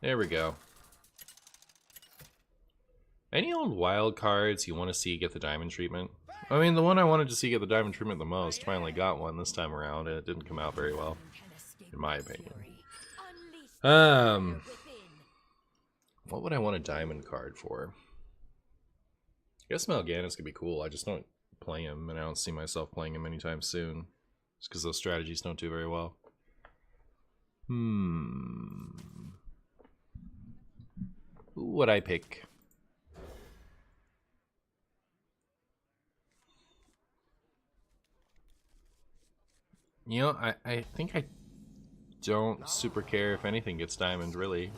There we go. Any old wild cards you want to see get the diamond treatment? I mean, the one I wanted to see get the diamond treatment the most finally got one this time around, and it didn't come out very well, in my opinion. What would I want a diamond card for? I guess Mal'Ganis could be cool. I just don't play him, and I don't see myself playing him anytime soon. Just because those strategies don't do very well. Who would I pick? You know, I think I don't super care if anything gets diamond, really.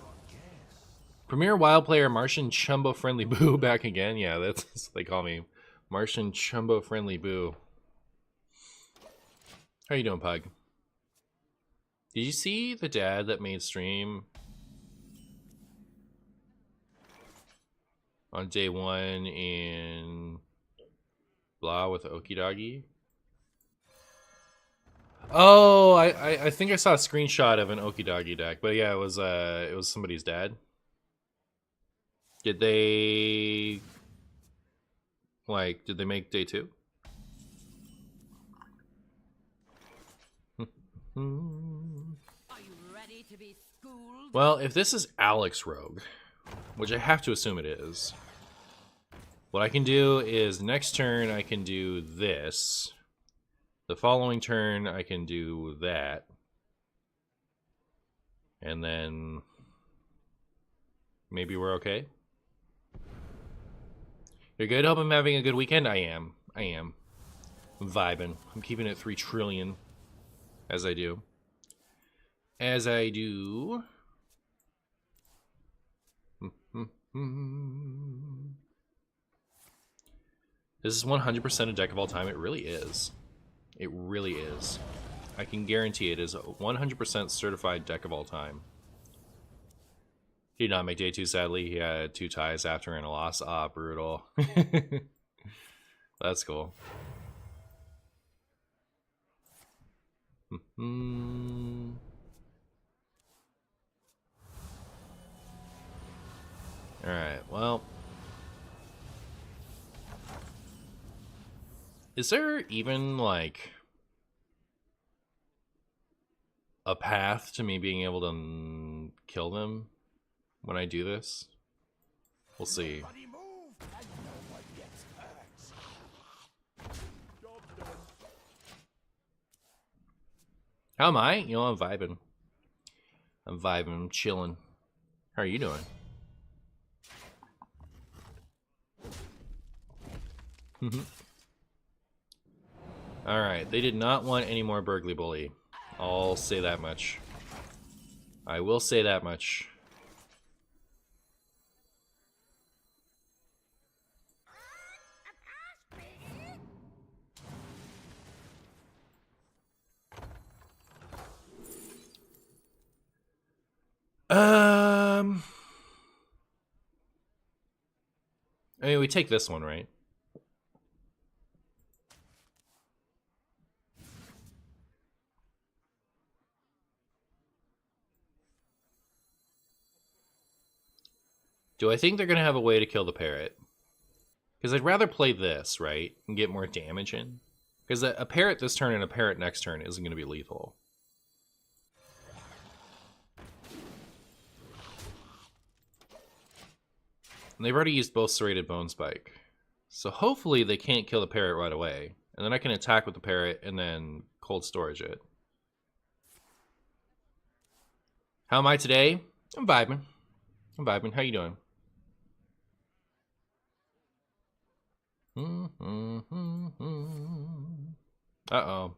Premier Wild Player Martian Chumbo Friendly Boo back again. Yeah, that's what they call me. Martian Chumbo Friendly Boo. How you doing, Pug? Did you see the dad that made stream on day 1 in blah with Okidagi? Oh, I think I saw a screenshot of an Okidagi deck, but yeah, it was somebody's dad. Did they make day 2? Well, if this is Alex Rogue, which I have to assume it is, what I can do is next turn I can do this. The following turn I can do that. And then maybe we're okay. You're good? Hope I'm having a good weekend? I am. I'm vibing. I'm keeping it 3 trillion. As I do. As I do. This is 100% a deck of all time. It really is. It really is. I can guarantee it is a 100% certified deck of all time. He did not make day 2, sadly. He had 2 ties after and a loss. Ah, brutal. That's cool. Alright, well. Is there even, like, a path to me being able to kill them when I do this? We'll see. How am I? You know, I'm vibing. I'm chilling. How are you doing? Alright, they did not want any more Burgly Bully. I'll say that much. I will say that much. I mean, we take this one, right? Do I think they're going to have a way to kill the parrot? Because I'd rather play this, right? And get more damage in. Because a parrot this turn and a parrot next turn isn't going to be lethal. And they've already used both Serrated Bone Spike. So hopefully they can't kill the parrot right away. And then I can attack with the parrot and then cold storage it. How am I today? I'm vibing. How you doing? Uh-oh.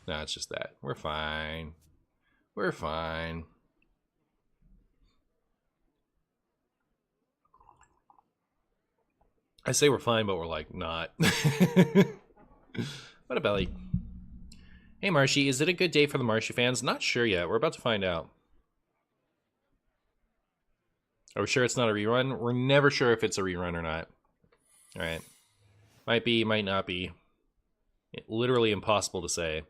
No, it's just that. We're fine. We're fine. I say we're fine, but we're like not. What a belly. Hey Marshy, is it a good day for the Marshy fans? Not sure yet. We're about to find out. Are we sure it's not a rerun? We're never sure if it's a rerun or not. Alright. Might be, might not be. Literally impossible to say.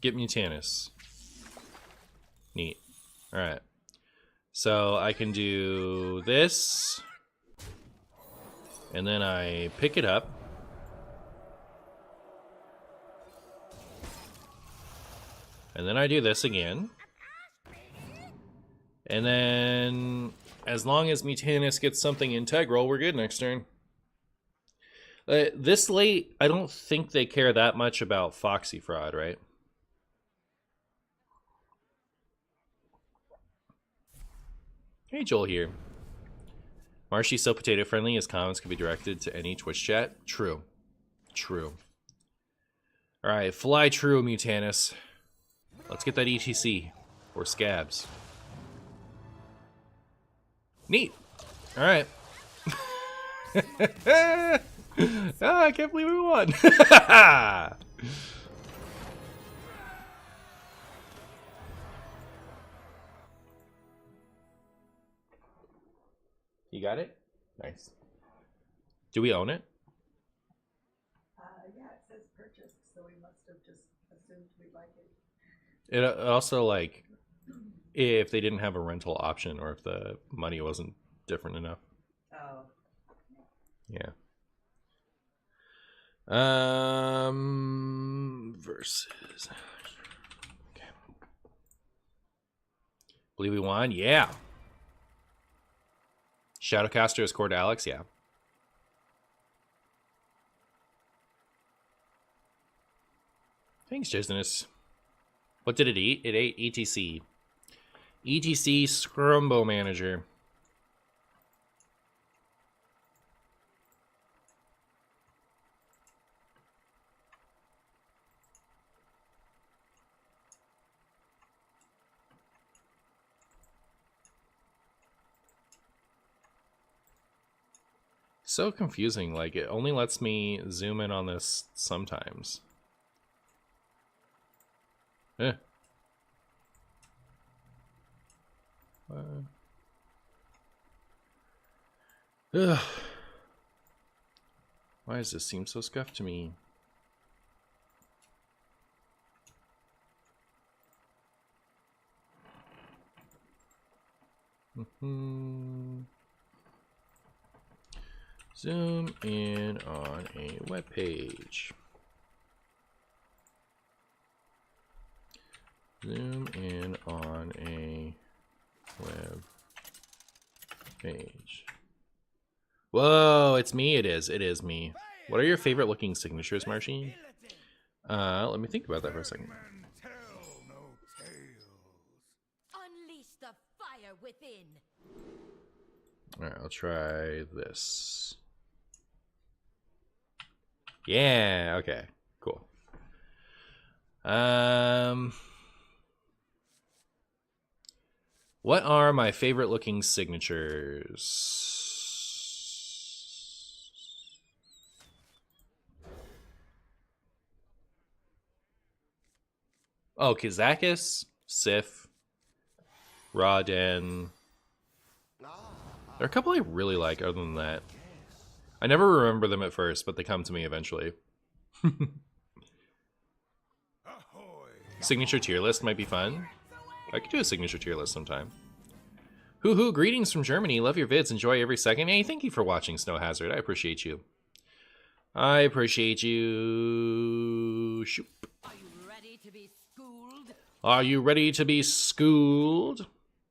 Get Mutanus. Neat. Alright. So I can do this. And then I pick it up. And then I do this again. And then, as long as Mutanus gets something integral, we're good next turn. This late, I don't think they care that much about Foxy Fraud, right? Hey, Joel here. Marshy's so potato friendly, his comments can be directed to any Twitch chat. True. True. Alright, fly true, Mutanus. Let's get that ETC. Or scabs. Neat. Alright. I can't believe we won. You got it? Nice. Do we own it? Yeah, it says purchased, so we must have just assumed we'd like it. It also, like, if they didn't have a rental option or if the money wasn't different enough. Oh. Yeah. Versus. Okay. Believe we won? Yeah. Shadowcaster is core to Alex? Yeah. Thanks, Jasonus. What did it eat? It ate ETC. ETC Scrumbo Manager. So confusing, like it only lets me zoom in on this sometimes. Eh. Ugh. Why does this seem so scuffed to me? Zoom in on a web page. Zoom in on a web page. Whoa, it's me. It is me. What are your favorite looking signatures, Marshy? Let me think about that for a second. Unleash the fire within. All right, I'll try this. Yeah, okay, cool. What are my favorite looking signatures? Oh, Kazakis, Sif, Rawden. There are a couple I really like other than that. I never remember them at first, but they come to me eventually. Signature tier list might be fun. I could do a signature tier list sometime. Hoo-hoo, greetings from Germany. Love your vids. Enjoy every second. Hey, thank you for watching, Snow Hazard. I appreciate you. I appreciate you. Shoop. Are you ready to be schooled? Are you ready to be schooled?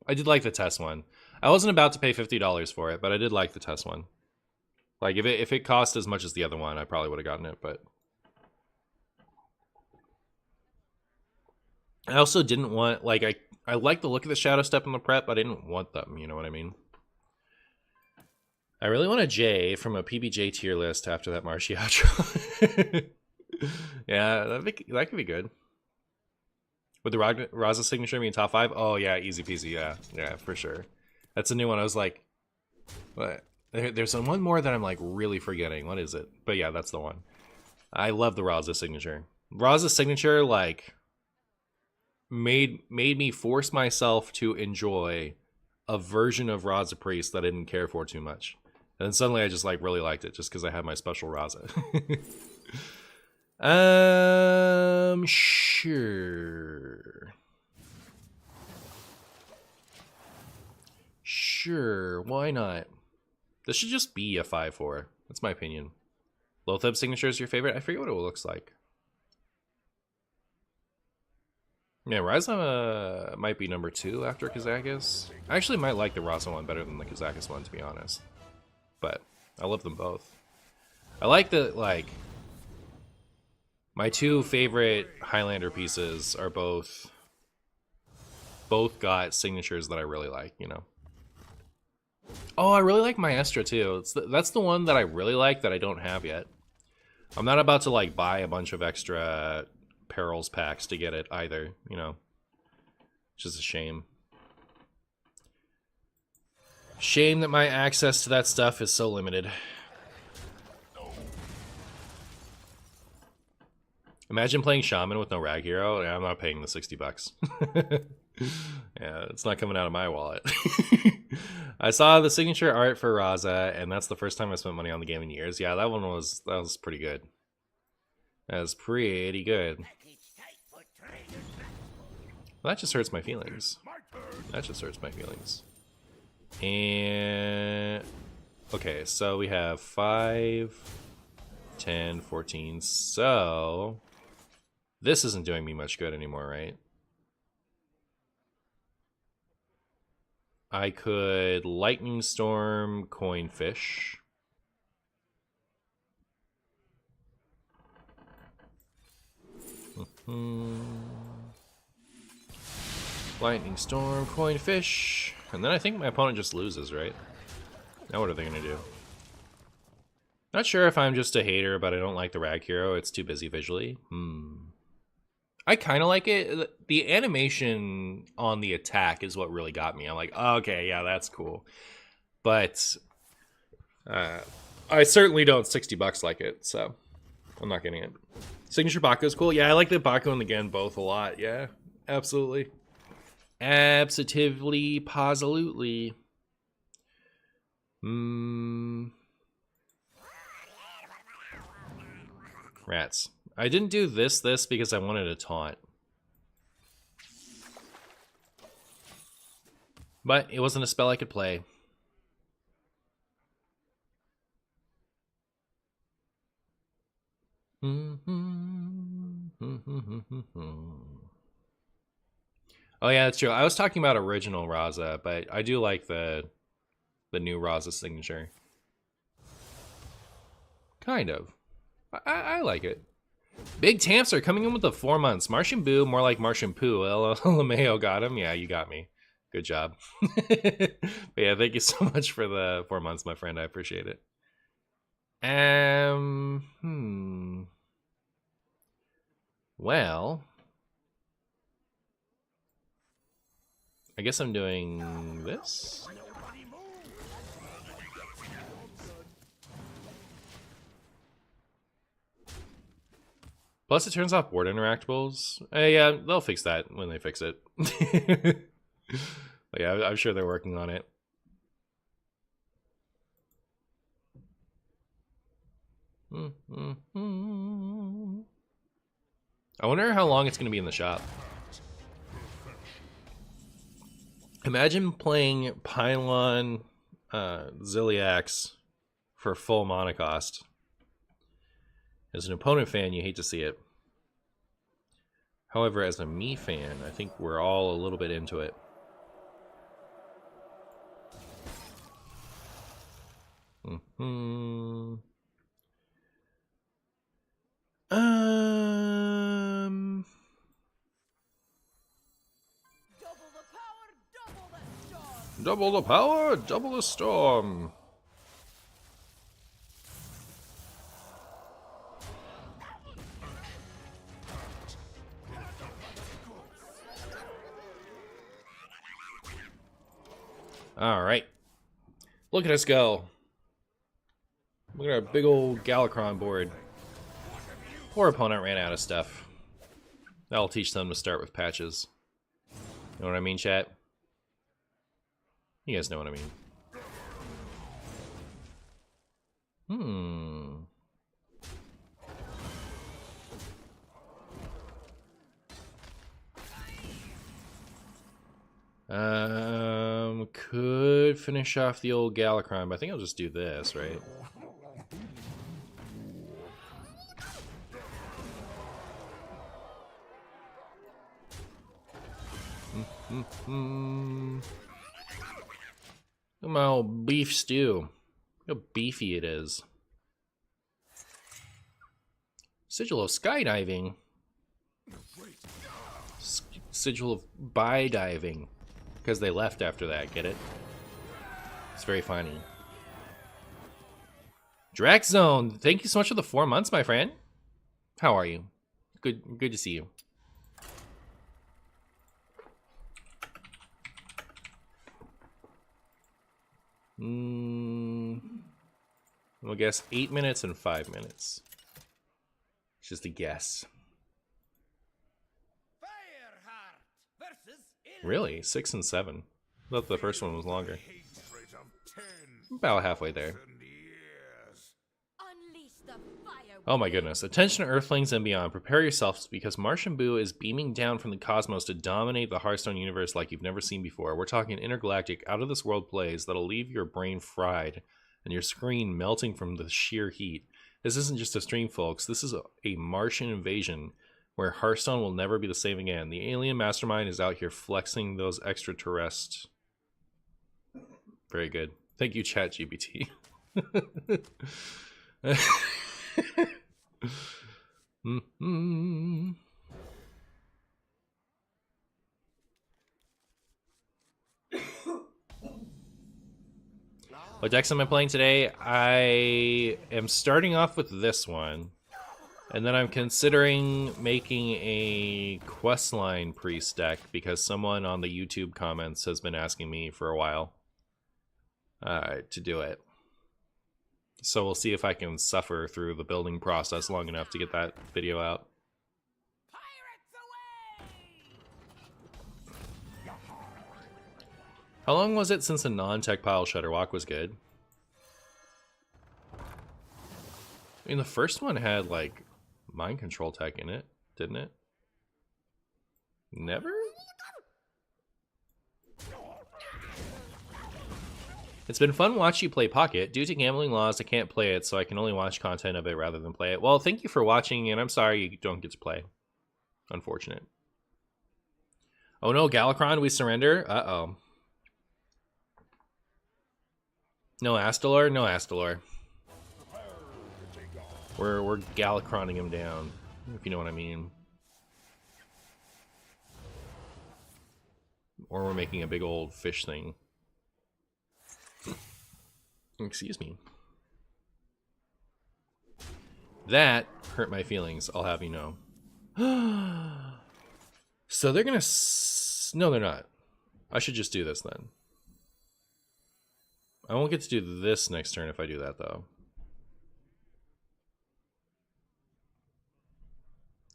I did like the test one. I wasn't about to pay $50 for it, but I did like the test one. Like, if it cost as much as the other one, I probably would have gotten it, but... I also didn't want, like, I like the look of the Shadow Step in the prep, but I didn't want them, you know what I mean? I really want a J from a PBJ tier list after that Marshy outro. Yeah, that could be good. Would the Raza signature be in top 5? Oh, yeah, easy peasy, yeah, for sure. That's a new one. I was like, what? There's one more that I'm like really forgetting. What is it? But yeah, that's the one. I love the Raza signature. Raza signature like made me force myself to enjoy a version of Raza Priest that I didn't care for too much. And then suddenly I just like really liked it just because I had my special Raza. Sure. Sure, why not? This should just be a 5/4. That's my opinion. Lotheb signature is your favorite? I forget what it looks like. Yeah, Ryza might be number 2 after Kazakis. I actually might like the Raza one better than the Kazakis one, to be honest. But I love them both. I like the, like... My 2 favorite Highlander pieces are both got signatures that I really like, you know. Oh, I really like Maestra too. That's the one that I really like that I don't have yet. I'm not about to like buy a bunch of extra Perils packs to get it either, you know. Which is a shame. Shame that my access to that stuff is so limited. Imagine playing Shaman with no Rag Hero. Yeah, I'm not paying the $60. Yeah, it's not coming out of my wallet. I saw the signature art for Raza, and that's the first time I spent money on the game in years. Yeah, that was pretty good. That was pretty good. Well, that just hurts my feelings. That just hurts my feelings. And okay, so we have 5, 10, 14. So this isn't doing me much good anymore, right? I could Lightning Storm, Coin Fish. Lightning Storm, Coin Fish. And then I think my opponent just loses, right? Now what are they going to do? Not sure if I'm just a hater, but I don't like the Rag Hero. It's too busy visually. I kind of like it. The animation on the attack is what really got me. I'm like, oh, okay, yeah, that's cool. But I certainly don't $60 like it, so I'm not getting it. Signature Baku is cool. Yeah, I like the Baku and the Gen both a lot. Yeah, absolutely. Absolutely, positively. Rats. I didn't do this because I wanted a taunt. But it wasn't a spell I could play. Oh yeah, that's true. I was talking about original Raza, but I do like the new Raza signature. Kind of. I like it. Big Tamps are coming in with the 4 months. MartianBuu, more like MartianPoo. LMAO got him. Yeah, you got me. Good job. But yeah, thank you so much for the 4 months, my friend. I appreciate it. Well, I guess I'm doing this. Plus, it turns off board interactables. Yeah, they'll fix that when they fix it. But yeah, I'm sure they're working on it. I wonder how long it's going to be in the shop. Imagine playing Pylon Ziliax for full mana cost. As an opponent fan, you hate to see it. However, as a me fan, I think we're all a little bit into it. Double the power, double the storm. All right. Look at us go. Look at our big old Galakrond board. Poor opponent ran out of stuff. That'll teach them to start with patches. You know what I mean, chat? You guys know what I mean. Could finish off the old Galakrond, but I think I'll just do this, right? Look at my old beef stew. Look how beefy it is. Sigil of skydiving. Sigil of by-diving. Because they left after that, get it? It's very funny. Drax Zone, thank you so much for the 4 months, my friend. How are you? Good to see you. We'll guess 8 minutes and 5 minutes. It's just a guess. Really? 6 and 7. I thought the first one was longer. About halfway there. Oh my goodness. Attention Earthlings and beyond. Prepare yourselves because MartianBuu is beaming down from the cosmos to dominate the Hearthstone universe like you've never seen before. We're talking intergalactic, out-of-this-world plays that'll leave your brain fried and your screen melting from the sheer heat. This isn't just a stream, folks. This is a Martian invasion where Hearthstone will never be the same again. The alien mastermind is out here flexing those extraterrestrials. Very good. Thank you, ChatGPT. What decks am I playing today? I am starting off with this one. And then I'm considering making a Questline Priest deck because someone on the YouTube comments has been asking me for a while to do it. So we'll see if I can suffer through the building process long enough to get that video out. How long was it since a non-tech pile Shutterwalk was good? I mean, the first one had, like, mind control tech in it, didn't it? Never? It's been fun watching you play Pocket. Due to gambling laws, I can't play it, so I can only watch content of it rather than play it. Well, thank you for watching, and I'm sorry you don't get to play. Unfortunate. Oh no, Galakrond, we surrender? Uh-oh. No Astalor? No Astalor. We're Galakronding him down, if you know what I mean. Or we're making a big old fish thing. Excuse me. That hurt my feelings, I'll have you know. So they're gonna... No, they're not. I should just do this then. I won't get to do this next turn if I do that, though.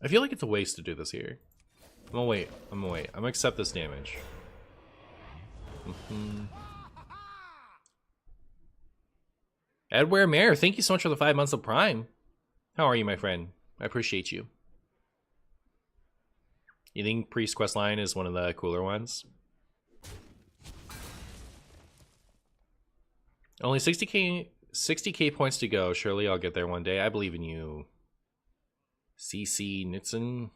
I feel like it's a waste to do this here. I'm gonna wait. I'm gonna accept this damage. Edware Mayor, thank you so much for the 5 months of Prime. How are you, my friend? I appreciate you. You think Priest Questline is one of the cooler ones? Only 60k points to go. Surely I'll get there one day. I believe in you. CC Nitson.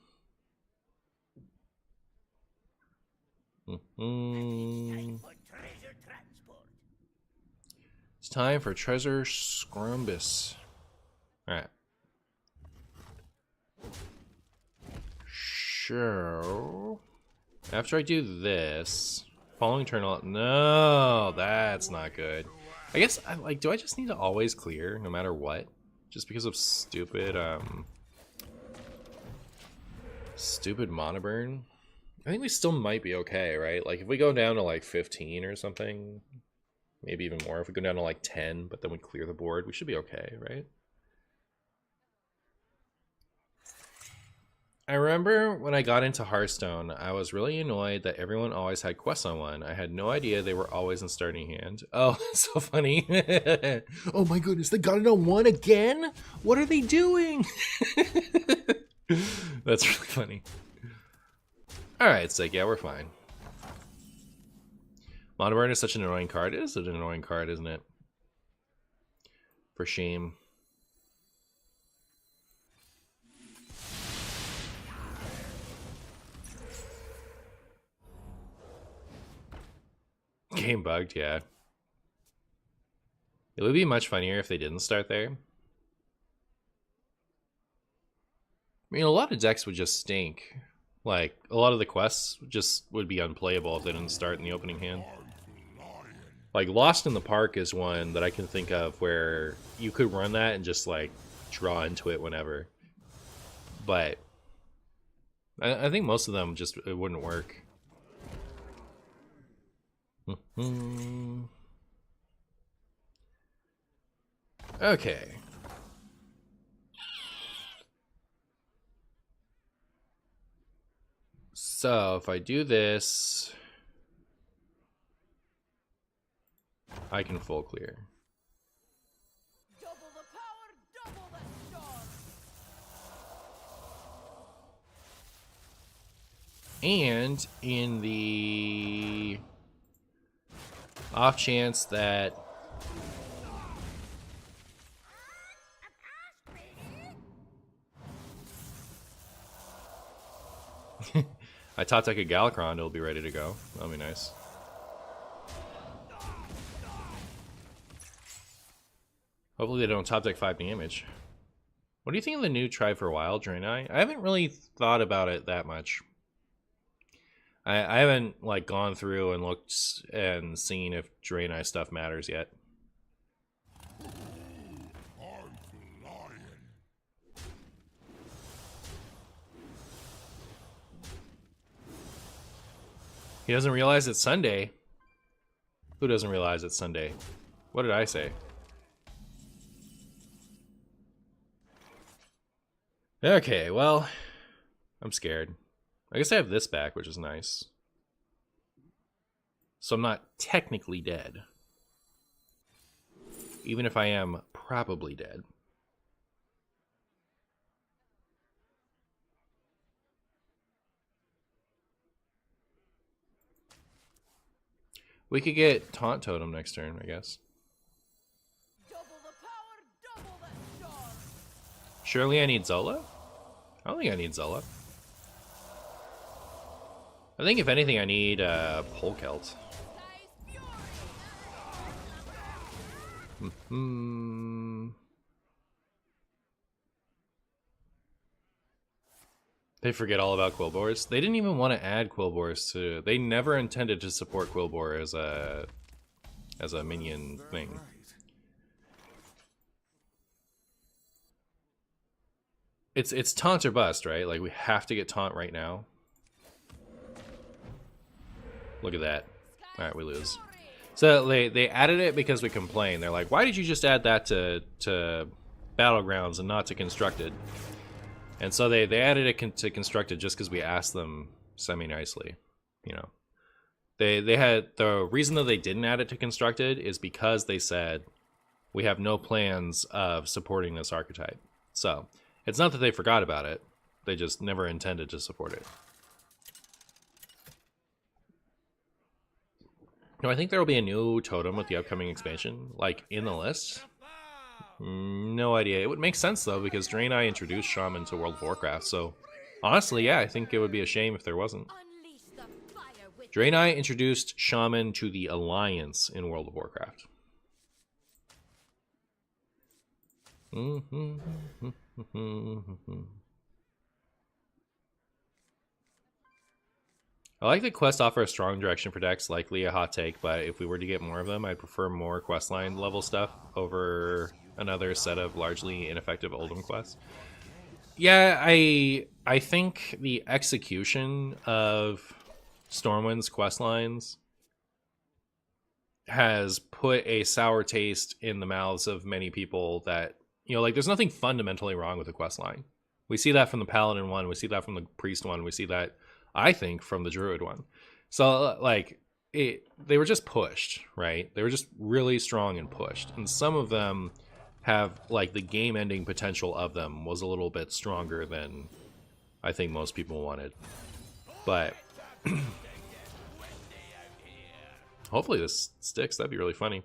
It's time for Treasure Scrumbus. Alright. Sure. After I do this, following turn, no, that's not good. I guess do I just need to always clear no matter what? Just because of stupid stupid mana burn? I think we still might be okay, right? Like if we go down to like 15 or something, maybe even more. If we go down to like 10, but then we clear the board, we should be okay, right? I remember when I got into Hearthstone, I was really annoyed that everyone always had quests on one. I had no idea they were always in starting hand. Oh, so funny. Oh my goodness, they got it on one again? What are they doing? That's really funny. Alright, it's like, yeah, we're fine. Mono Burn is such an annoying card. It is an annoying card, isn't it? For shame. Game bugged, yeah. It would be much funnier if they didn't start there. I mean, a lot of decks would just stink. Like, a lot of the quests just would be unplayable if they didn't start in the opening hand. Like, Lost in the Park is one that I can think of where you could run that and just, like, draw into it whenever. But I think most of them just, it wouldn't work. Okay. So if I do this, I can full clear. Double the power, double the storm. And in the off chance that I top deck a Galakrond, it'll be ready to go. That'll be nice. Hopefully they don't top deck 5 damage. What do you think of the new Try for Wild Draenei? I haven't really thought about it that much. I haven't like gone through and looked and seen if Draenei stuff matters yet. He doesn't realize it's Sunday. Who doesn't realize it's Sunday? What did I say? Okay, well, I'm scared. I guess I have this back, which is nice. So I'm not technically dead. Even if I am probably dead. We could get Taunt Totem next turn, I guess. Double the power, double the storm. Surely I need Zola? I don't think I need Zola. I think if anything I need Polkelt. They forget all about Quillbores. They didn't even want to add Quillbores to. They never intended to support Quillbore as a minion thing. It's taunt or bust, right? Like we have to get taunt right now. Look at that. All right, we lose. So they added it because we complained. They're like, why did you just add that to Battlegrounds and not to Constructed? And so they added it to Constructed just because we asked them semi-nicely, you know. They had, the reason that they didn't add it to Constructed is because they said, we have no plans of supporting this archetype. So, it's not that they forgot about it, they just never intended to support it. No, I think there will be a new totem with the upcoming expansion, like in the list. No idea. It would make sense though, because Draenei introduced Shaman to World of Warcraft, so honestly, yeah, I think it would be a shame if there wasn't. Unleash the fire within. Draenei introduced Shaman to the Alliance in World of Warcraft. I like that quests offer a strong direction for decks, likely a hot take, but if we were to get more of them, I'd prefer more questline level stuff over another set of largely ineffective Oldhim quests. Yeah, I think the execution of Stormwind's questlines has put a sour taste in the mouths of many people that, you know, like there's nothing fundamentally wrong with the questline. We see that from the Paladin one, we see that from the Priest one, we see that, I think, from the Druid one. So, like, they were just pushed, right? They were just really strong and pushed. And some of them have, like, the game-ending potential of them was a little bit stronger than I think most people wanted. But Hopefully this sticks. That'd be really funny.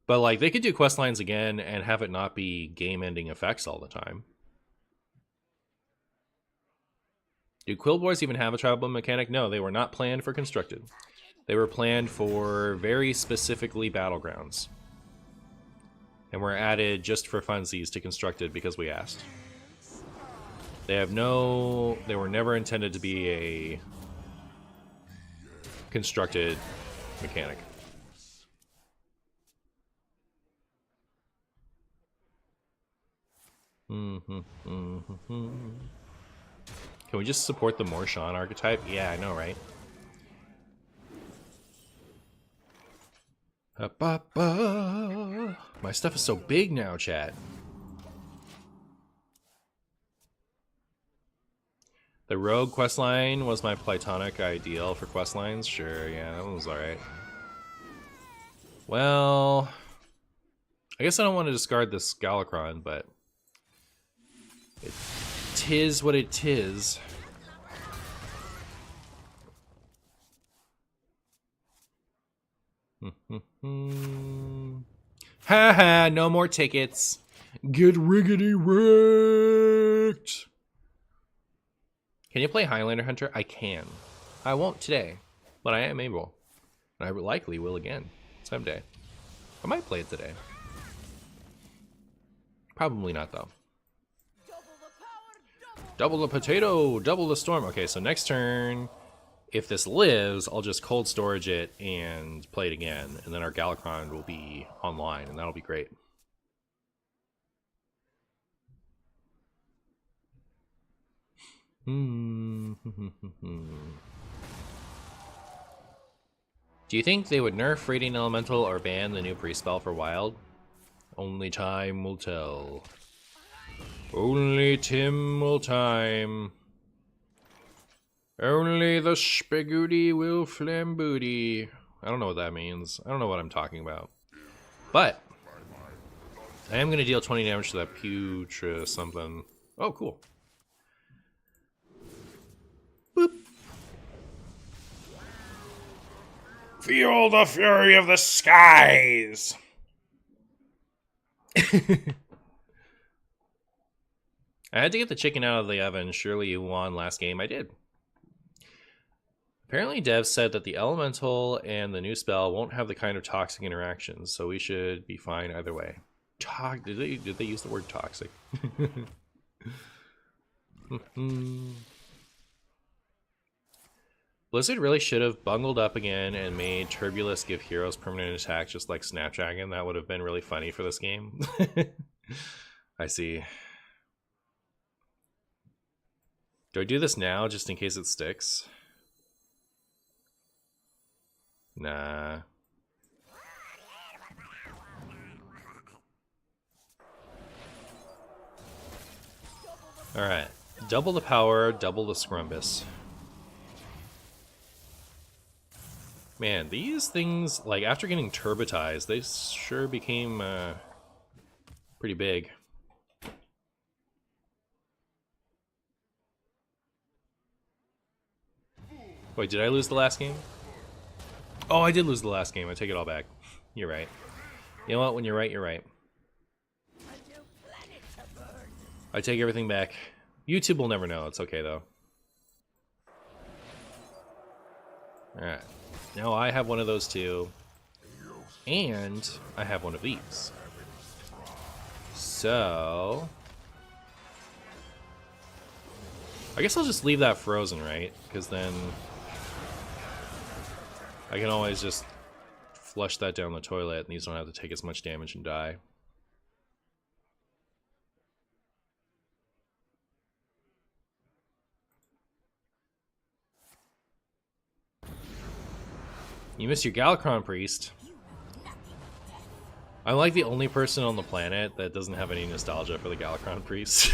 But like they could do quest lines again and have it not be game-ending effects all the time. Do Quill Boys even have a tribal mechanic? No, they were not planned for Constructed. They were planned for very specifically Battlegrounds. And were added just for funsies to Constructed because we asked. They were never intended to be a Constructed mechanic. Can we just support the Morshan archetype? Yeah, I know, right? My stuff is so big now, chat. The Rogue questline was my platonic ideal for questlines. Sure, yeah, that one was alright. Well, I guess I don't want to discard this Galakrond, but it tis what it tis. Haha, no more tickets. Get riggedy wrecked. Can you play Highlander Hunter? I can. I won't today, but I am able. And I likely will again someday. I might play it today. Probably not, though. Double the potato, double the storm. Okay, so next turn, if this lives, I'll just cold storage it and play it again. And then our Galakrond will be online, and that'll be great. Do you think they would nerf Radiant Elemental or ban the new priest spell for wild? Only time will tell. Only Tim will time. Only the spagooty will flambooty. I don't know what that means. I don't know what I'm talking about. But I am going to deal 20 damage to that Putra something. Oh, cool. Boop. Feel the fury of the skies. I had to get the chicken out of the oven. Surely you won last game. I did. Apparently devs said that the elemental and the new spell won't have the kind of toxic interactions, so we should be fine either way. Did they use the word toxic? Blizzard really should have bungled up again and made Turbulus give heroes permanent attack just like Snapdragon. That would have been really funny for this game. I see. Do I do this now just in case it sticks? Nah. Alright. Double the power, double the Scrumbus. Man, these things, like, after getting turbotized, they sure became pretty big. Wait, did I lose the last game? Oh, I did lose the last game. I take it all back. You're right. You know what? When you're right, you're right. I take everything back. YouTube will never know. It's okay, though. Alright. Now I have one of those too. And I have one of these. So I guess I'll just leave that frozen, right? Because then I can always just flush that down the toilet and these don't have to take as much damage and die. You missed your Galakrond Priest. I'm like the only person on the planet that doesn't have any nostalgia for the Galakrond Priest.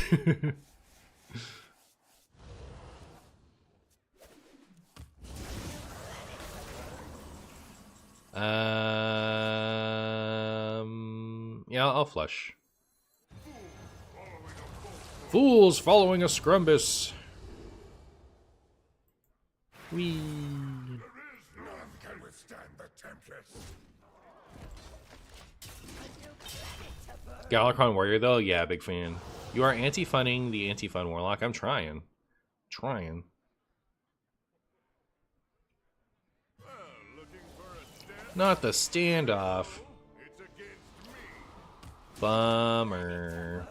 Yeah, I'll flush. Fools following a Scrumbus. Whee. None can withstand the Templar. Galakrond Warrior, though? Yeah, big fan. You are anti-funning the anti-fun Warlock. I'm trying. Trying. Not the standoff. Bummer.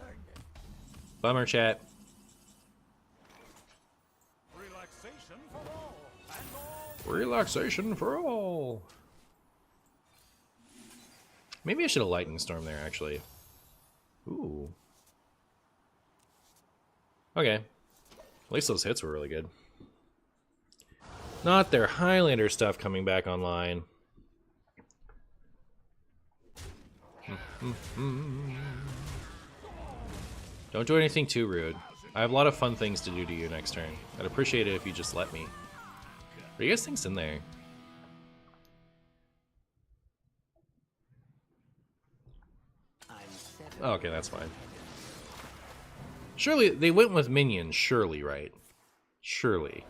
Bummer, chat. Relaxation for all. Maybe I should have Lightning Storm there, actually. Ooh. Okay. At least those hits were really good. Not their Highlander stuff coming back online. Don't do anything too rude. I have a lot of fun things to do to you next turn. I'd appreciate it if you just let me. What do you guys think's in there? Oh, okay, that's fine. Surely, they went with minions, surely, right? Surely.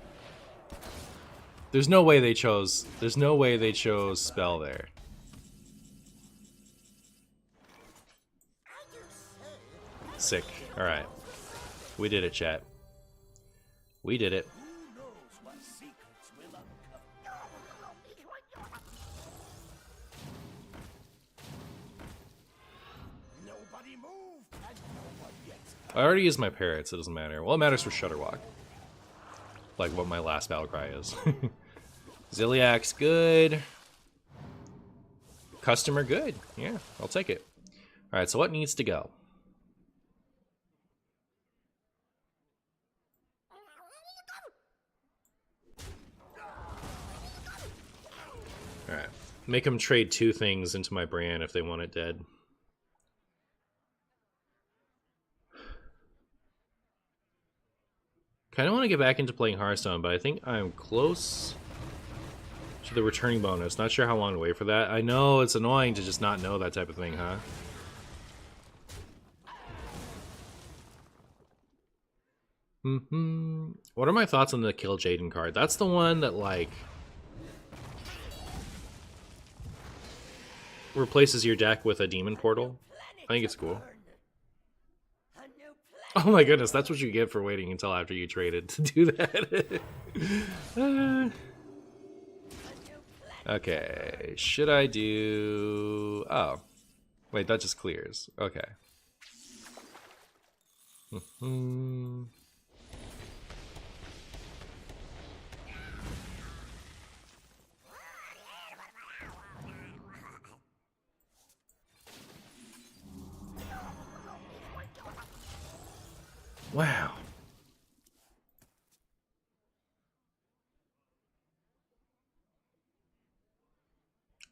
There's no way they chose spell there. Sick. Alright. We did it, chat. We did it. I already used my parrots, it doesn't matter. Well, it matters for Shudderwalk. Like what my last battle cry is. Ziliak's good. Customer good. Yeah, I'll take it. Alright, so what needs to go? Alright. Make them trade 2 things into my brand if they want it dead. Kind of want to get back into playing Hearthstone, but I think I'm close to the returning bonus. Not sure how long to wait for that. I know it's annoying to just not know that type of thing, huh? What are my thoughts on the Kill Jaden card? That's the one that, like, replaces your deck with a demon portal. I think it's cool. Oh my goodness, that's what you get for waiting until after you traded to do that. Okay, should I do... Oh. Wait, that just clears. Okay. Wow.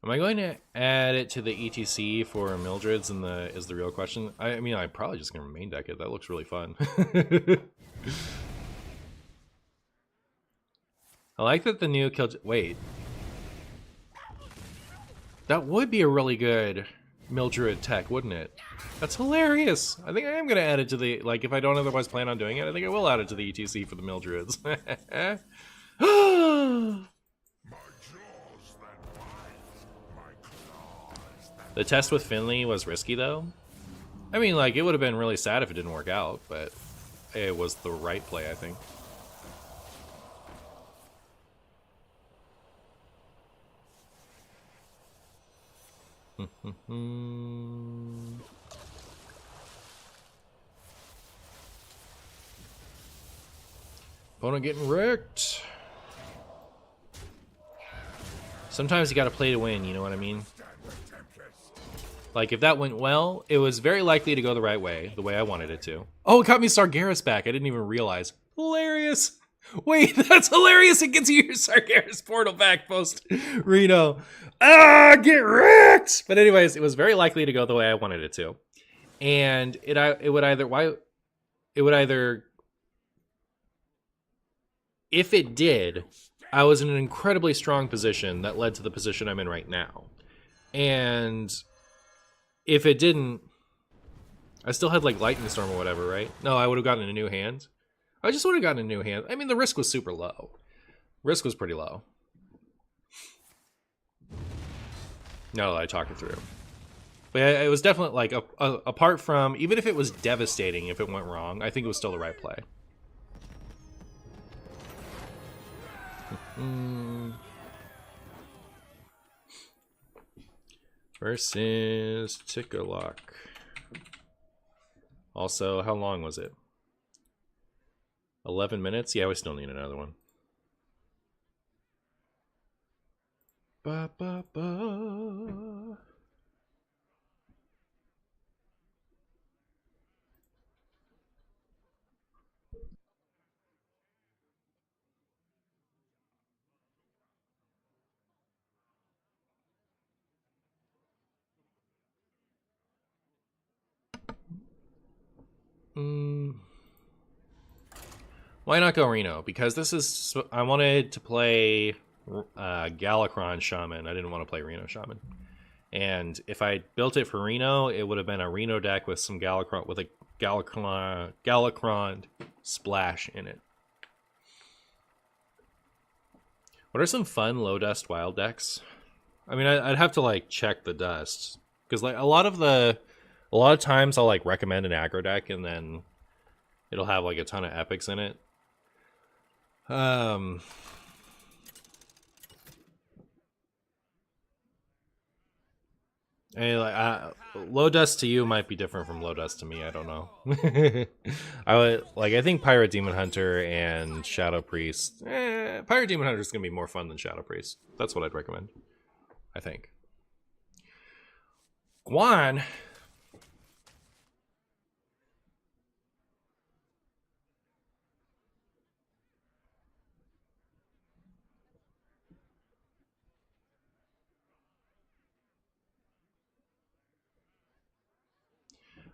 Am I going to add it to the ETC for Mildred's is the real question? I mean, I'm probably just going to main deck it. That looks really fun. I like that the new kill... Wait. That would be a really good Mildred tech, wouldn't it? That's hilarious. I think I am going to add it to the... Like, if I don't otherwise plan on doing it, I think I will add it to the ETC for the Mildreds. The test with Finley was risky, though. I mean, like, it would have been really sad if it didn't work out, but it was the right play, I think. Opponent getting wrecked. Sometimes you gotta play to win, you know what I mean? Like, if that went well, it was very likely to go the right way, the way I wanted it to. Oh, it got me Sargeras back. I didn't even realize. Hilarious. Wait, that's hilarious. It gets you your Sargeras portal back post Reno. Ah, get wrecked. But anyways, it was very likely to go the way I wanted it to. And it would either if it did, I was in an incredibly strong position that led to the position I'm in right now. And if it didn't, I still had like Lightning Storm or whatever, right? No, I would have gotten a new hand. I just would have gotten a new hand. I mean, the risk was super low. Risk was pretty low. Now that I talk it through. But yeah, it was definitely like apart from, even if it was devastating if it went wrong, I think it was still the right play. Versus Tickerlock. Also, how long was it? 11 minutes? Yeah, we still need another one. Ba ba ba. Why not go Reno? Because this is... I wanted to play Galakrond Shaman. I didn't want to play Reno Shaman. And if I built it for Reno, it would have been a Reno deck with some Galakrond... with a Galakrond splash in it. What are some fun low dust wild decks? I mean, I'd have to like check the dust. Because like a lot of times I'll like recommend an aggro deck and then it'll have like a ton of epics in it. And like low dust to you might be different from low dust to me. I don't know. I think Pirate Demon Hunter and Shadow Priest. Pirate Demon Hunter is gonna be more fun than Shadow Priest. That's what I'd recommend. I think. Guan.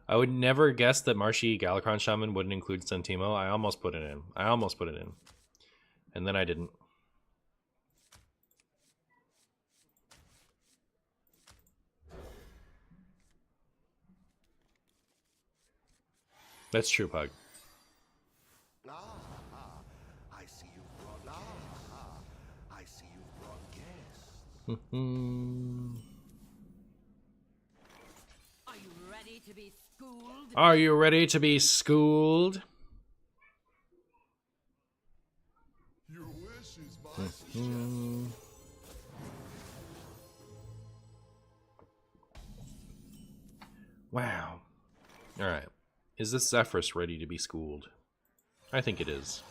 I would never guess that Marshy Galakrond Shaman wouldn't include Sentimo. I almost put it in. And then I didn't. That's true, Pug. I see you brought I see you brought guests. Are you ready to be schooled? Are you ready to be schooled? Your wish is my suggestion. Wow. Alright. Is this Zephyrus ready to be schooled? I think it is.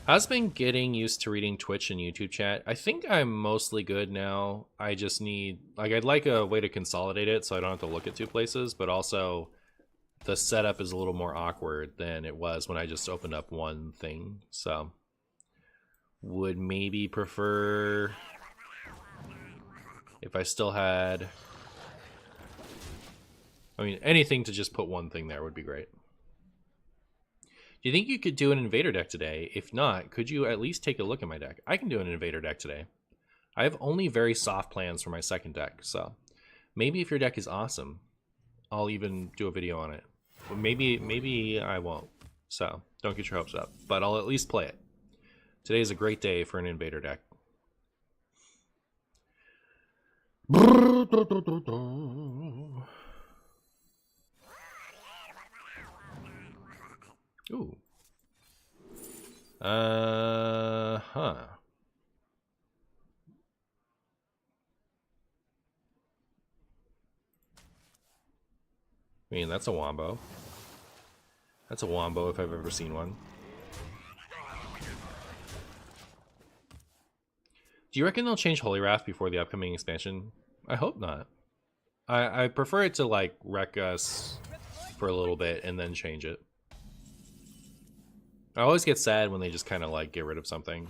I've been getting used to reading Twitch and YouTube chat. I think I'm mostly good now. I just need... like, I'd like a way to consolidate it so I don't have to look at two places, but also the setup is a little more awkward than it was when I just opened up one thing. So, would maybe prefer... if I still had... I mean, anything to just put one thing there would be great. Do you think you could do an invader deck today? If not, could you at least take a look at my deck? I can do an invader deck today. I have only very soft plans for my second deck, so maybe if your deck is awesome, I'll even do a video on it. But maybe I won't, so don't get your hopes up. But I'll at least play it. Today is a great day for an invader deck. Ooh. Huh. I mean, that's a wombo. That's a wombo if I've ever seen one. Do you reckon they'll change Holy Wrath before the upcoming expansion? I hope not. I prefer it to, like, wreck us for a little bit and then change it. I always get sad when they just kind of, like, get rid of something.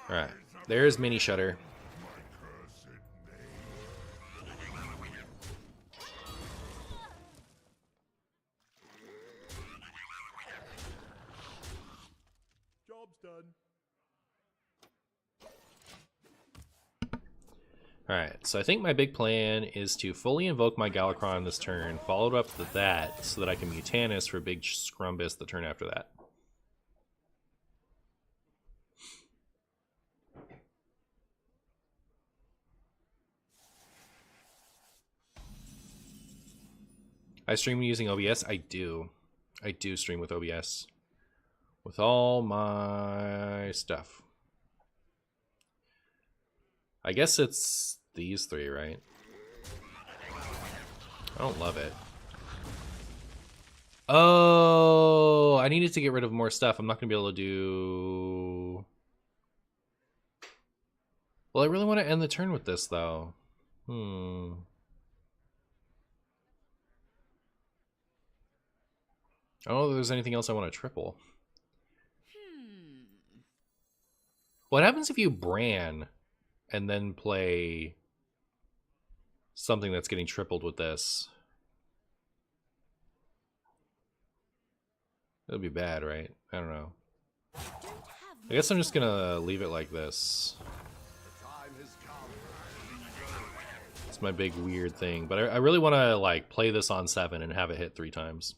Alright. There's Mini Shutter. Job's done. Alright, so I think my big plan is to fully invoke my Galakrond this turn, followed up with that, so that I can Mutanus for big Scrumbus the turn after that. I stream using OBS. I do stream with OBS with all my stuff. I guess it's these three, right? I don't love it. Oh, I needed to get rid of more stuff. I'm not gonna be able to do. Well, I really want to end the turn with this though. I don't know if there's anything else I want to triple. What happens if you Bran and then play something that's getting tripled with this? It'll be bad, right? I don't know. I guess I'm just gonna leave it like this. It's my big weird thing, but I really want to like play this on 7 and have it hit 3 times.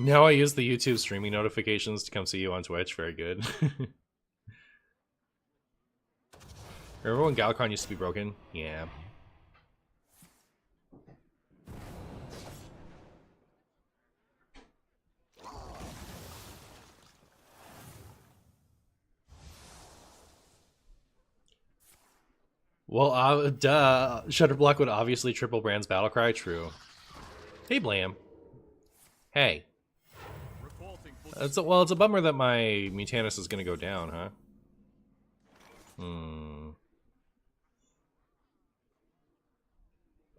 Now I use the YouTube streaming notifications to come see you on Twitch. Very good. Remember when Galakrond used to be broken? Yeah. Well, duh. Shutterblock would obviously triple Brand's Battlecry. True. Hey, Blam. Hey. It's a bummer that my Mutanus is going to go down, huh?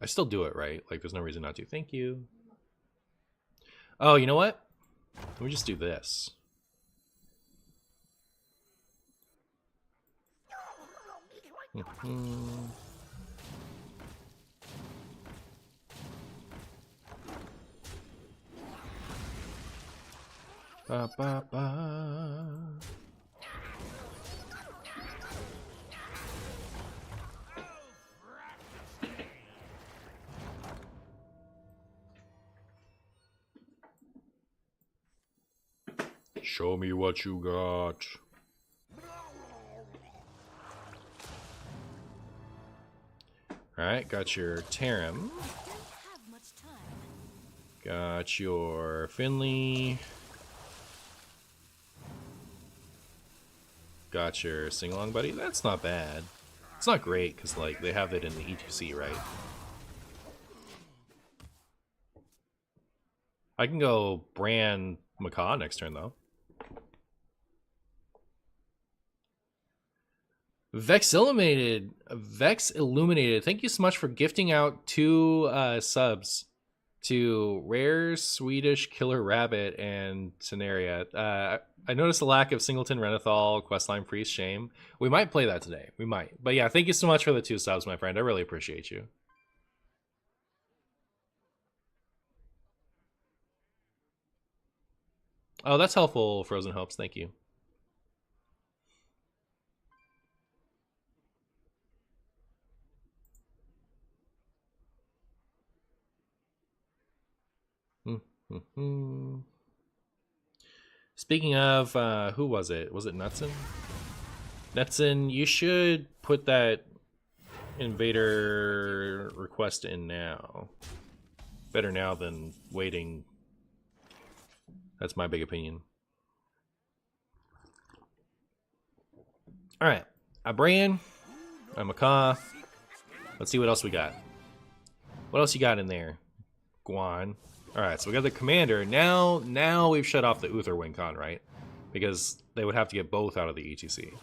I still do it, right? Like, there's no reason not to. Thank you. Oh, you know what? Let me just do this. Ba, ba, ba. Show me what you got. Alright, got your Tarim. Got your Finley. Got your Sing-Along Buddy. That's not bad. It's not great, because like they have it in the E2C, right? I can go Bran Macaw next turn, though. Vex Illuminated. Thank you so much for gifting out 2 subs to Rare Swedish Killer Rabbit and Tenaria. I noticed a lack of Singleton Renethal, Questline Priest, Shame. We might play that today. We might. But yeah, thank you so much for the 2 subs, my friend. I really appreciate you. Oh, that's helpful, Frozen Hopes. Thank you. Speaking of, who was it? Was it Nutson? Nutson, you should put that invader request in now. Better now than waiting. That's my big opinion. Alright. I Bran. I Macaw. Let's see what else we got. What else you got in there? Guan. Alright, so we got the commander. Now we've shut off the Uther win con, right? Because they would have to get both out of the ETC.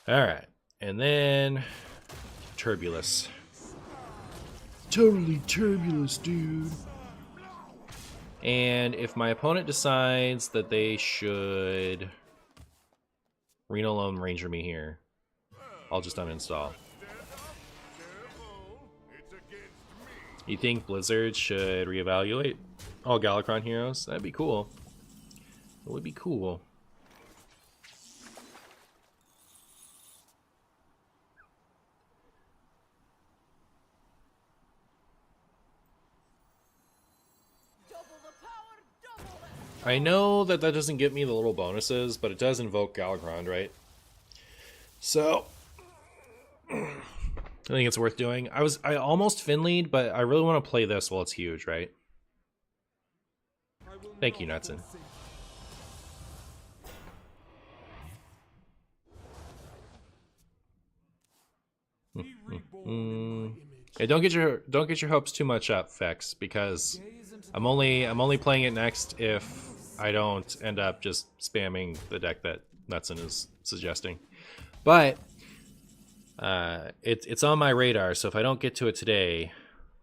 Alright. And then Turbulus. Totally Turbulus, dude. And if my opponent decides that they should Reno Lone Ranger me here, I'll just uninstall. You think Blizzard should reevaluate all Galakrond heroes? That'd be cool. It would be cool. Double the power, double it. I know that that doesn't get me the little bonuses, but it does invoke Galakrond, right? So I think it's worth doing. I almost Finlead, but I really want to play this while it's huge, right? Thank you, Nutson. Yeah, don't get your hopes too much up, Fex, because I'm only playing it next if I don't end up just spamming the deck that Nutson is suggesting. But it's on my radar, so if I don't get to it today,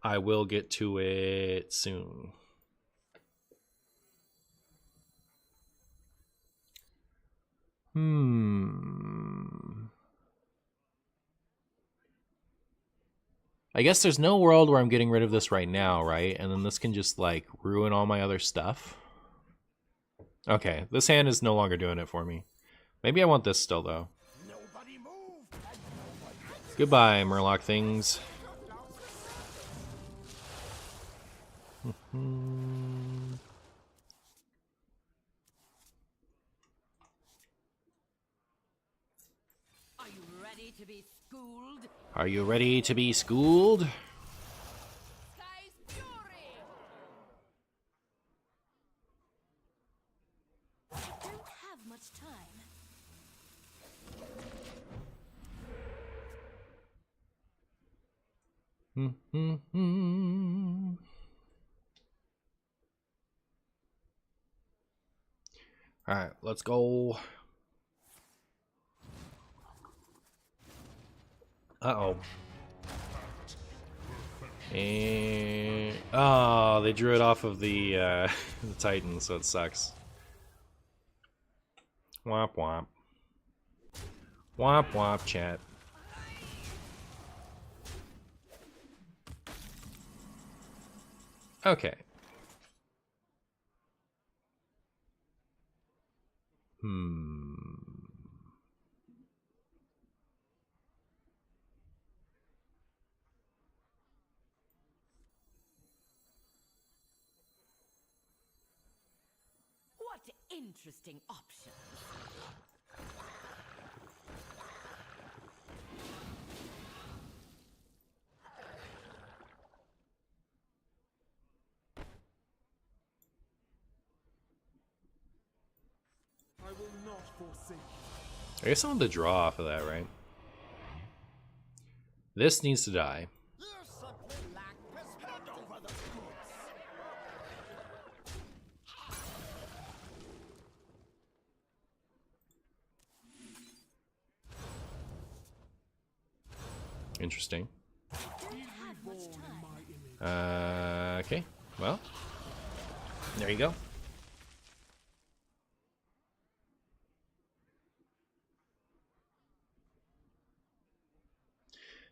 I will get to it soon. I guess there's no world where I'm getting rid of this right now, right? And then this can just, like, ruin all my other stuff. Okay, this hand is no longer doing it for me. Maybe I want this still, though. Goodbye, Murloc things. Are you ready to be schooled? Are you ready to be schooled? Sky's fury! I don't have much time. Alright, let's go. Uh-oh. And oh, they drew it off of the the Titan, so it sucks. Womp womp. Womp womp, chat. Okay. What interesting options. I will not forsake. I guess I want to draw off of that, right? This needs to die. You simply lack perspective over the goods. Interesting. Don't have much time. Okay. Well, there you go.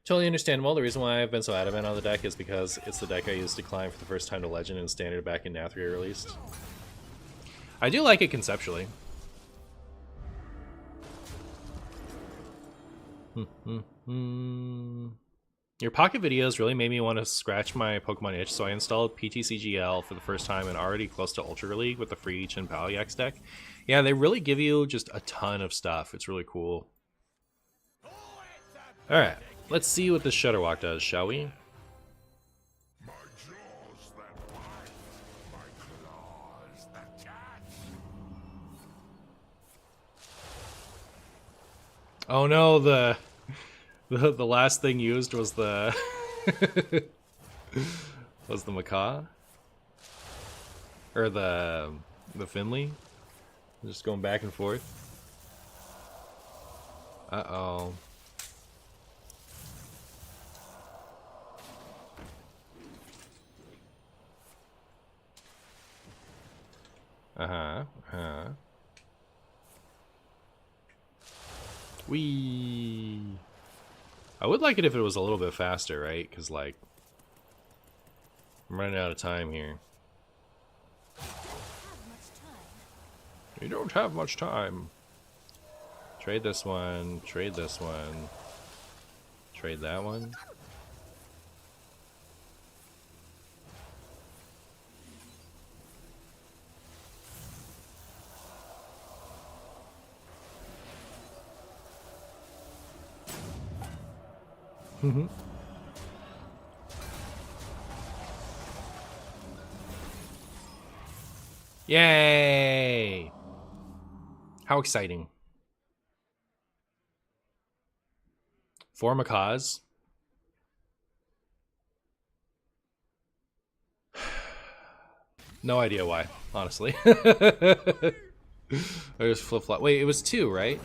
Totally understandable. The reason why I've been so adamant on the deck is because it's the deck I used to climb for the first time to Legend and Standard back in Now 3 released. I do like it conceptually. Your Pocket videos really made me want to scratch my Pokemon itch, so I installed PTCGL for the first time and already close to Ultra League with the free Chin Palyax deck. Yeah, they really give you just a ton of stuff. It's really cool. Alright, let's see what this Shudderwalk does, shall we? My jaws that bite, my claws that catch. Oh no, the last thing used was the was the Macaw? Or the Finley? Just going back and forth. Uh-oh. Whee! I would like it if it was a little bit faster, right? Because, like, I'm running out of time here. You don't have much time. Trade this one, trade this one, trade that one. Yay! How exciting. 4 macaws. No idea why, honestly. I just flip-flop. Wait, it was 2, right?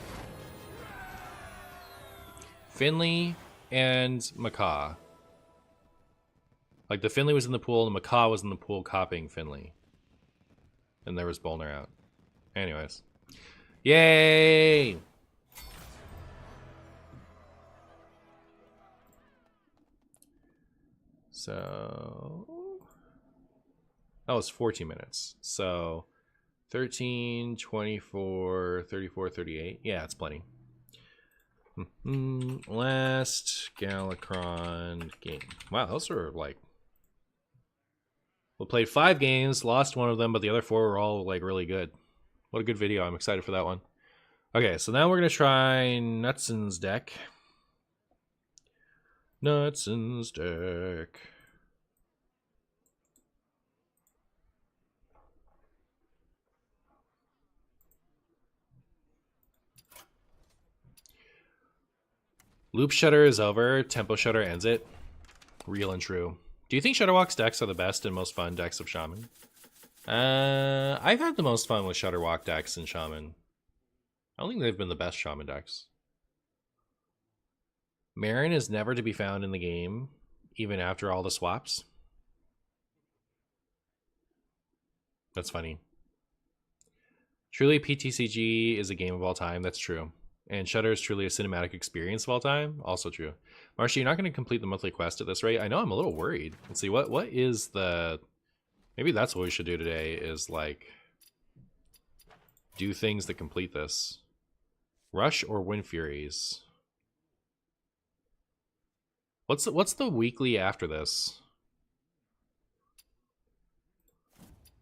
Finley and Macaw. Like, the Finley was in the pool, and the Macaw was in the pool copying Finley. And there was Bolner out. Anyways. Yay! So... that was 14 minutes. So 13, 24, 34, 38. Yeah, it's plenty. Last Galakrond game. Wow, those were like... we played 5 games, lost one of them, but the other 4 were all like really good. What a good video. I'm excited for that one. Okay, so now we're going to try Nutson's deck. Nutson's deck. Loop Shutter is over. Tempo Shutter ends it. Real and true. Do you think Shutterwalk's decks are the best and most fun decks of Shaman? I've had the most fun with Shutterwalk decks in Shaman. I don't think they've been the best Shaman decks. Marin is never to be found in the game, even after all the swaps. That's funny. Truly, PTCG is a game of all time. That's true. And Shutter is truly a cinematic experience of all time. Also true. Marsha, you're not going to complete the monthly quest at this rate. I know, I'm a little worried. Let's see, what is the... maybe that's what we should do today, is like... do things that complete this. Rush or Wind Furies? What's the weekly after this?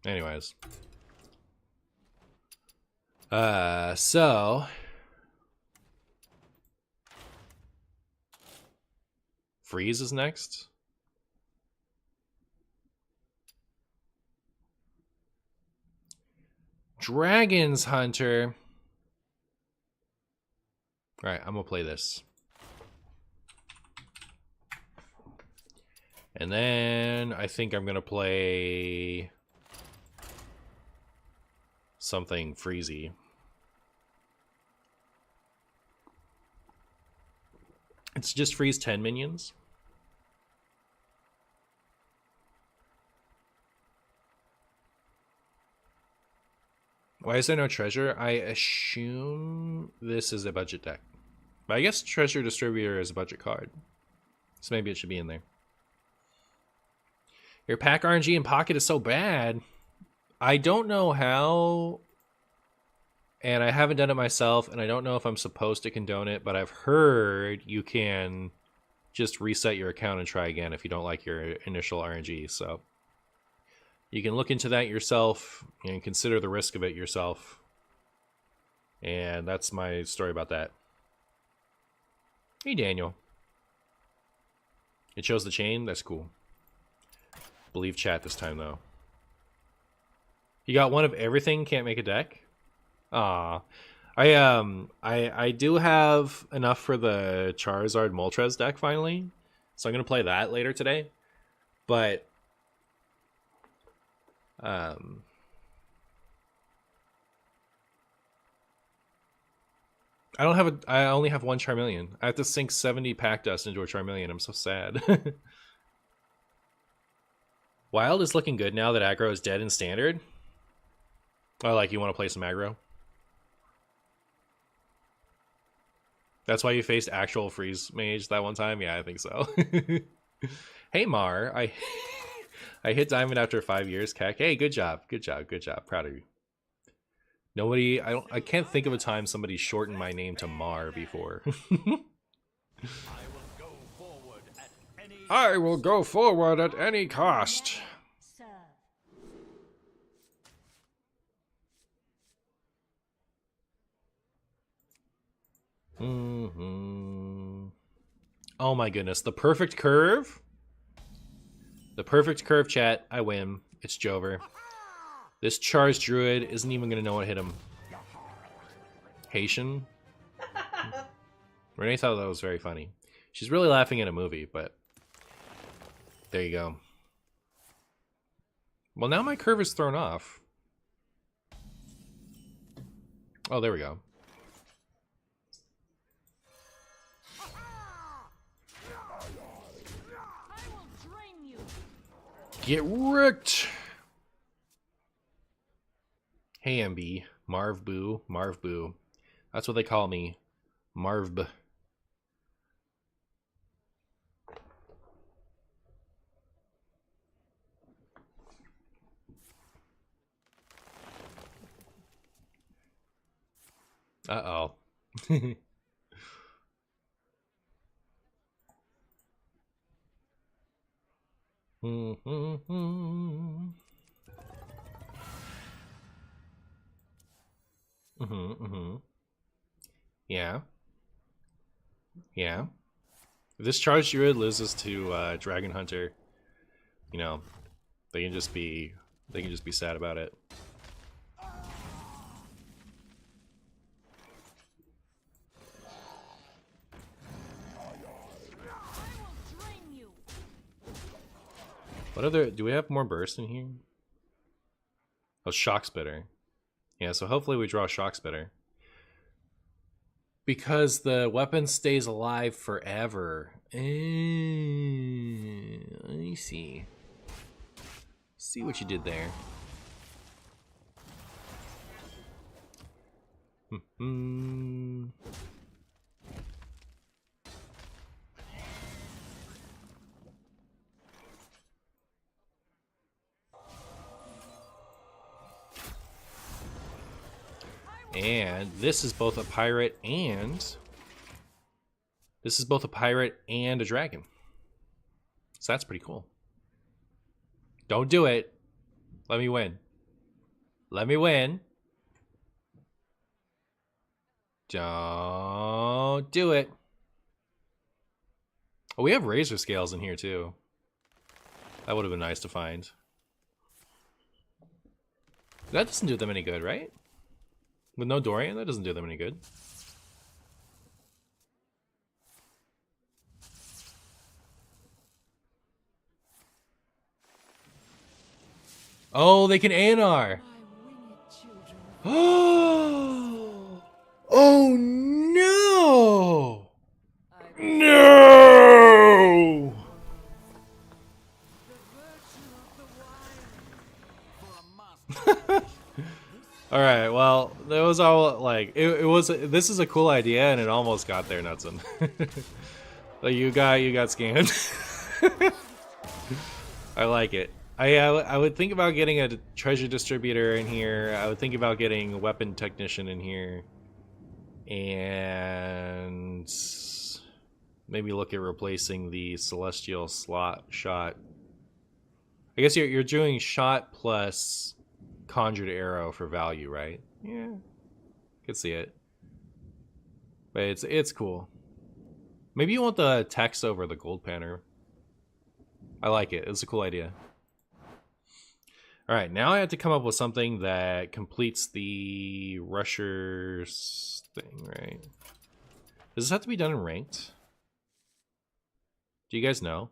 Anyways. So... Freeze is next. Dragon's Hunter. Alright, I'm gonna play this. And then I think I'm gonna play something freezy. It's just freeze 10 minions. Why is there no treasure? I assume this is a budget deck. But I guess Treasure Distributor is a budget card. So maybe it should be in there. Your pack RNG in Pocket is so bad. I don't know how. And I haven't done it myself. And I don't know if I'm supposed to condone it. But I've heard you can just reset your account and try again if you don't like your initial RNG. So... you can look into that yourself and consider the risk of it yourself. And that's my story about that. Hey, Daniel. It shows the chain. That's cool. Believe chat this time, though. You got one of everything, can't make a deck? Aw. I do have enough for the Charizard Moltres deck, finally. So I'm going to play that later today. But... I only have one Charmeleon. I have to sink 70 pack dust into a Charmeleon. I'm so sad. Wild is looking good now that aggro is dead in standard. Oh, like you want to play some aggro? That's why you faced actual freeze mage that one time? Yeah, I think so. Hey Mar, I hit diamond after 5 years, Keck. Hey, good job. Good job. Good job. Proud of you. Nobody, I can't think of a time somebody shortened my name to Mar before. I will go forward at any cost. Oh my goodness. The perfect curve? The perfect curve, chat. I win. It's Jover. This charged druid isn't even going to know what hit him. Haitian? Renee thought that was very funny. She's really laughing at a movie, but there you go. Well, now my curve is thrown off. Oh, there we go. I will drain you. Get wrecked! Hey, MB. MartianBuu. MartianBuu. That's what they call me. MartianBuu. Uh-oh. Yeah. Yeah. If this charged druid loses to Dragon Hunter, you know, they can just be sad about it. What other... Do we have more burst in here? Oh, Shock Spitter. Yeah, so hopefully we draw Shock Spitter. Because the weapon stays alive forever. Let me see. See what you did there. And this is both a pirate and... This is both a pirate and a dragon. So that's pretty cool. Don't do it. Let me win. Let me win. Don't do it. Oh, we have razor scales in here too. That would have been nice to find. That doesn't do them any good, right? With no Dorian, that doesn't do them any good. Oh, they can ANR! Oh! Oh no! No! All right, well, that was all like it was. This is a cool idea, and it almost got there, Nutson. Like you got scammed. I like it. I would think about getting a treasure distributor in here. I would think about getting a weapon technician in here, and maybe look at replacing the celestial slot shot. I guess you're doing shot plus conjured arrow for value, right? Yeah, could see it, but it's cool. Maybe you want the text over the gold panner. I like it. It's a cool idea. All right, now I have to come up with something that completes the rushers thing, right? Does this have to be done in ranked? Do you guys know?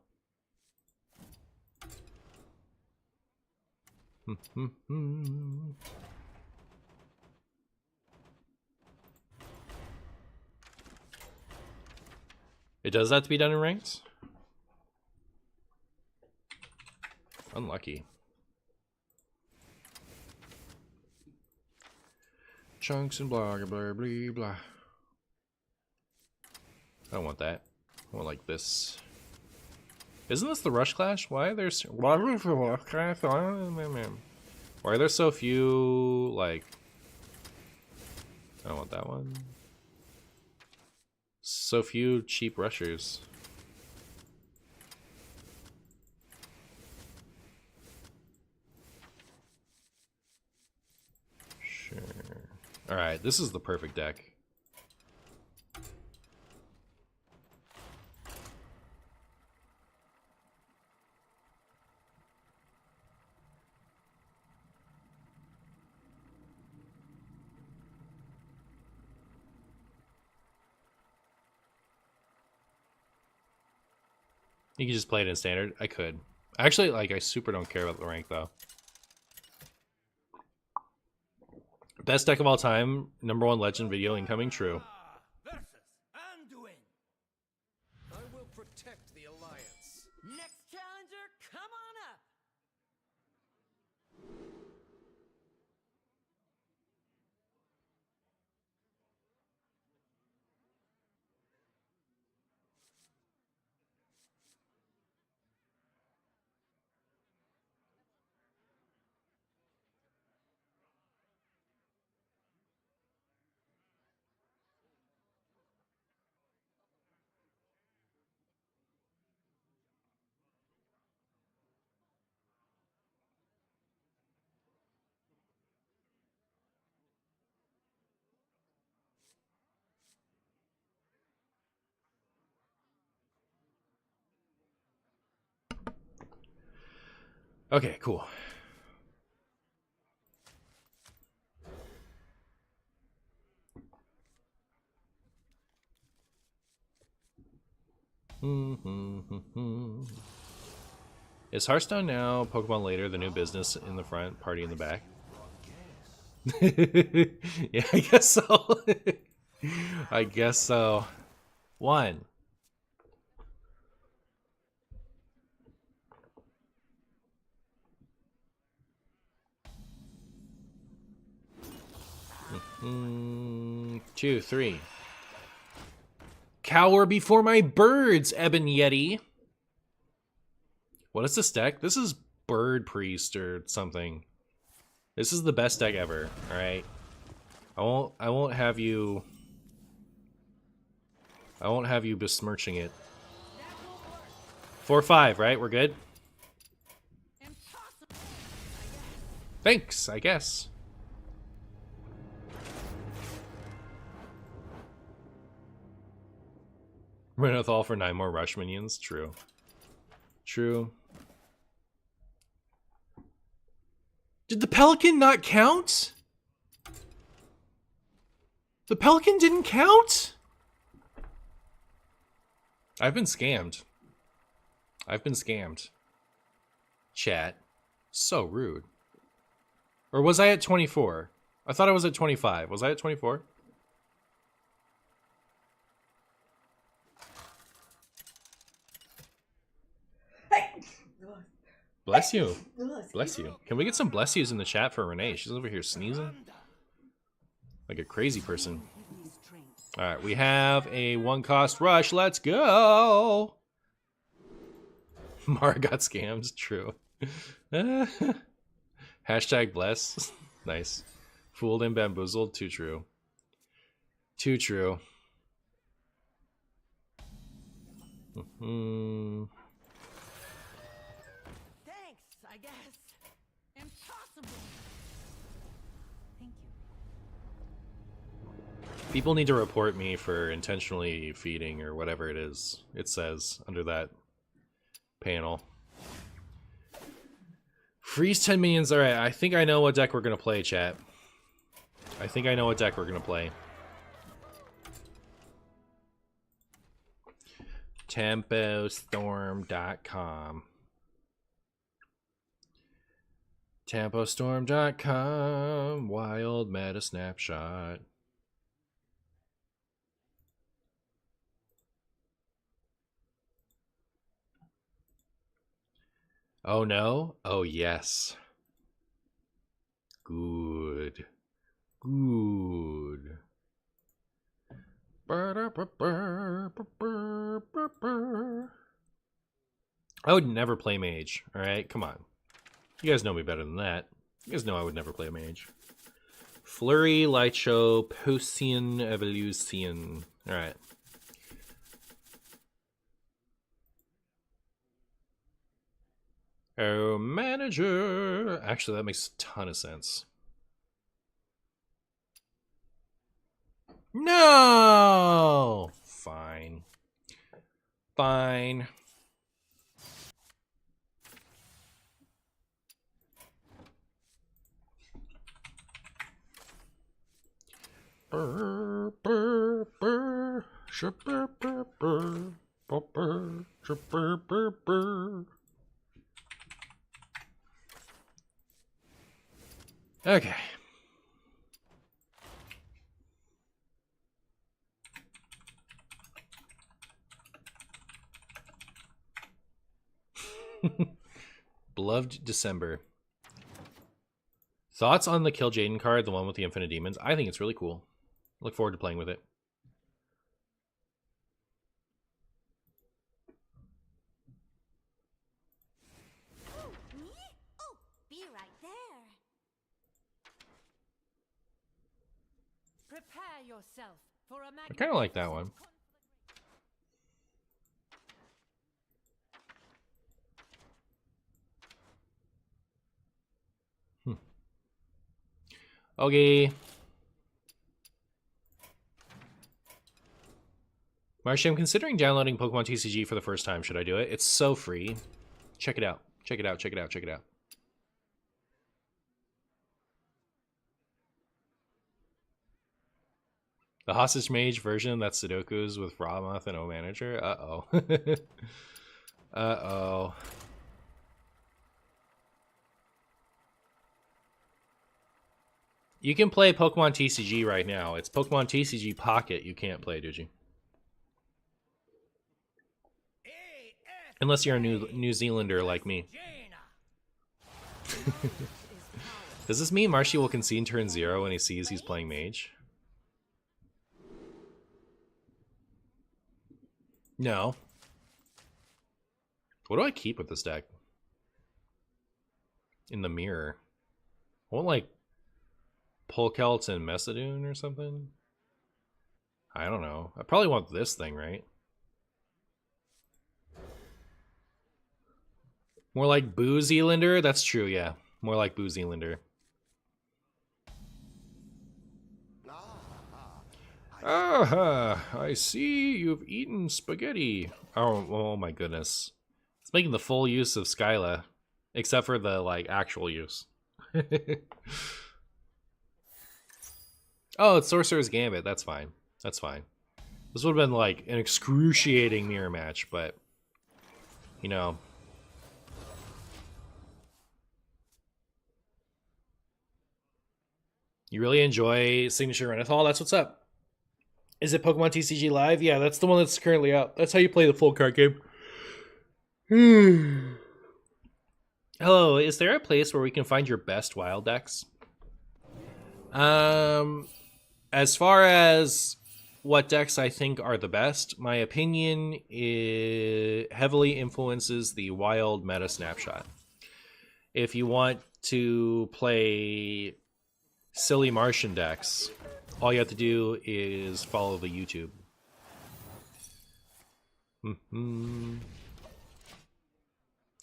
It does have to be done in ranked? Unlucky. Chunks and blah, blah, blah, blah. I don't want that. I want like this. Isn't this the Rush Clash? Why are there so few, like... I don't want that one. So few cheap rushers. Sure. Alright, this is the perfect deck. You can just play it in standard. I could. Actually, like, I super don't care about the rank, though. Best deck of all time, #1 legend video incoming, true. Versus Anduin. I will protect the alliance. Next challenger, come on up. Okay, cool. Is Hearthstone now, Pokemon later, the new business in the front, party in the back? Yeah, I guess so. I guess so. 1. Mm, 2, 3. Cower before my birds, Ebon Yeti. What is this deck? This is Bird Priest or something. This is the best deck ever, alright? I won't have you besmirching it. 4-5, right? We're good? Impossible. Thanks, I guess. Renethal for 9 more rush minions. True. True. Did the Pelican not count? The Pelican didn't count? I've been scammed. I've been scammed. Chat. So rude. Or was I at 24? I thought I was at 25. Was I at 24? Bless you. Bless you. Can we get some bless yous in the chat for Renee? She's over here sneezing like a crazy person. Alright, we have a 1-cost rush. Let's go! Mara got scammed. True. Hashtag bless. Nice. Fooled and bamboozled. Too true. Too true. Thanks, I guess. Impossible. Thank you. People need to report me for intentionally feeding or whatever it is. It says under that panel. Freeze 10 minions. Alright, I think I know what deck we're going to play, chat. I think I know what deck we're going to play. TempoStorm.com. TempoStorm.com. Wild meta snapshot. Oh no? Oh yes. Good. Good. I would never play mage, alright? Come on. You guys know me better than that. You guys know I would never play a mage. Flurry, Light Show, Potion, Evolution. Alright. Oh, manager. Actually, that makes a ton of sense. No! Fine. Fine. Burr, burr, burr. Burr, burr, burr. Burr, Chopper, chopper, burr, burr. Okay. Beloved December. Thoughts on the Kill Jaden card, the one with the Infinite Demons? I think it's really cool. Look forward to playing with it. Me? Oh, be right there. Prepare yourself for a I kind of like that one. Okay. Marcy, I'm considering downloading Pokemon TCG for the first time. Should I do it? It's so free. Check it out. Check it out. Check it out. Check it out. The Hostage Mage version, that's Sudoku's with Ramoth and O Manager. Uh-oh. Uh-oh. You can play Pokemon TCG right now. It's Pokemon TCG Pocket you can't play, did you? Unless you're a New Zealander like me. Does this mean Marshy will concede turn 0 when he sees he's playing Mage? No. What do I keep with this deck? In the mirror. I want like Polkelt and Messadoon or something? I don't know. I probably want this thing, right? More like Boo Zealander? That's true, yeah. More like Boo Zealander. Ah, I see you've eaten spaghetti. Oh my goodness. It's making the full use of Skyla. Except for the, like, actual use. Oh, it's Sorcerer's Gambit. That's fine. That's fine. This would have been, like, an excruciating mirror match, but... You know... You really enjoy Signature Renathal? That's what's up. Is it Pokemon TCG Live? Yeah, that's the one that's currently out. That's how you play the full card game. Hello, is there a place where we can find your best wild decks? As far as what decks I think are the best, my opinion heavily influences the wild meta snapshot. If you want to play silly Martian decks, all you have to do is follow the YouTube.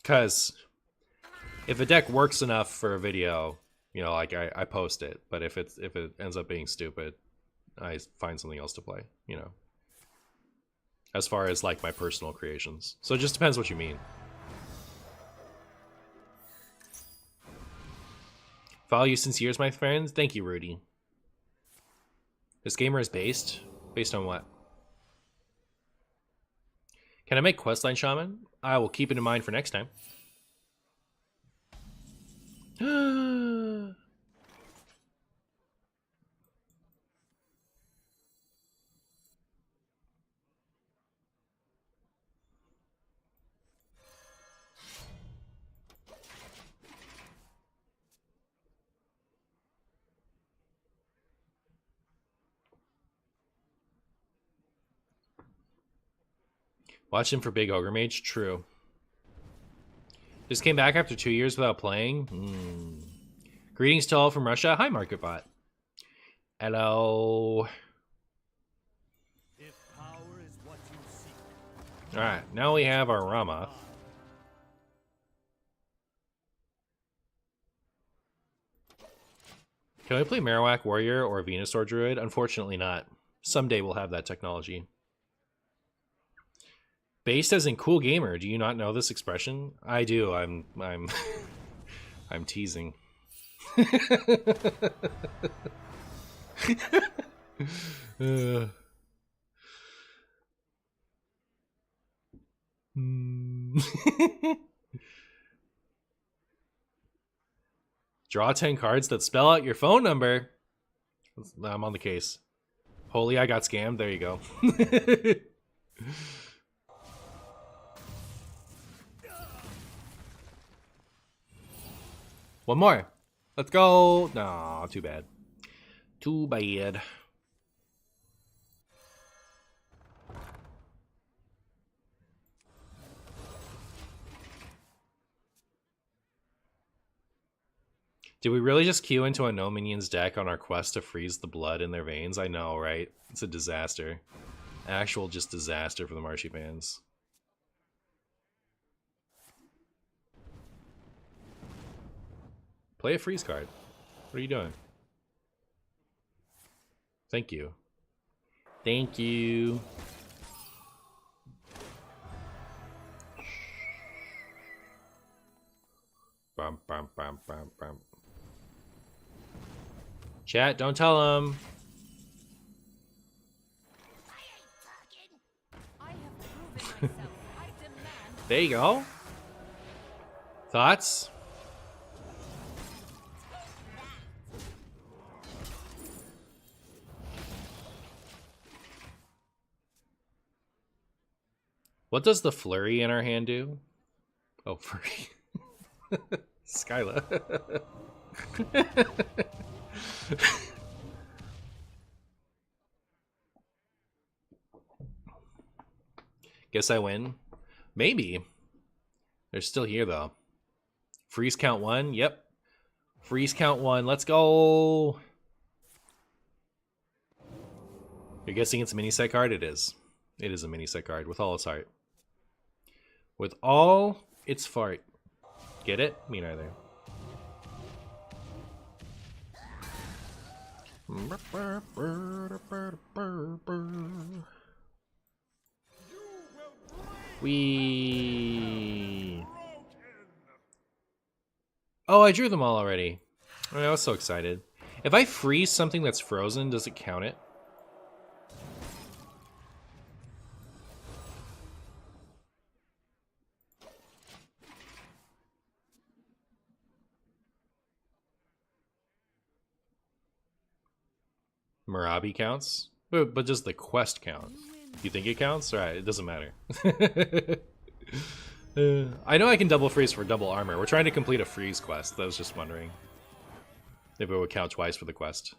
Because if a deck works enough for a video, you know, like I post it. But if it ends up being stupid, I find something else to play, you know. As far as like my personal creations. So it just depends what you mean. Follow you since years, my friends. Thank you, Rudy. This gamer is based on what? Can I make Questline Shaman? I will keep it in mind for next time. Watch him for Big Ogre Mage? True. Just came back after 2 years without playing? Greetings to all from Russia. Hi, MarketBot. Hello. If power is what you seek. Alright, now we have our Rama. Can we play Marowak Warrior or Venusaur Druid? Unfortunately not. Someday we'll have that technology. Based as in cool gamer. Do you not know this expression? I do. I'm I'm teasing. Draw 10 cards that spell out your phone number. I'm on the case. Holy, I got scammed. There you go. One more. Let's go. No, too bad. Too bad. Did we really just queue into a no minions deck on our quest to freeze the blood in their veins? I know, right? It's a disaster. Actual just disaster for the Marshy fans. Play a freeze card. What are you doing? Thank you. Thank you. Bum, bum, bum, bum, bum. Chat, don't tell him. I have proven myself. I demand There you go. Thoughts? What does the flurry in our hand do? Oh, flurry. Skyla. Guess I win. Maybe. They're still here, though. Freeze count 1. Yep. Freeze count 1. Let's go. You're guessing it's a mini set card? It is. It is a mini set card with all its heart. With all its fart. Get it? Me neither. We. Oh, I drew them all already. I was so excited. If I freeze something that's frozen, does it count it? Marabi counts? But does the quest count? Do you think it counts? Alright, it doesn't matter. I know I can double freeze for double armor. We're trying to complete a freeze quest. I was just wondering if it would count twice for the quest.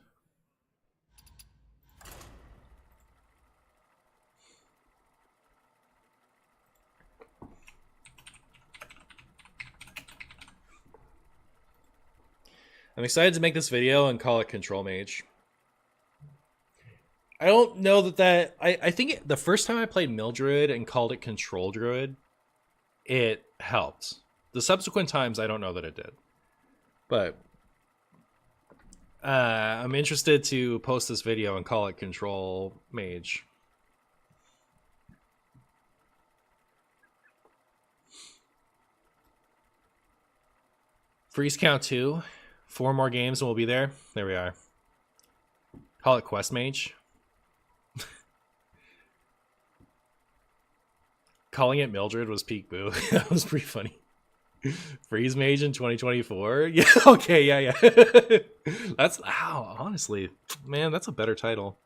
I'm excited to make this video and call it Control Mage. I don't know that I think the first time I played Mildred and called it Control Druid, it helped. The subsequent times, I don't know that it did. But I'm interested to post this video and call it Control Mage. Freeze count 2. 4 more games and we'll be there. There we are. Call it Quest Mage. Calling it Mildred was peak boo. That was pretty funny. Freeze Mage in 2024? Yeah, okay, yeah. That's, wow, honestly, man, that's a better title.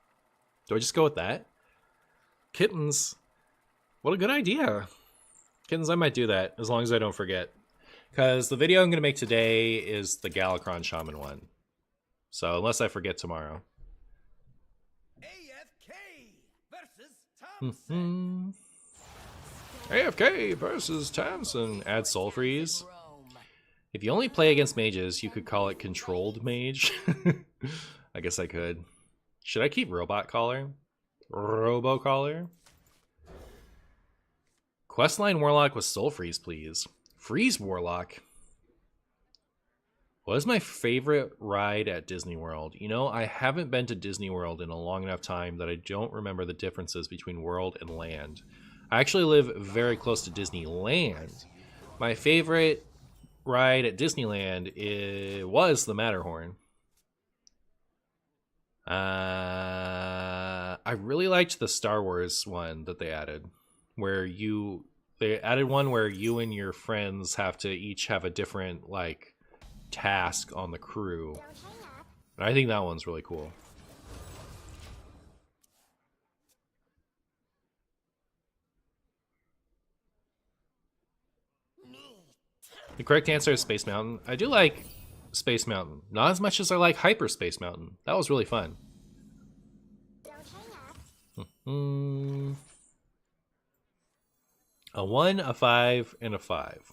Do I just go with that? Kittens. What a good idea. Kittens, I might do that, as long as I don't forget. Because the video I'm going to make today is the Galakrond Shaman one. So, unless I forget tomorrow. AFK versus Thompson. AFK versus Tamsin. Add Soul Freeze. If you only play against mages, you could call it Controlled Mage. I guess I could. Should I keep Robot Collar? Robo Collar? Questline Warlock with Soul Freeze, please. Freeze Warlock. What is my favorite ride at Disney World? You know, I haven't been to Disney World in a long enough time that I don't remember the differences between World and Land. I actually live very close to Disneyland. My favorite ride at Disneyland was the Matterhorn. I really liked the Star Wars one that they added, where you They added one where you and your friends have to each have a different like task on the crew. And I think that one's really cool. The correct answer is Space Mountain. I do like Space Mountain. Not as much as I like Hyper Space Mountain. That was really fun. A 1, a 5, and a 5.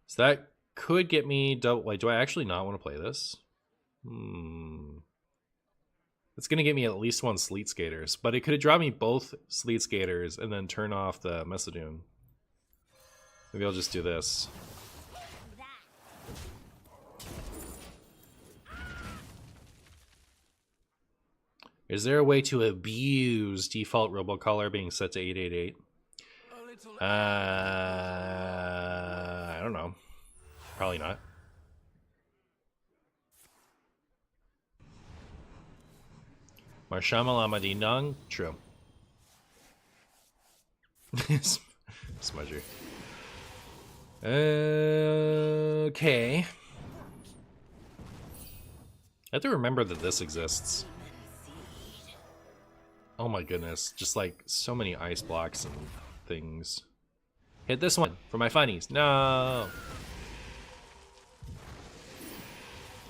So that could get me double. Wait, do I actually not want to play this? It's going to get me at least one Sleet Skaters, but it could have dropped me both Sleet Skaters and then turn off the Messadoon. Maybe I'll just do this. Is there a way to abuse default robocolor being set to 888? I don't know. Probably not. Marshamalama Ding Dong? True. Smudger. Okay. I have to remember that this exists. Oh my goodness. Just like so many ice blocks and things. Hit this one for my funnies. No.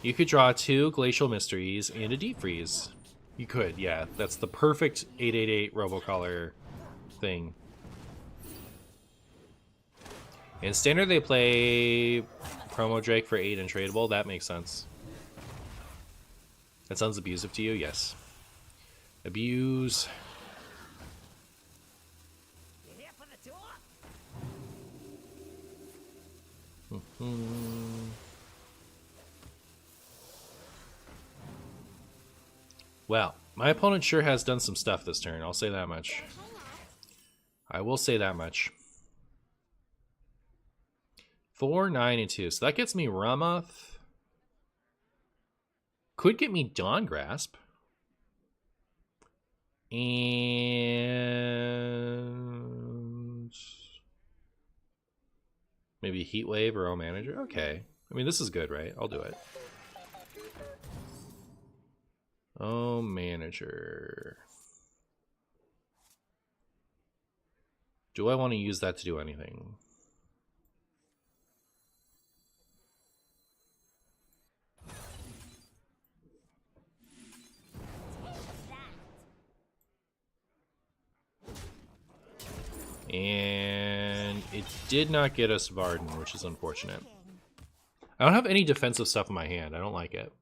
You could draw 2 Glacial Mysteries and a Deep Freeze. You could, yeah. That's the perfect 888 Robocolor thing. In Standard, they play Promo Drake for 8 and tradable. That makes sense. That sounds abusive to you? Yes. Abuse. Well, my opponent sure has done some stuff this turn. I'll say that much. I will say that much. 4, 9, and 2. So that gets me Ramoth. Could get me Dawn Grasp. And maybe Heat Wave or O Manager. Okay. I mean, this is good, right? I'll do it. Oh, Manager. Do I want to use that to do anything? And it did not get us Varden, which is unfortunate. I don't have any defensive stuff in my hand. I don't like it.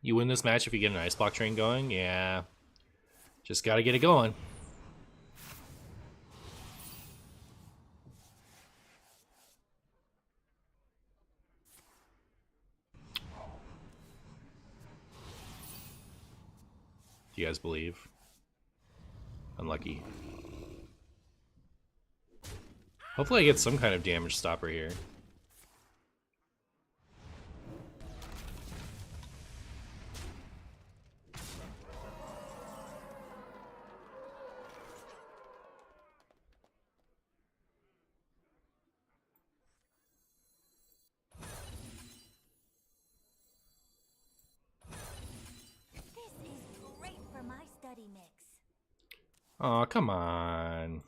You win this match if you get an Ice Block train going? Yeah. Just gotta get it going. Do you guys believe? Unlucky. Hopefully I get some kind of damage stopper here. Aw, come on.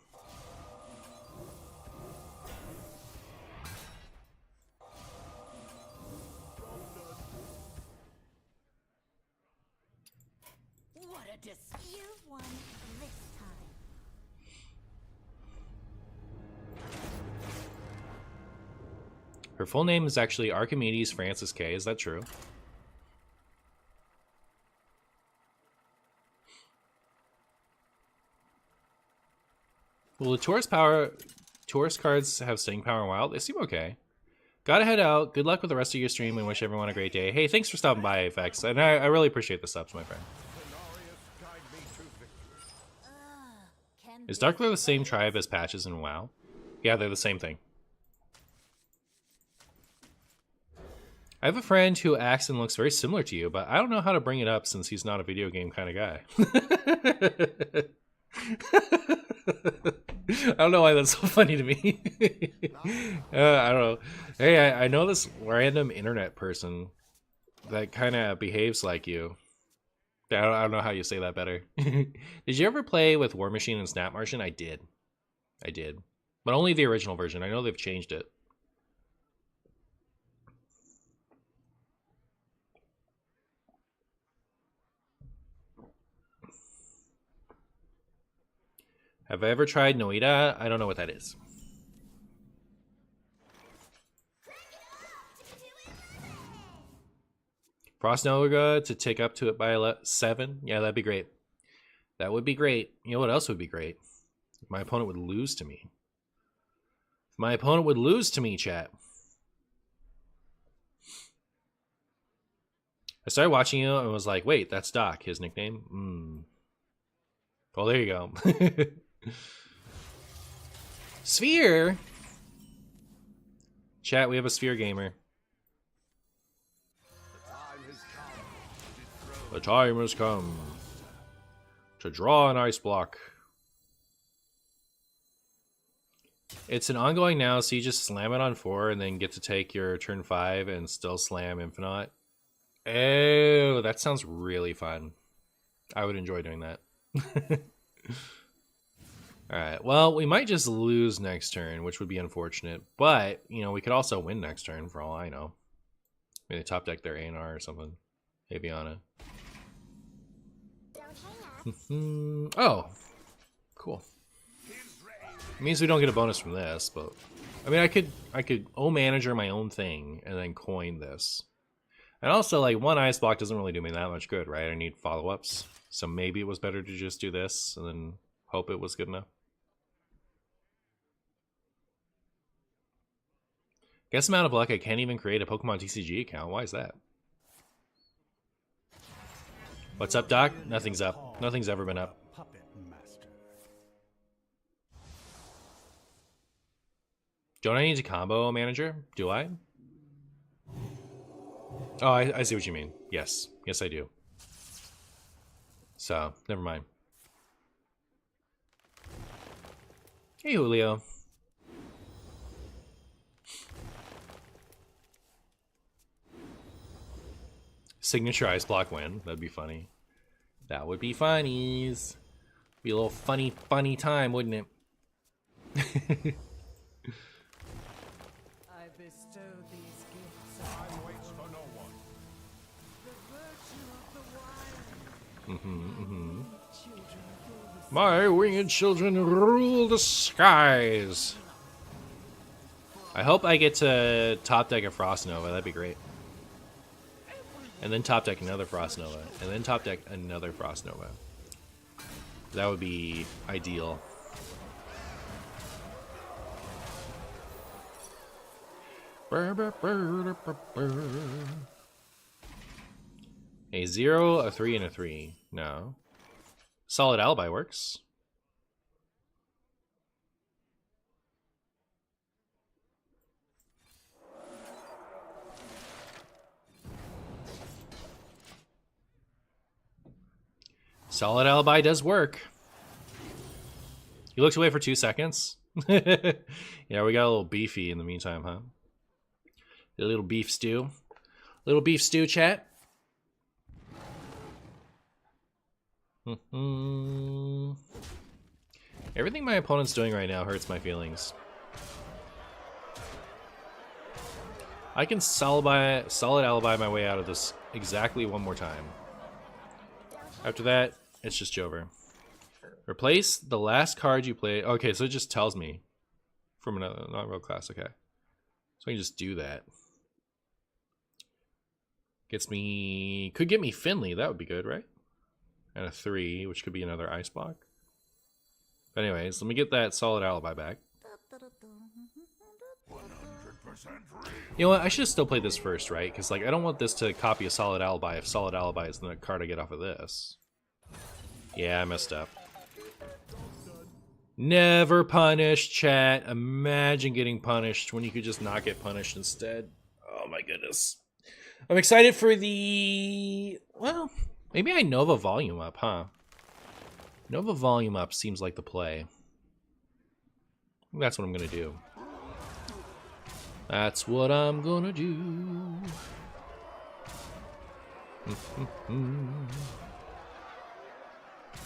What a dispute! You won this time. Her full name is actually Archimedes Francis K. Is that true? Well, the tourist cards have staying power and wild. They seem okay. Gotta head out. Good luck with the rest of your stream and wish everyone a great day. Hey, thanks for stopping by, FX. And I really appreciate the subs, my friend. Is Darkler the same tribe as Patches and WoW? Yeah, they're the same thing. I have a friend who acts and looks very similar to you, but I don't know how to bring it up since he's not a video game kind of guy. I don't know why that's so funny to me. I don't know. Hey, I know this random internet person that kind of behaves like you. I don't know how you say that better. Did you ever play with War Machine and Snap Martian? I did. But only the original version. I know they've changed it. Have I ever tried Noida? I don't know what that is. Frost Nova to take up to it by 7? Yeah, that'd be great. That would be great. You know what else would be great? If my opponent would lose to me. If my opponent would lose to me, chat. I started watching you and was like, wait, that's Doc, his nickname? Well, there you go. Sphere? Chat, we have a Sphere gamer. The time has come to draw an ice block. It's an ongoing now, so you just slam it on 4 and then get to take your turn 5 and still slam Infinite. Oh, that sounds really fun. I would enjoy doing that. Alright, well, we might just lose next turn, which would be unfortunate. But, you know, we could also win next turn for all I know. Maybe top deck their A&R or something. Aviana. Oh, cool. It means we don't get a bonus from this, but I mean, I could manager my own thing and then coin this. And also, like, one ice block doesn't really do me that much good, right? I need follow-ups, so maybe it was better to just do this and then hope it was good enough. Guess I'm out of luck. I can't even create a Pokemon TCG account. Why is that? What's up, Doc? Nothing's up. Nothing's ever been up. Don't I need to combo a manager? Do I? Oh, I see what you mean. Yes. Yes, I do. So, never mind. Hey, Julio. Signature ice block win. That'd be funny. That would be funnies. Be a little funny time, wouldn't it? I bestow these gifts. Time waits for no one. The virtue of the wild. Children rule the My winged children rule the skies. I hope I get to top deck a Frost Nova. That'd be great. And then top deck another Frost Nova. And then top deck another Frost Nova. That would be ideal. A 0, a 3, and a 3. No. Solid Alibi works. Solid Alibi does work. You looked away for 2 seconds? Yeah, we got a little beefy in the meantime, huh? A little beef stew. Little beef stew, chat. Everything my opponent's doing right now hurts my feelings. I can solid alibi my way out of this exactly one more time. After that, it's just over. Replace the last card you play. Okay, so it just tells me from another not real class. Okay, so I can just do that. Gets me, could get me Finley. That would be good, right? And a 3, which could be another ice block. But anyways, let me get that solid alibi back. 100% real. You know what? I should still play this first, right? Because like I don't want this to copy a solid alibi if solid alibi is the card I get off of this. Yeah, I messed up. Never punish, chat. Imagine getting punished when you could just not get punished instead. Oh my goodness. I'm excited for the... Well, maybe I Nova Volume Up, huh? Nova Volume Up seems like the play. That's what I'm going to do. That's what I'm going to do.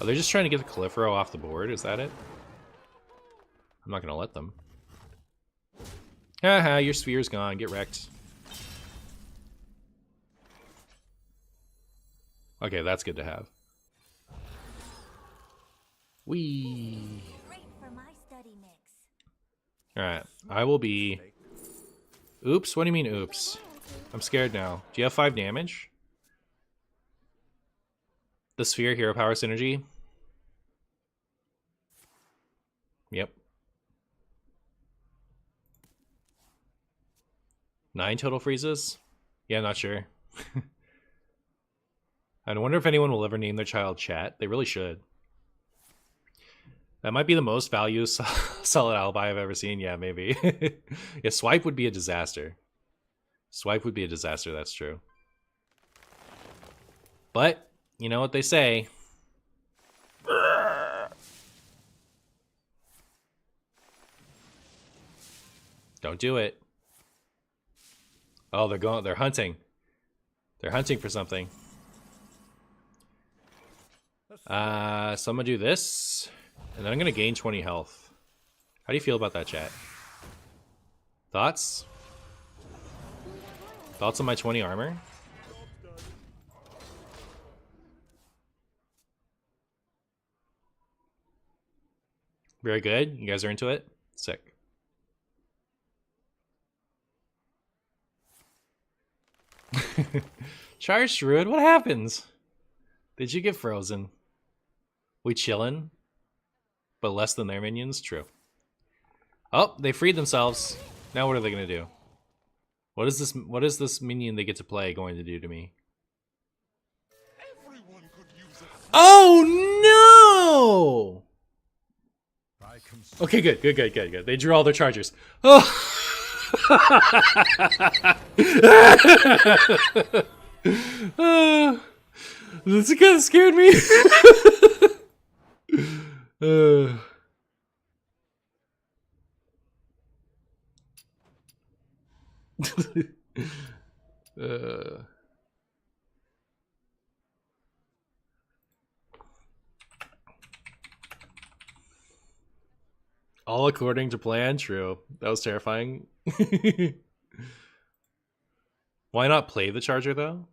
Oh, they're just trying to get the Califero off the board? Is that it? I'm not going to let them. Haha, your sphere's gone. Get wrecked. Okay, that's good to have. Whee! Great for my study mix. Alright, I will be... Oops, what do you mean oops? I'm scared now. Do you have 5 damage? The sphere, hero power synergy? Yep. 9 total freezes? Yeah, not sure. I wonder if anyone will ever name their child Chat. They really should. That might be the most value solid alibi I've ever seen. Yeah, maybe. Yeah, swipe would be a disaster. Swipe would be a disaster, that's true. But, you know what they say. Don't do it. Oh, they're hunting. They're hunting for something. So I'm gonna do this, and then I'm gonna gain 20 health. How do you feel about that, chat? Thoughts? Thoughts on my 20 armor? Very good. You guys are into it? Sick. Charged Druid, what happens? Did you get frozen? We chillin'? But less than their minions? True. Oh, they freed themselves. Now what are they gonna do? What is this minion they get to play going to do to me? Oh no! Okay, good. They drew all their chargers. Oh! This kind of scared me. All according to plan. True. That was terrifying. Why not play the charger though?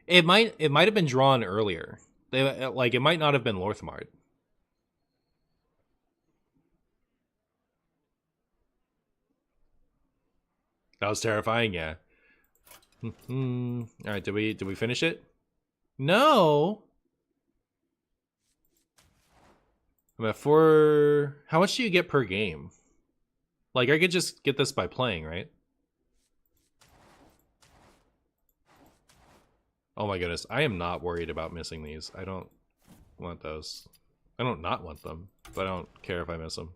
It might have been drawn earlier. It might not have been Lorthmard. That was terrifying, yeah. All right, did we finish it? No. I'm at 4. How much do you get per game? Like, I could just get this by playing, right? Oh my goodness, I am not worried about missing these. I don't want those. I don't not want them, but I don't care if I miss them.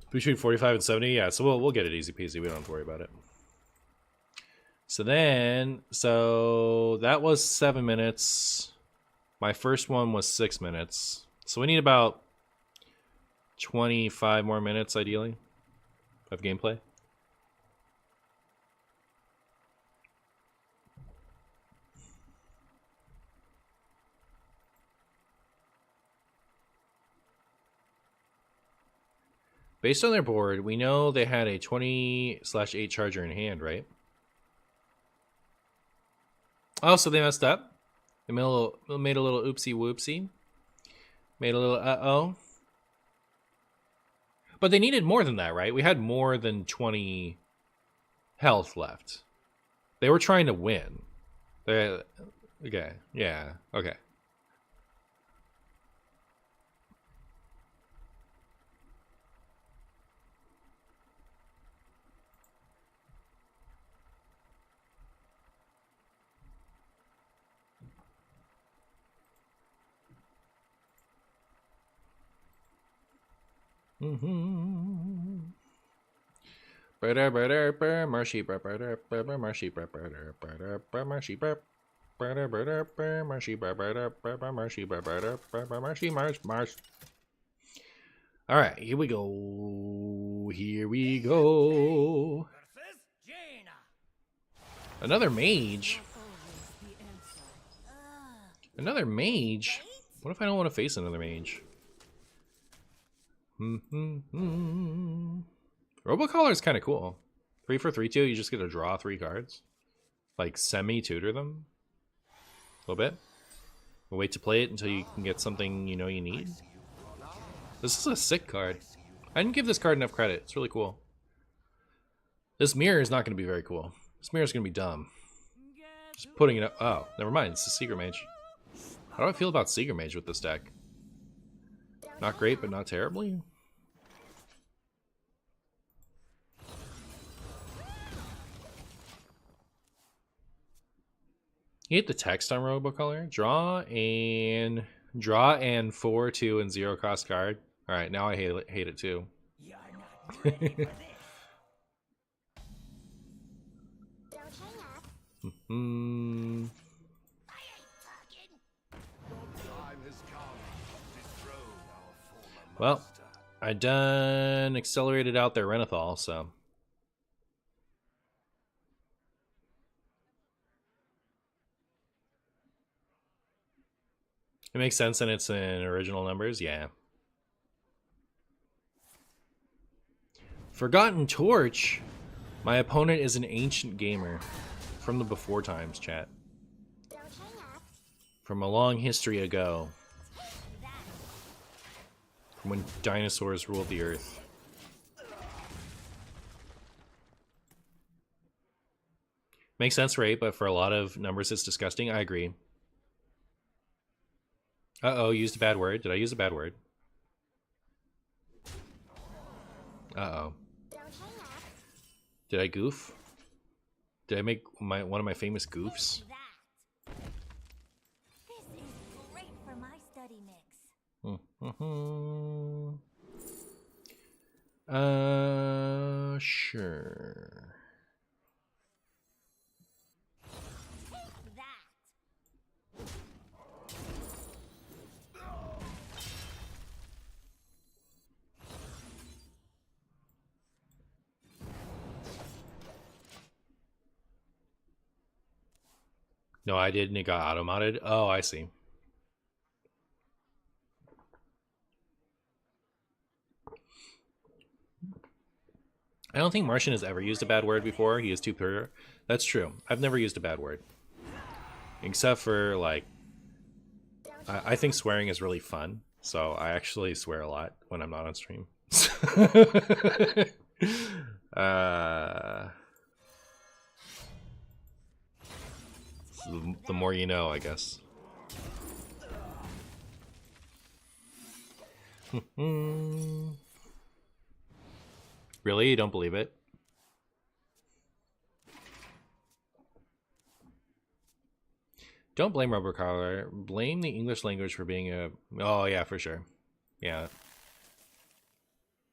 Between 45 and 70, yeah, so we'll get it easy peasy. We don't have to worry about it. So that was 7 minutes. My first one was 6 minutes. So we need about 25 more minutes, ideally, of gameplay. Based on their board, we know they had a 20/8 charger in hand, right? Oh, so they messed up. They made a little oopsie whoopsie. Made a little uh-oh. But they needed more than that, right? We had more than 20 health left. They were trying to win. Okay, yeah, okay. Marshy. Marshy. Marsh. All right, here we go. Here we go. Versus Jaina. Another mage. Another mage. What if I don't want to face another mage? Robocollar is kind of cool. 3 for 3/2, you just get to draw 3 cards. Like semi-tutor them. A little bit. We'll wait to play it until you can get something you know you need. This is a sick card. I didn't give this card enough credit. It's really cool. This mirror is not going to be very cool. This mirror is going to be dumb. Just putting it up. Oh, never mind. It's a Secret Mage. How do I feel about Secret Mage with this deck? Not great, but not terribly. You hit the text on Robocolor. Draw and 4, 2, and 0 cost card. All right, now I hate it too. You're not ready for this. Hmm. Time has come to dethrone our former Well, master. I done accelerated out their Renathal, so. It makes sense and it's in original numbers, yeah. Forgotten Torch. My opponent is an ancient gamer. From the before times, chat. From a long history ago. From when dinosaurs ruled the earth. Makes sense, right? But for a lot of numbers, it's disgusting. I agree. Uh-oh, used a bad word. Did I use a bad word? Uh-oh. Did I goof? Did I make one of my famous goofs? This is great for my study mix. Sure. Take that. No, I did, and it got auto-modded. Oh, I see. I don't think Martian has ever used a bad word before. He is too pure. That's true. I've never used a bad word. Except for, like... I think swearing is really fun. So I actually swear a lot when I'm not on stream. The more you know, I guess. Really? You don't believe it? Don't blame Robocollar. Blame the English language for being a... Oh, yeah, for sure. Yeah.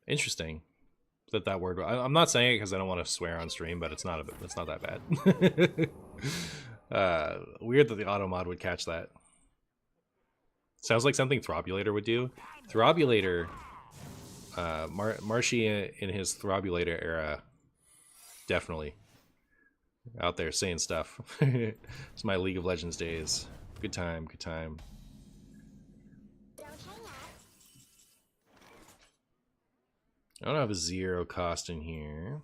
Interesting. That word... I'm not saying it because I don't want to swear on stream, but it's not that bad. Weird that the auto mod would catch that. Sounds like something Throbulator would do. Throbulator, Marshy in his Throbulator era, definitely out there saying stuff. It's my League of Legends days. Good time, good time. I don't have a 0 cost in here.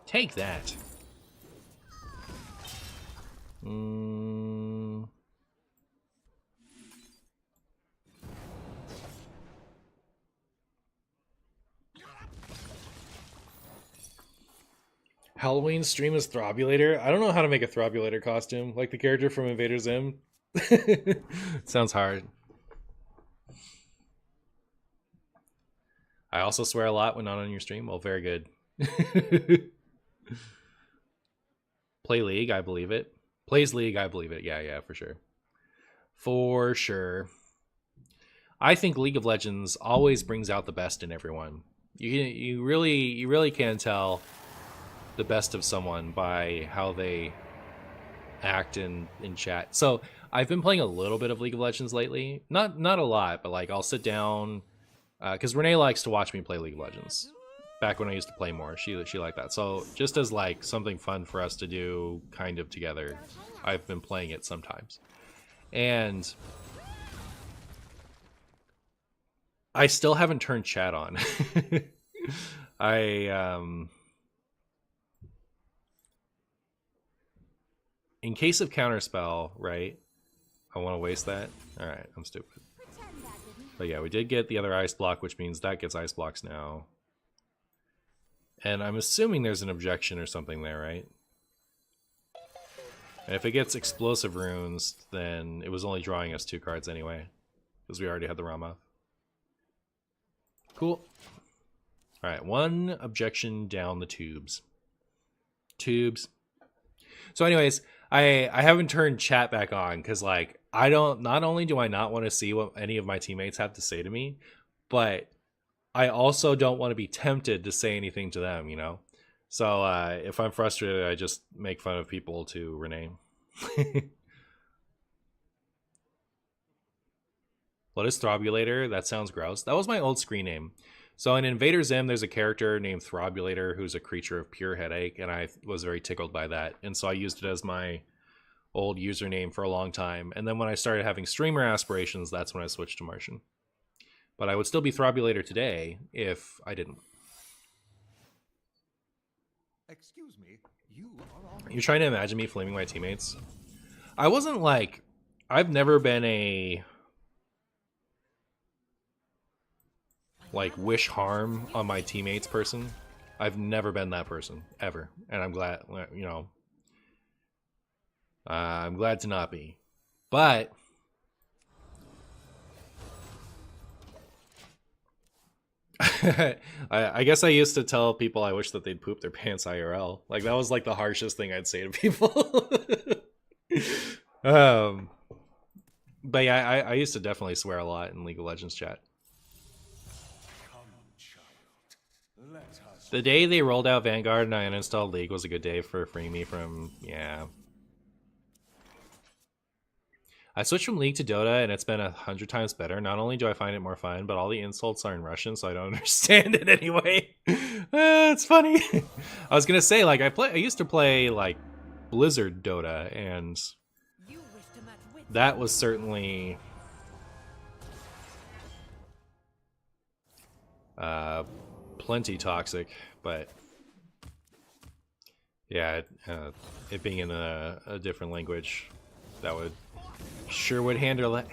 Take that. Halloween stream as Throbulator. I don't know how to make a Throbulator costume, like the character from Invader Zim. Sounds hard. I also swear a lot when not on your stream. Well, very good. Play League, I believe it. Plays League, I believe it. Yeah, for sure. For sure. I think League of Legends always brings out the best in everyone. You really can tell the best of someone by how they act in chat. So I've been playing a little bit of League of Legends lately. Not a lot, but like I'll sit down because Renee likes to watch me play League of Legends. Back when I used to play more, she liked that. So just as like something fun for us to do kind of together, I've been playing it sometimes. And I still haven't turned chat on. In case of counterspell, right? I want to waste that. All right, I'm stupid. But yeah, we did get the other ice block, which means that gets ice blocks now. And I'm assuming there's an objection or something there, right? And if it gets explosive runes, then it was only drawing us 2 cards anyway, because we already had the Rama. Cool. All right, 1 objection down the tubes. Tubes. So anyways, I haven't turned chat back on because like not only do I not want to see what any of my teammates have to say to me, but I also don't want to be tempted to say anything to them, you know? So if I'm frustrated, I just make fun of people to Renee. What is Throbulator? That sounds gross. That was my old screen name. So in Invader Zim, there's a character named Throbulator who's a creature of pure headache, and I was very tickled by that. And so I used it as my old username for a long time. And then when I started having streamer aspirations, that's when I switched to Martian. But I would still be Throbulator today if I didn't. Excuse me, you are on. You're trying to imagine me flaming my teammates? I wasn't like... I've never been a... like, wish harm on my teammates person. I've never been that person, ever. And I'm glad, you know... I'm glad to not be. But... I guess I used to tell people I wish that they'd poop their pants IRL. Like, that was like the harshest thing I'd say to people. But yeah, I used to definitely swear a lot in League of Legends chat. The day they rolled out Vanguard and I uninstalled League was a good day for freeing me from, yeah. I switched from League to Dota and it's been 100 times better. Not only do I find it more fun, but all the insults are in Russian, so I don't understand it anyway. It's funny. I was gonna say, like, I used to play like Blizzard Dota, and that was certainly plenty toxic, but yeah, it being in a different language, that would sure would handle that.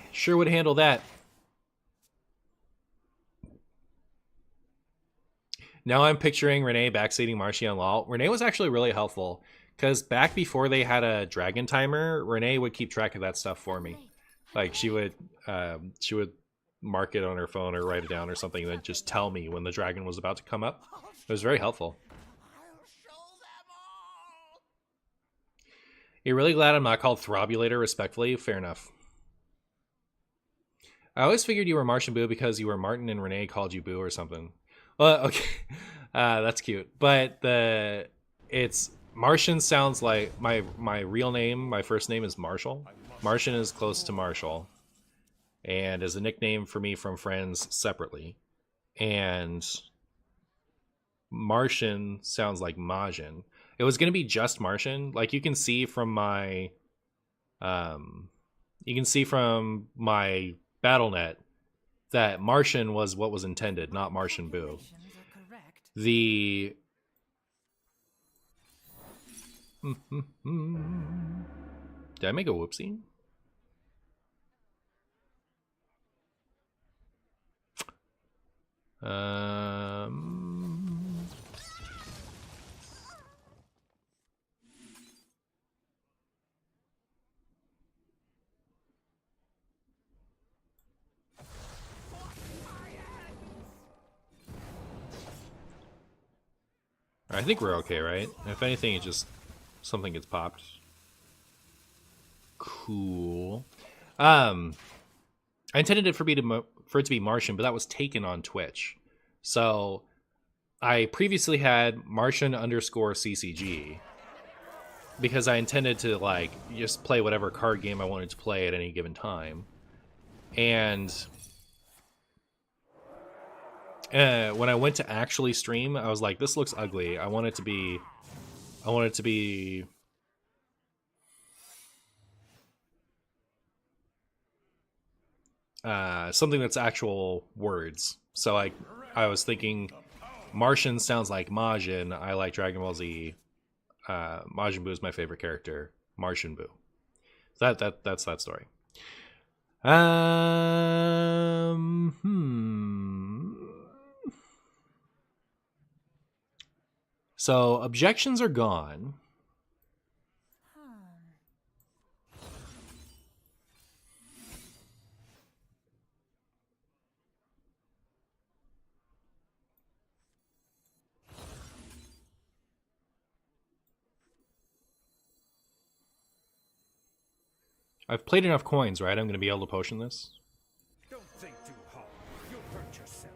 Now I'm picturing Renee backseating Martian on LoL. Renee was actually really helpful because back before they had a dragon timer, Renee would keep track of that stuff for me. Like she would mark it on her phone or write it down or something, and then just tell me when the dragon was about to come up. It was very helpful. You're really glad I'm not called Throbulator, respectfully? Fair enough. I always figured you were MartianBuu because you were Martin and Renee called you Boo or something. Well, okay. That's cute. But it's Martian sounds like my real name, my first name is Marshall. Martian is close to Marshall. And is a nickname for me from friends separately. And Martian sounds like Majin. It was gonna be just Martian. Like you can see from my BattleNet that Martian was what was intended, not MartianBuu. The did I make a whoopsie? I think we're okay, right? If anything, it just something gets popped. Cool. I intended it for for it to be Martian, but that was taken on Twitch. So I previously had Martian_CCG because I intended to like just play whatever card game I wanted to play at any given time. And when I went to actually stream, I was like, this looks ugly. I want it to be something that's actual words. So I was thinking Martian sounds like Majin. I like Dragon Ball Z. MartianBuu is my favorite character. MartianBuu. That's that story. So objections are gone. I've played enough coins, right? I'm going to be able to potion this. Don't think too hard. You'll hurt yourself.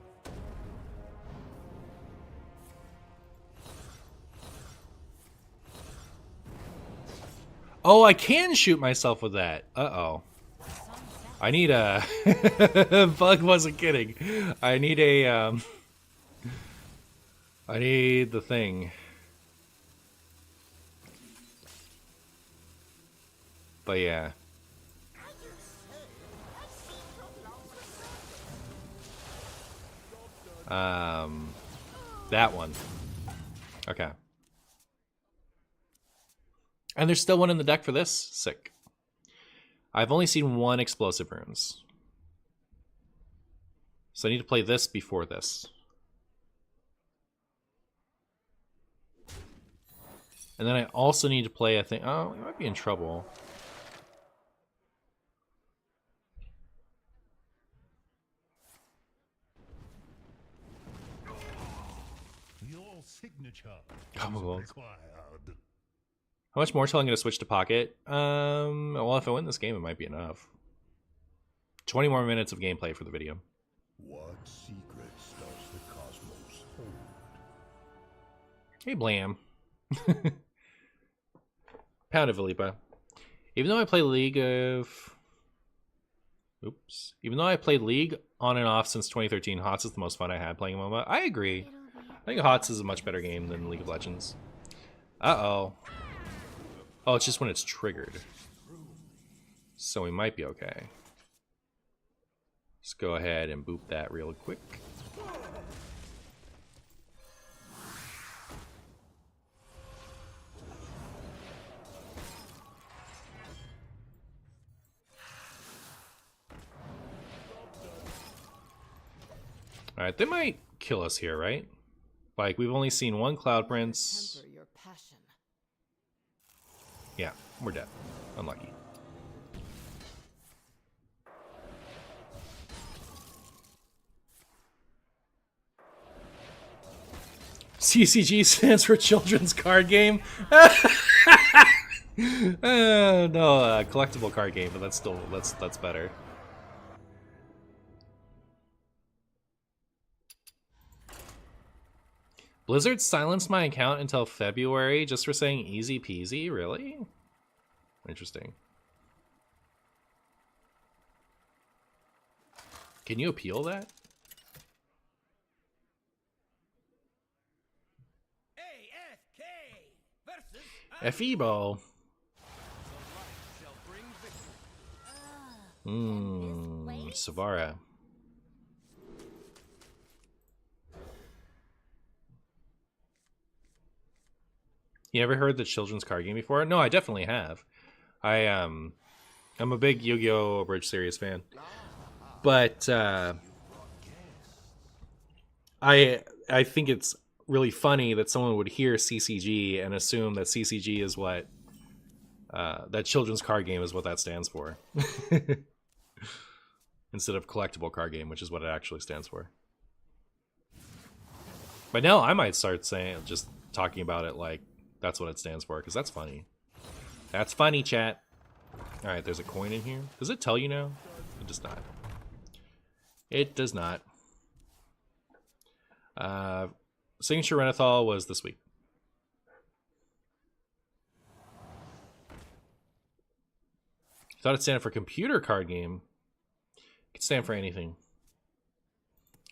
Oh, I can shoot myself with that. Uh-oh. I need a... Bug wasn't kidding. I need a, I need the thing. But yeah. That one. Okay. And there's still one in the deck for this? Sick. I've only seen one explosive runes. So I need to play this before this. And then I also need to play, I think... Oh, I might be in trouble. Your signature Oh, is required. how much more till I'm going to switch to Pocket? Well, if I win this game, it might be enough. 20 more minutes of gameplay for the video. What secrets does the cosmos hold? Hey, Blam. Pound of Valipa. Even though I play League of... Oops. Even though I played League on and off since 2013, HOTS is the most fun I had playing MOBA. I agree. I think HOTS is a much better game than League of Legends. Uh-oh. Oh, it's just when it's triggered. So we might be okay. Let's go ahead and boop that real quick. Alright, they might kill us here, right? Like, we've only seen one Cloud Prince. Temper your passion. Yeah, we're dead. Unlucky. CCG stands for Children's Card Game. No, collectible card game, but that's still that's better. Blizzard silenced my account until February just for saying easy peasy? Really? Interesting. Can you appeal that? AFK versus Efebo. shall bring victory. Savara. You ever heard the children's card game before? No, I definitely have. I'm a big Yu-Gi-Oh! Abridged Series fan. But I think it's really funny that someone would hear CCG and assume that CCG is what that children's card game is what that stands for. Instead of collectible card game, which is what it actually stands for. But now I might start saying, just talking about it like that's what it stands for, because that's funny. That's funny, chat. Alright, there's a coin in here. Does it tell you now? It does not. It does not. Signature Renathal was this week. Thought it stand for computer card game. It could stand for anything.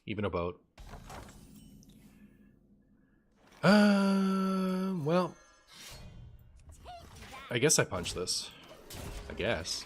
Even a boat. Well, I guess I punch this. I guess.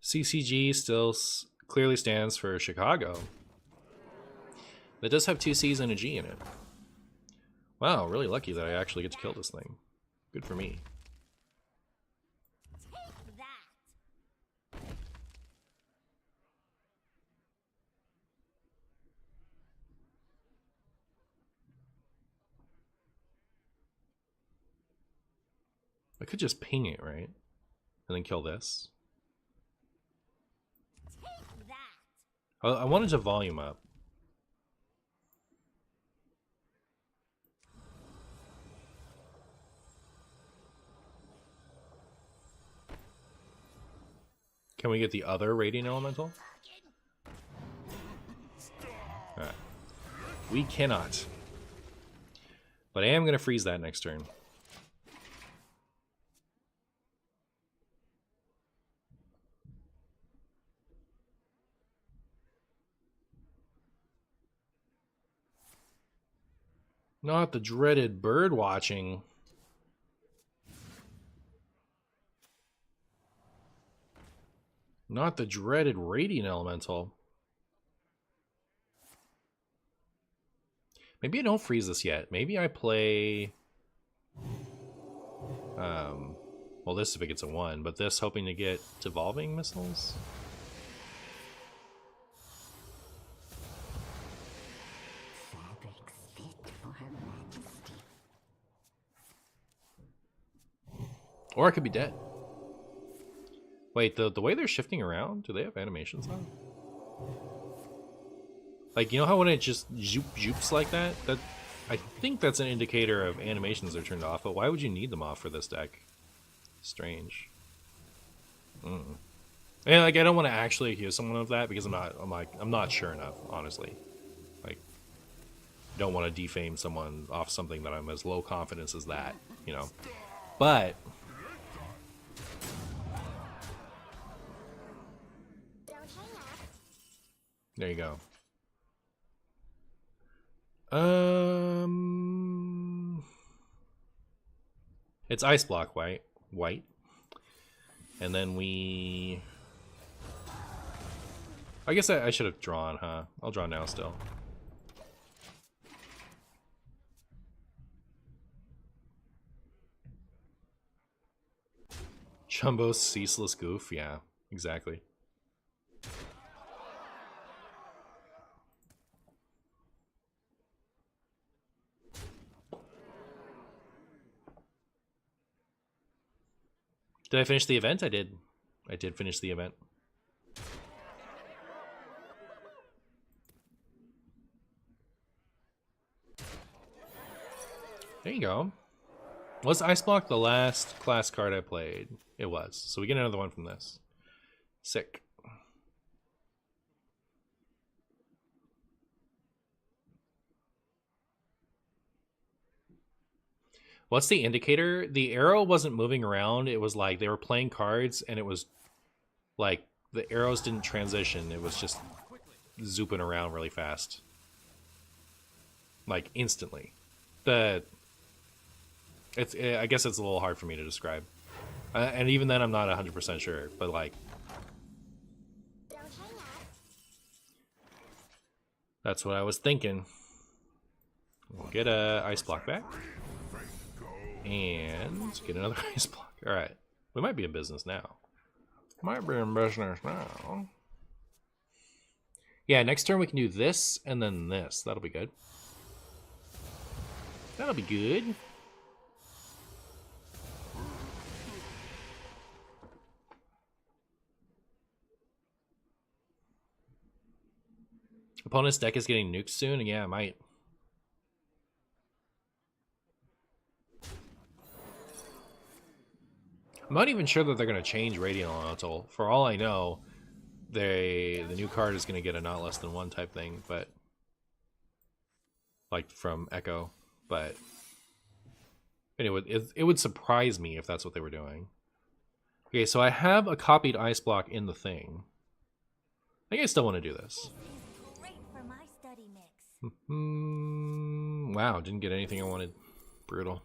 CCG still clearly stands for Chicago. That does have 2 C's and a G in it. Wow, really lucky that I actually get to kill this thing. Good for me. I could just ping it, right? And then kill this. I wanted to volume up. Can we get the other Radiant Elemental? Alright. We cannot. But I am going to freeze that next turn. Not the dreaded bird watching. Not the dreaded Radiant Elemental. Maybe I don't freeze this yet. Maybe I play... well, this if it gets a 1, but this hoping to get Devolving Missiles? Or I could be dead. Wait, the way they're shifting around, do they have animations on? Like, you know how when it just zoops like that? I think that's an indicator of animations are turned off, but why would you need them off for this deck? Strange. And like, I don't want to actually accuse someone of that because I'm not sure enough, honestly. Like, I don't want to defame someone off something that I'm as low confidence as that, you know. But there you go. It's ice block white, and then we. I guess I should have drawn, huh? I'll draw now still. Jumbo's ceaseless goof, yeah, exactly. Did I finish the event? I did. I did finish the event. There you go. Was Ice Block the last class card I played? It was. So we get another one from this. Sick. What's the indicator? The arrow wasn't moving around. It was like they were playing cards and it was like the arrows didn't transition. It was just zooping around really fast. Like instantly. I guess it's a little hard for me to describe. And even then I'm not 100% sure, but like that's what I was thinking. We'll get a ice block back. And get another ice block. Alright. We might be in business now. Might be in business now. Yeah, next turn we can do this and then this. That'll be good. That'll be good. Opponent's deck is getting nuked soon? Yeah, it might. I'm not even sure that they're going to change Radiant Elemental. For all I know, the new card is going to get a not less than one type thing, but like from Echo. But anyway, it would surprise me if that's what they were doing. Okay, so I have a copied Ice Block in the thing. I think I still want to do this. Wow, didn't get anything I wanted. Brutal.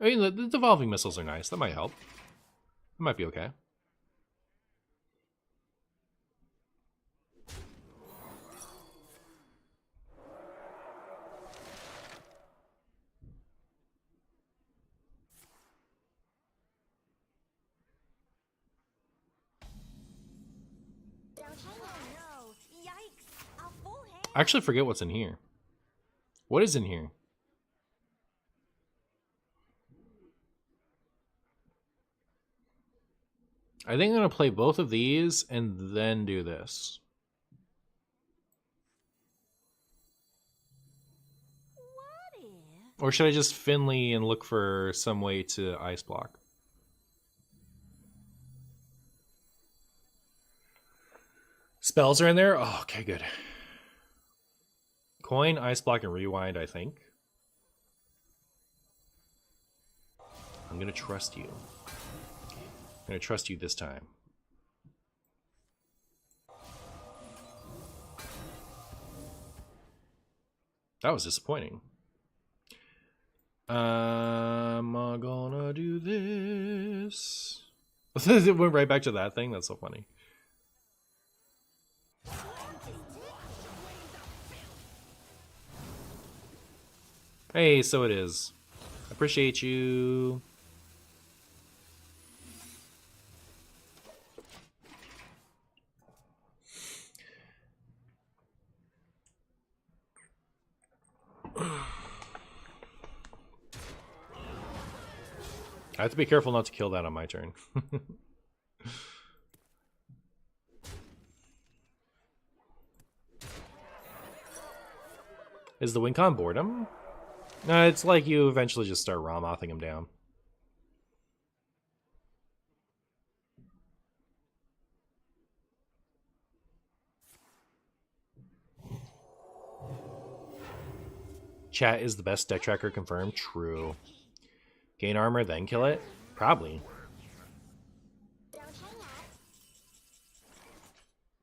I mean, the devolving missiles are nice. That might help. That might be okay. I actually forget what's in here. What is in here? I think I'm going to play both of these and then do this. Or should I just Finley and look for some way to ice block? Spells are in there? Oh, okay, good. Coin, ice block, and rewind, I think. I'm going to trust you. I'm going to trust you this time. That was disappointing. I'm gonna do this. It went right back to that thing. That's so funny. Hey, so it is. Appreciate you. I have to be careful not to kill that on my turn. Is the win con boredom? No, it's like you eventually just start Ramothing him down. Chat is the best deck tracker confirmed. True. Gain armor, then kill it? Probably.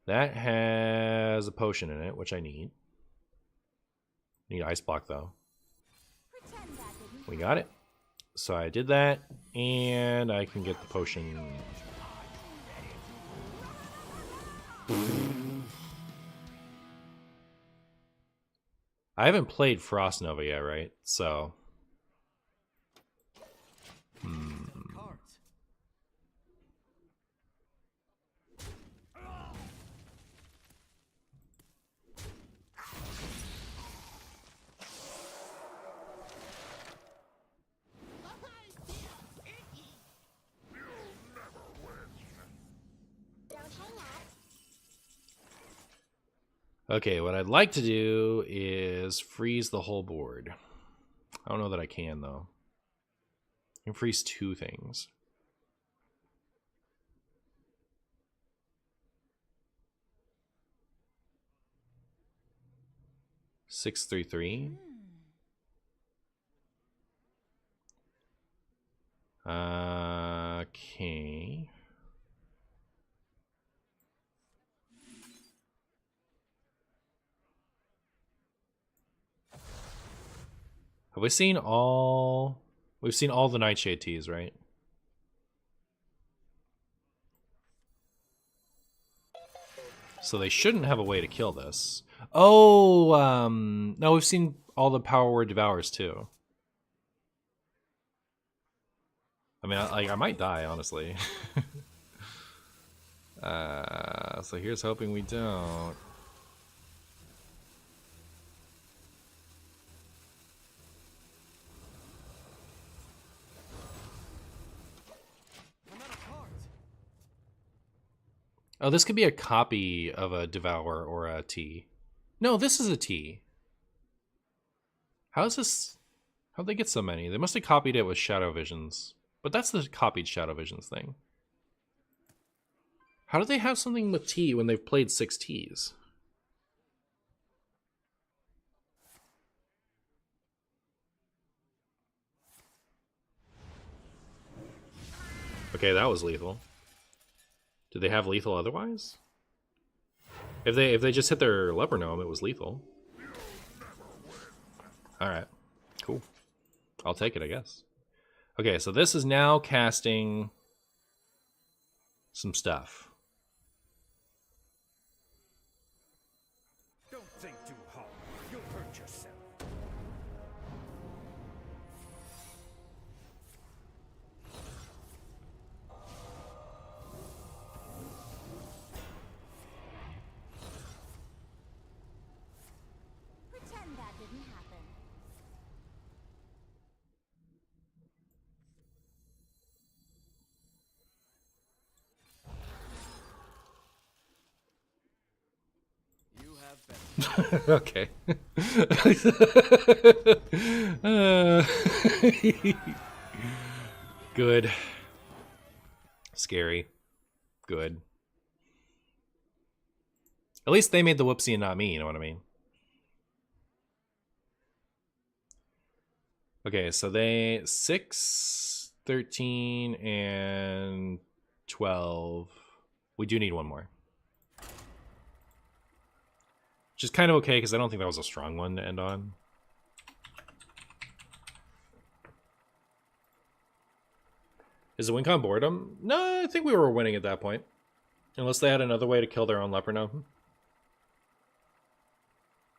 That has a potion in it, which I need. Need ice block, though. We got it. So I did that, and I can get the potion. I haven't played Frost Nova yet, right? So... Okay, what I'd like to do is freeze the whole board. I don't know that I can, though. I can freeze two things. Six, 3-3. Okay. Have we seen all... We've seen all the Nightshade teas, right? So they shouldn't have a way to kill this. Oh, no, we've seen all the Power Word Devours, too. I mean, I might die, honestly. So here's hoping we don't. Oh, this could be a copy of a Devour or a T. No, this is a T. How is this? How'd they get so many? They must have copied it with Shadow Visions. But that's the copied Shadow Visions thing. How do they have something with T when they've played 6 Ts? Okay, that was lethal. Did they have lethal otherwise? If they just hit their Leper Gnome, it was lethal. Alright. Cool. I'll take it, I guess. Okay, so this is now casting some stuff. Don't think too hard. You'll hurt yourself. Pretend that didn't happen. You have been. Okay. Good. Scary. Good. At least they made the whoopsie and not me, you know what I mean? Okay, so they 6, 13, and 12. We do need one more. Which is kind of okay, because I don't think that was a strong one to end on. Is the Wincon boredom? No, I think we were winning at that point. Unless they had another way to kill their own Leper Gnome.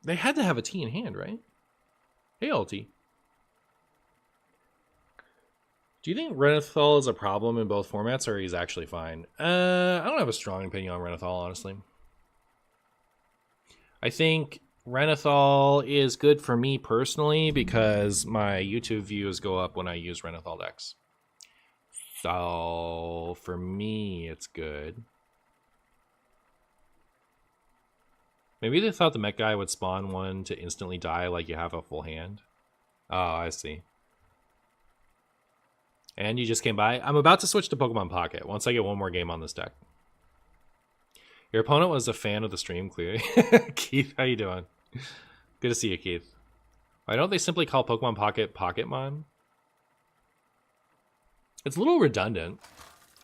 They had to have a T in hand, right? Hey, Ulti. Do you think Renathal is a problem in both formats, or he's actually fine? I don't have a strong opinion on Renathal, honestly. I think Renathal is good for me personally because my YouTube views go up when I use Renathal decks. So for me, it's good. Maybe they thought the mech guy would spawn one to instantly die like you have a full hand. Oh, I see. And you just came by. I'm about to switch to Pokemon Pocket once I get one more game on this deck. Your opponent was a fan of the stream, clearly. Keith, how you doing? Good to see you, Keith. Why don't they simply call Pokemon Pocket Pocketmon? It's a little redundant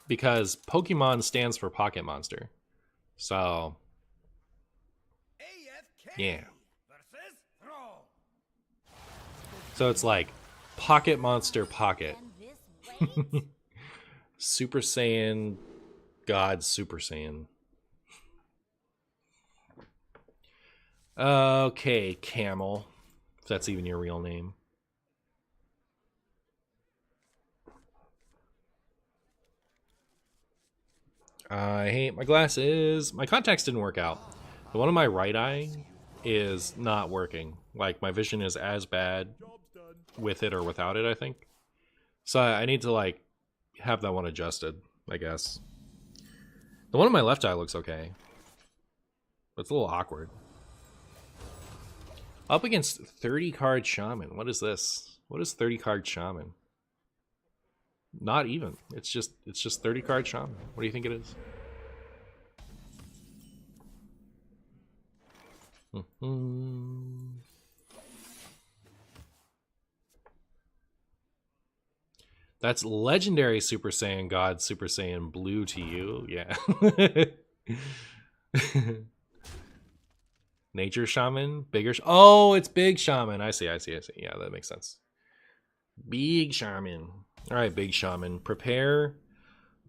because Pokemon stands for Pocket Monster. So, yeah. So it's like Pocket Monster Pocket. Super Saiyan God Super Saiyan. Okay, Camel. If that's even your real name. I hate my glasses. My contacts didn't work out. The one on my right eye is not working. Like, my vision is as bad with it or without it, I think. So I need to, like, have that one adjusted, I guess. The one on my left eye looks okay. But it's a little awkward. Up against 30-card Shaman. What is this? What is 30-card Shaman? Not even. It's just 30-card Shaman. What do you think it is? That's legendary Super Saiyan God Super Saiyan Blue to you. Yeah. Nature Shaman? Bigger oh, it's Big Shaman. I see. Yeah, that makes sense. Big Shaman. Alright, Big Shaman. Prepare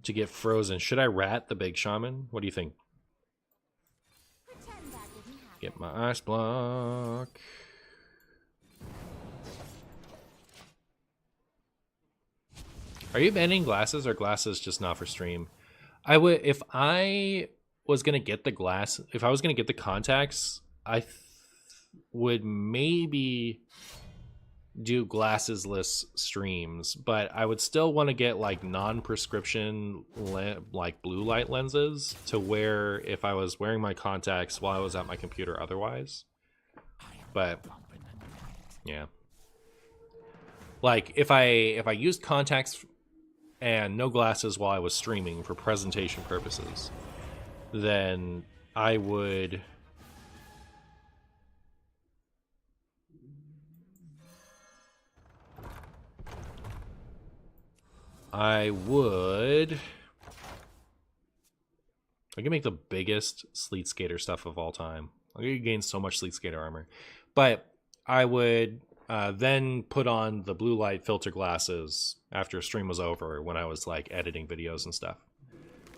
to get frozen. Should I rat the Big Shaman? What do you think? Get my ice block. Are you banning glasses or glasses just not for stream? I would, if I was gonna get the glass, if I was gonna get the contacts, I would maybe do glassesless streams, but I would still want to get like non-prescription like blue light lenses to wear if I was wearing my contacts while I was at my computer otherwise. But yeah, like if I used contacts and no glasses while I was streaming for presentation purposes, then I would I can make the biggest Sleet Skater stuff of all time. I'm gonna gain so much Sleet Skater armor. But I would then put on the blue light filter glasses after stream was over when I was like editing videos and stuff.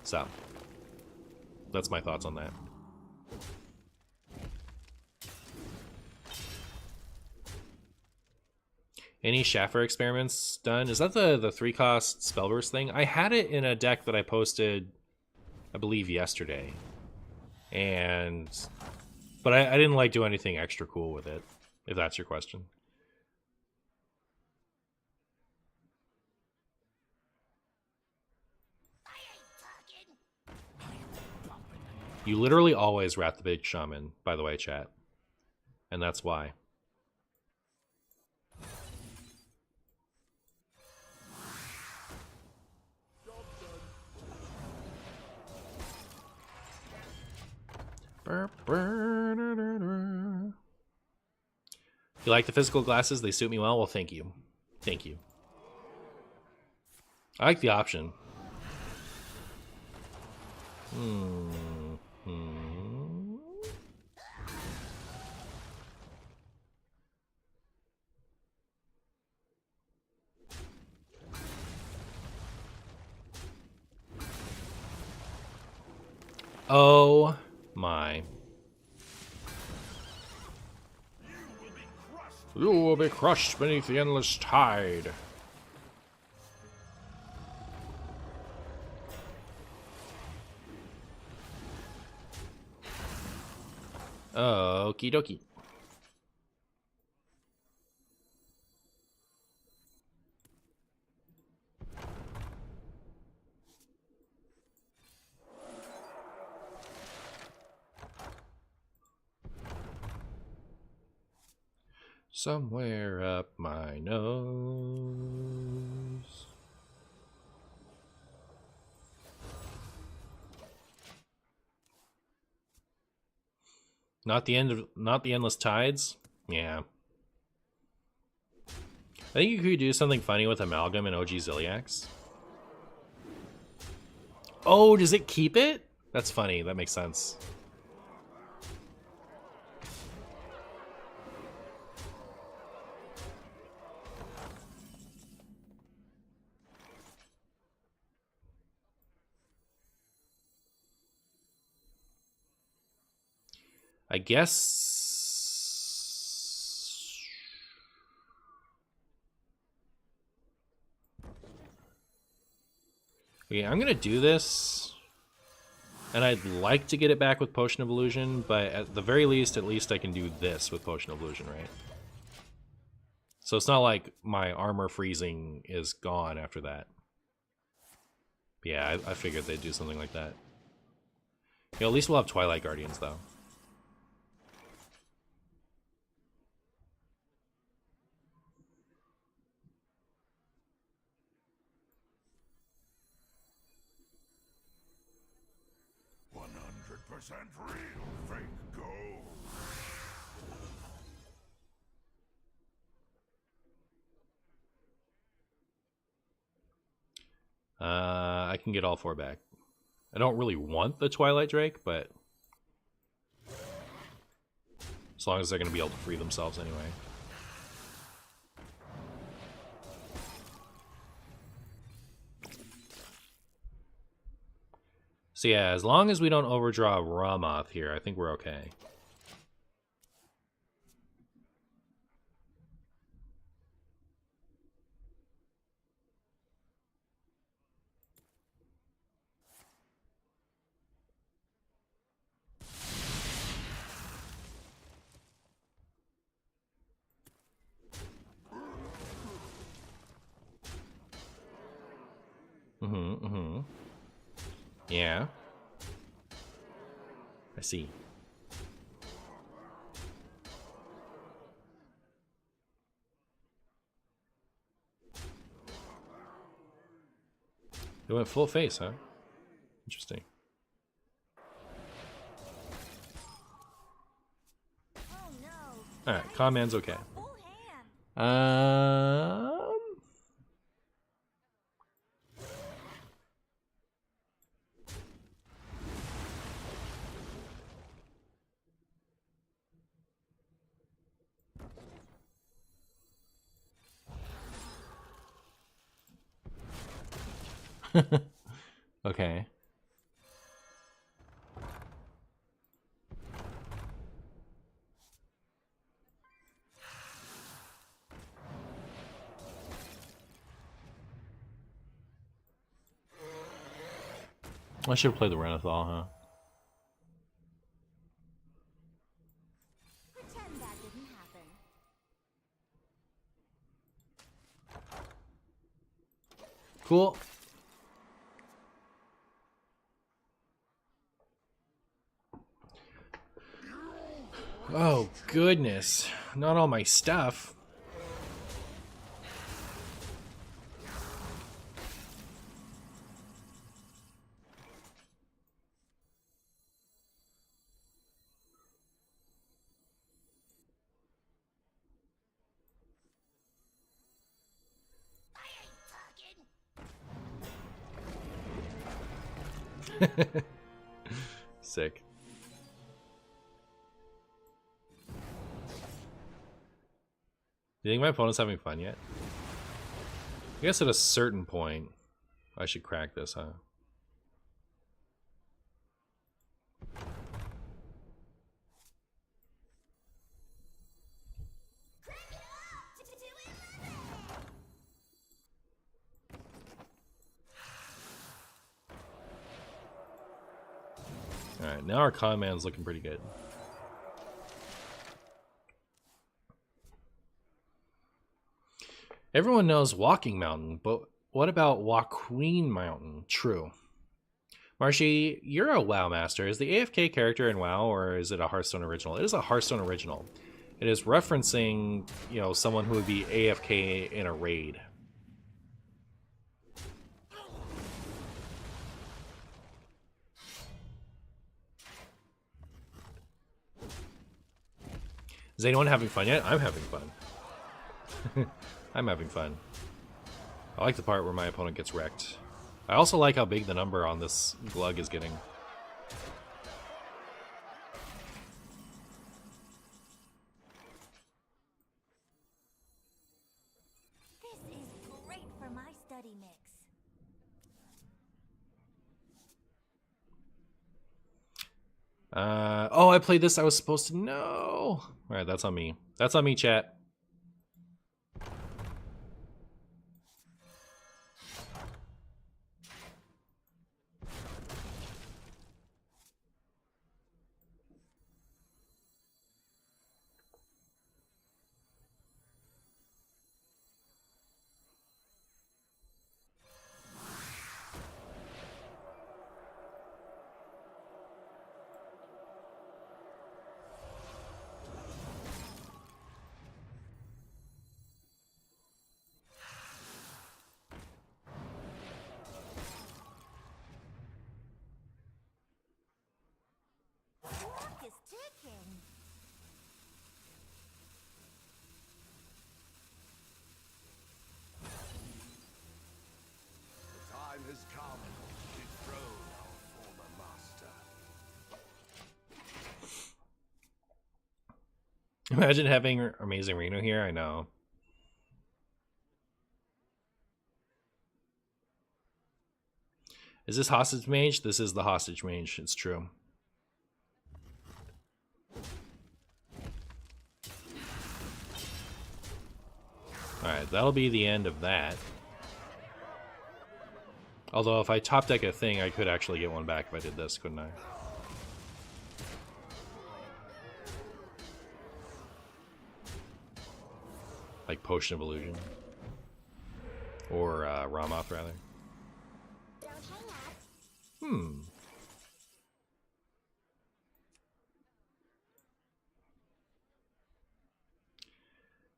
So that's my thoughts on that. Any Schaffer experiments done? Is that the 3-cost Spellburst thing? I had it in a deck that I posted, I believe, yesterday. But I didn't like do anything extra cool with it, if that's your question. You literally always rat the big shaman, by the way, chat. And that's why. You like the physical glasses? They suit me well? Well, thank you. Thank you. I like the option. Oh my. You will be crushed beneath the endless tide. Okie dokie. Somewhere up my nose. Not the endless tides? Yeah. I think you could do something funny with Amalgam and OG Ziliax. Oh, does it keep it? That's funny. That makes sense. I guess... Okay, I'm gonna do this. And I'd like to get it back with Potion of Illusion, but at the very least, at least I can do this with Potion of Illusion, right? So it's not like my armor freezing is gone after that. But yeah, I figured they'd do something like that. You know, at least we'll have Twilight Guardians, though. Real fake gold. I can get all 4 back. I don't really want the Twilight Drake, but as long as they're going to be able to free themselves anyway. So yeah, as long as we don't overdraw Ramoth here, I think we're okay. Mm-hmm, mm-hmm. Yeah. I see. They went full face, huh? Interesting. Oh no. Alright, Command's okay. Full hand. Okay. I should have played the Renathal, huh? Pretend that didn't happen. Cool. Oh, goodness. Not all my stuff. Sick. Do you think my opponent's having fun yet? I guess at a certain point, I should crack this, huh? Alright, now our command's looking pretty good. Everyone knows Walking Mountain, but what about Walqueen Mountain? True. Marshy, you're a WoW master. Is the AFK character in WoW, or is it a Hearthstone original? It is a Hearthstone original. It is referencing, you know, someone who would be AFK in a raid. Is anyone having fun yet? I'm having fun. I'm having fun. I like the part where my opponent gets wrecked. I also like how big the number on this glug is getting. This is great for my study mix. Oh, I played this. I was supposed to know. All right, that's on me. That's on me, chat. Clock is ticking. The time has come to dethrone our former master. Imagine having Amazing Reno here. I know. Is this Hostage Mage? This is the Hostage Mage. It's true. Alright, that'll be the end of that. Although if I top deck a thing, I could actually get one back if I did this, couldn't I? Like Potion of Illusion. Or Ramoth, rather.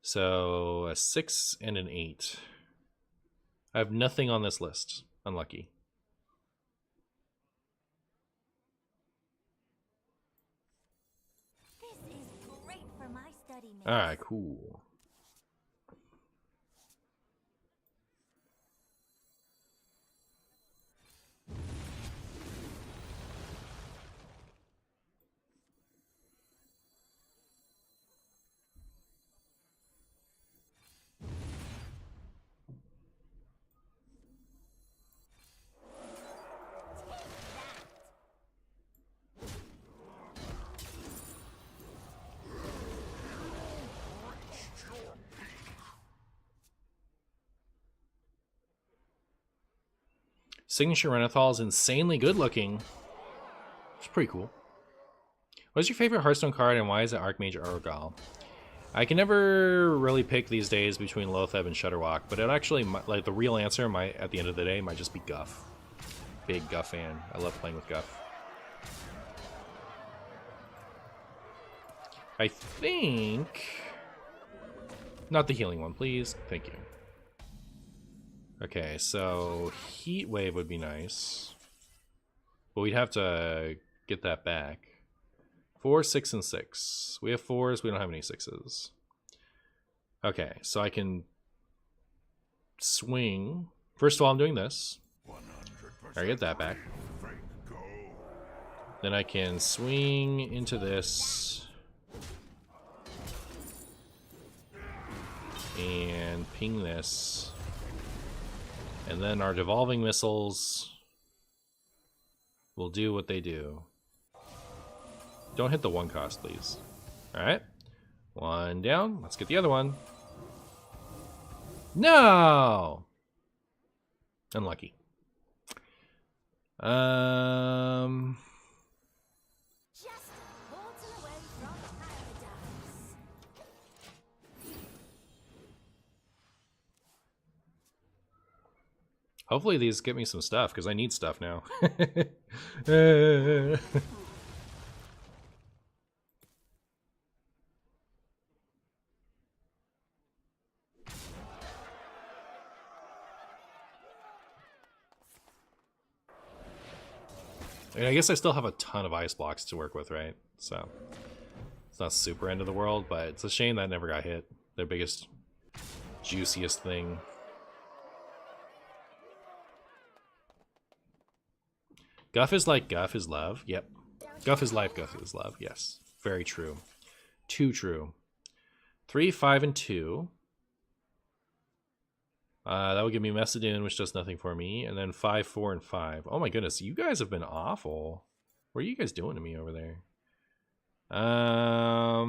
So a 6 and an 8. I have nothing on this list. Unlucky. This is great for my study mates. Alright, cool. Signature Renathal is insanely good looking. It's pretty cool. What's your favorite Hearthstone card and why is it Archmage Orogal? I can never really pick these days between Loatheb and Shudderwock, but it actually, like the real answer might, at the end of the day, might just be Guff. Big Guff fan. I love playing with Guff. I think... Not the healing one, please. Thank you. Okay, so Heat Wave would be nice. But we'd have to get that back. 4, 6, and 6. We have 4s, we don't have any 6s. Okay, so I can swing. First of all, I'm doing this. I get that back. Then I can swing into this. And ping this. And then our devolving missiles will do what they do. Don't hit the 1 cost, please. Alright. 1 down. Let's get the other one. No! Unlucky. Just waltzing away from paradise. Hopefully these get me some stuff, because I need stuff now. I mean, I guess I still have a ton of ice blocks to work with, right? So it's not super end of the world, but it's a shame that never got hit. Their biggest, juiciest thing. Guff is like Guff is love. Yep. Guff is life, Guff is love. Yes. Very true. Too true. 3, 5, and 2. That would give me Messidun, which does nothing for me. And then 5, 4, and 5. Oh my goodness, you guys have been awful. What are you guys doing to me over there? Alright,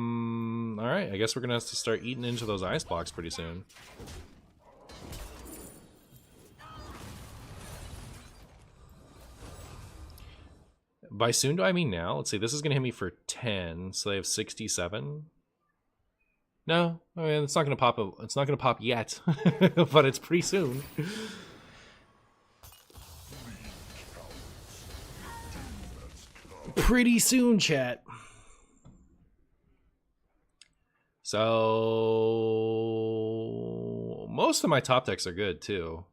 I guess we're gonna have to start eating into those ice blocks pretty soon. By soon do I mean now? Let's see, this is gonna hit me for 10, so they have 67. No, I mean it's not gonna pop. It's not gonna pop yet, but it's pretty soon. Pretty soon, chat. So most of my top decks are good too.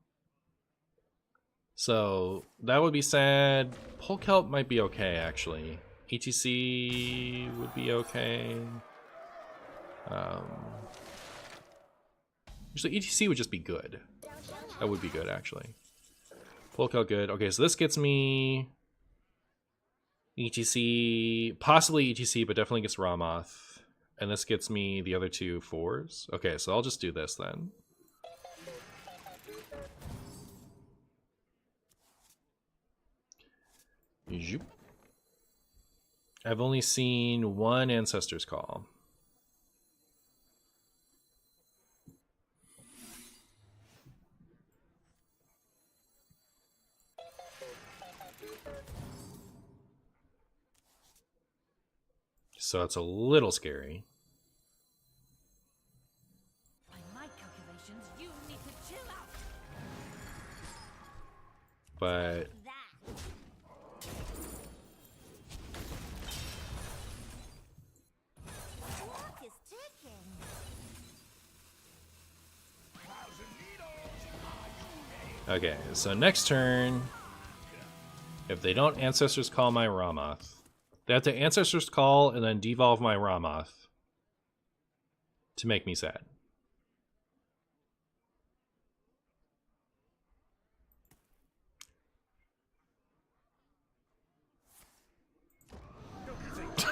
So that would be sad. Polkelp might be okay actually. ETC would be okay. Usually ETC would just be good. That would be good actually. Polkelp good. Okay, so this gets me ETC, possibly ETC, but definitely gets Ramoth. And this gets me the other 2 4s. Okay, so I'll just do this then. Zoop. I've only seen 1 Ancestor's Call. So it's a little scary. By my calculations, you need to chill out. But That. Okay, so next turn, if they don't Ancestors Call my Ramoth, they have to Ancestors Call and then devolve my Ramoth to make me sad.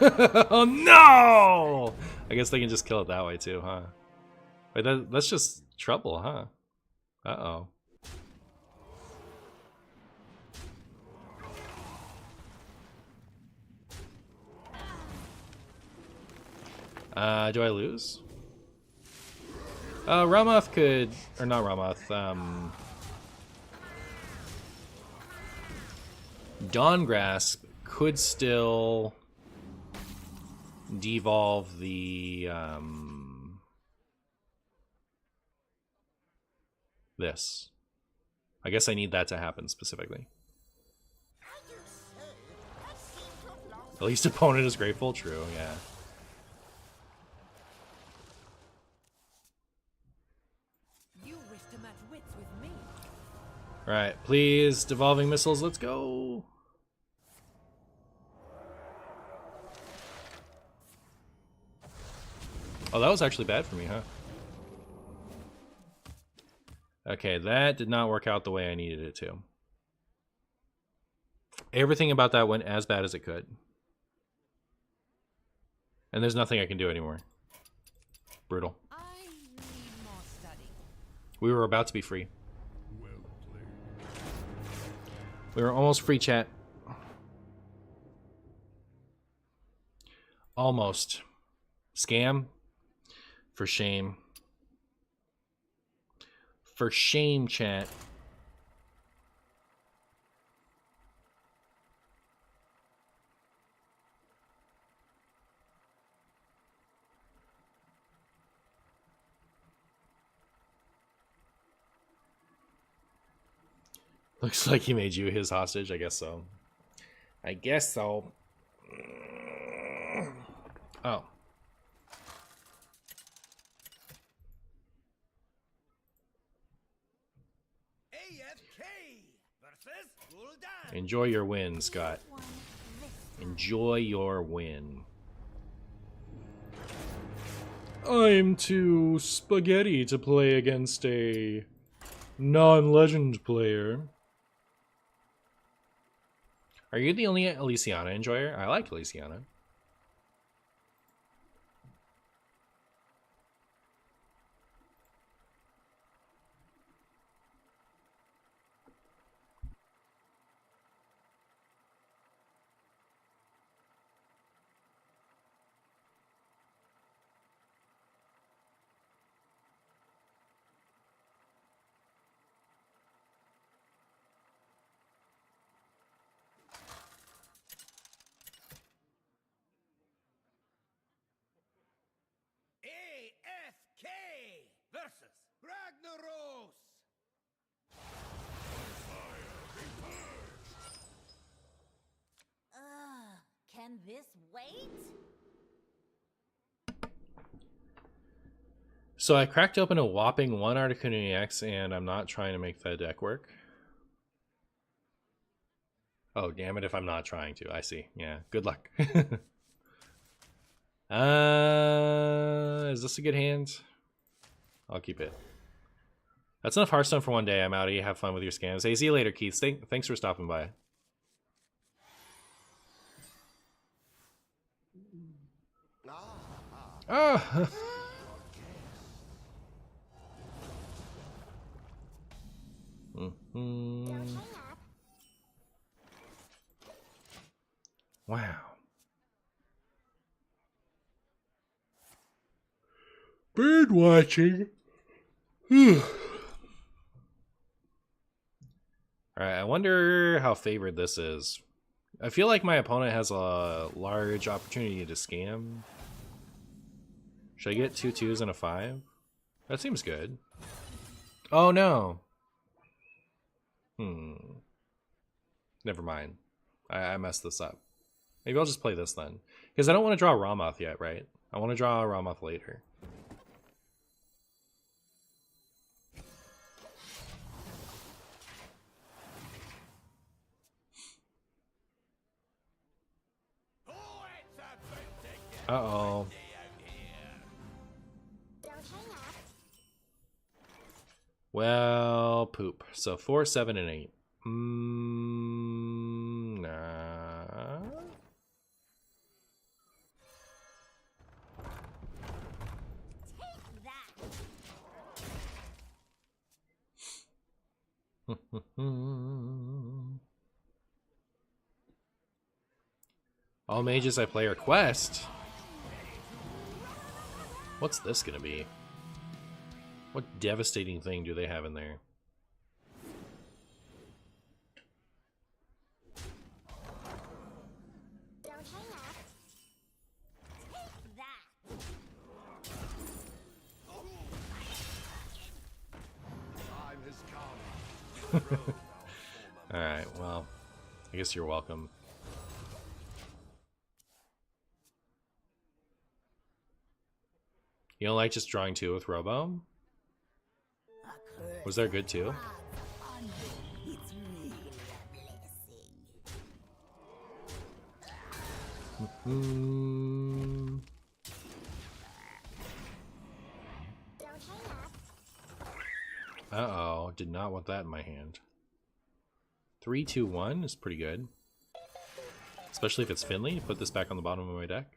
Oh no! I guess they can just kill it that way too, huh? Wait, that's just trouble, huh? Uh-oh. Do I lose? Ramoth could, or not Ramoth, Dawngrasp could still devolve the, this. I guess I need that to happen specifically. At least opponent is grateful, true, yeah. Alright, please, devolving missiles, let's go! Oh, that was actually bad for me, huh? Okay, that did not work out the way I needed it to. Everything about that went as bad as it could. And there's nothing I can do anymore. Brutal. We were about to be free. We were almost free, chat. Almost. Scam? For shame. For shame, chat. Looks like he made you his hostage. I guess so. I guess so. Oh. Enjoy your win, Scott. Enjoy your win. I'm too spaghetti to play against a non-legend player. Are you the only Elysiana enjoyer? I like Elysiana. Versus Ragnaros. Can this wait? So I cracked open a whopping 1 Articuno EX, and I'm not trying to make that deck work. Oh, damn it if I'm not trying to. I see. Yeah, good luck. Is this a good hand? I'll keep it. That's enough Hearthstone for one day. I'm outie. Have fun with your scams. Hey, see you later, Keith. Thanks for stopping by. Oh! Wow. Bird watching. Alright, I wonder how favored this is. I feel like my opponent has a large opportunity to scam. Should I get 2 2s and a 5? That seems good. Oh no. Never mind. I messed this up. Maybe I'll just play this then. Because I don't want to draw Ramoth yet, right? I want to draw Ramoth later. Uh-oh. Well, poop. So 4, 7, and 8. Nah. All mages I play are quest. What's this gonna be? What devastating thing do they have in there? Alright, well, I guess you're welcome. You don't like just drawing 2 with Robo? Was there good too? Uh-oh, did not want that in my hand. 3, 2, 1 is pretty good. Especially if it's Finley. Put this back on the bottom of my deck.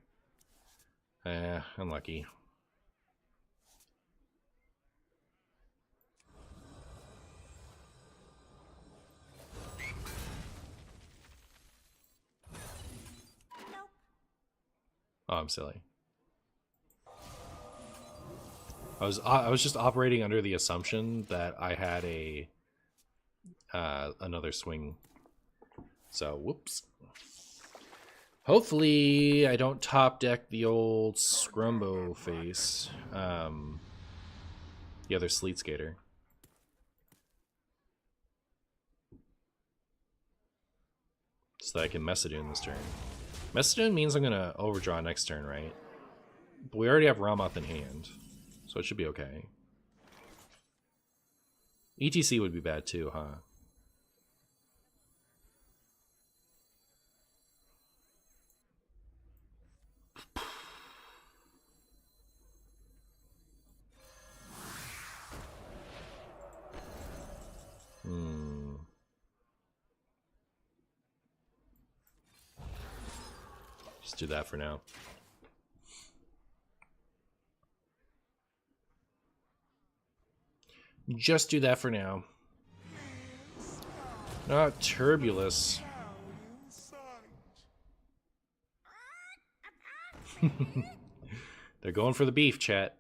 Unlucky. Oh, I'm silly. I was just operating under the assumption that I had a another swing. So, whoops. Hopefully, I don't top deck the old Scrumbo face. The other Sleet Skater. So that I can Messadoon this turn. Messadoon means I'm gonna overdraw next turn, right? But we already have Ramoth in hand, so it should be okay. ETC would be bad too, huh? Just do that for now. Just do that for now. Not Turbulus. They're going for the beef, chat.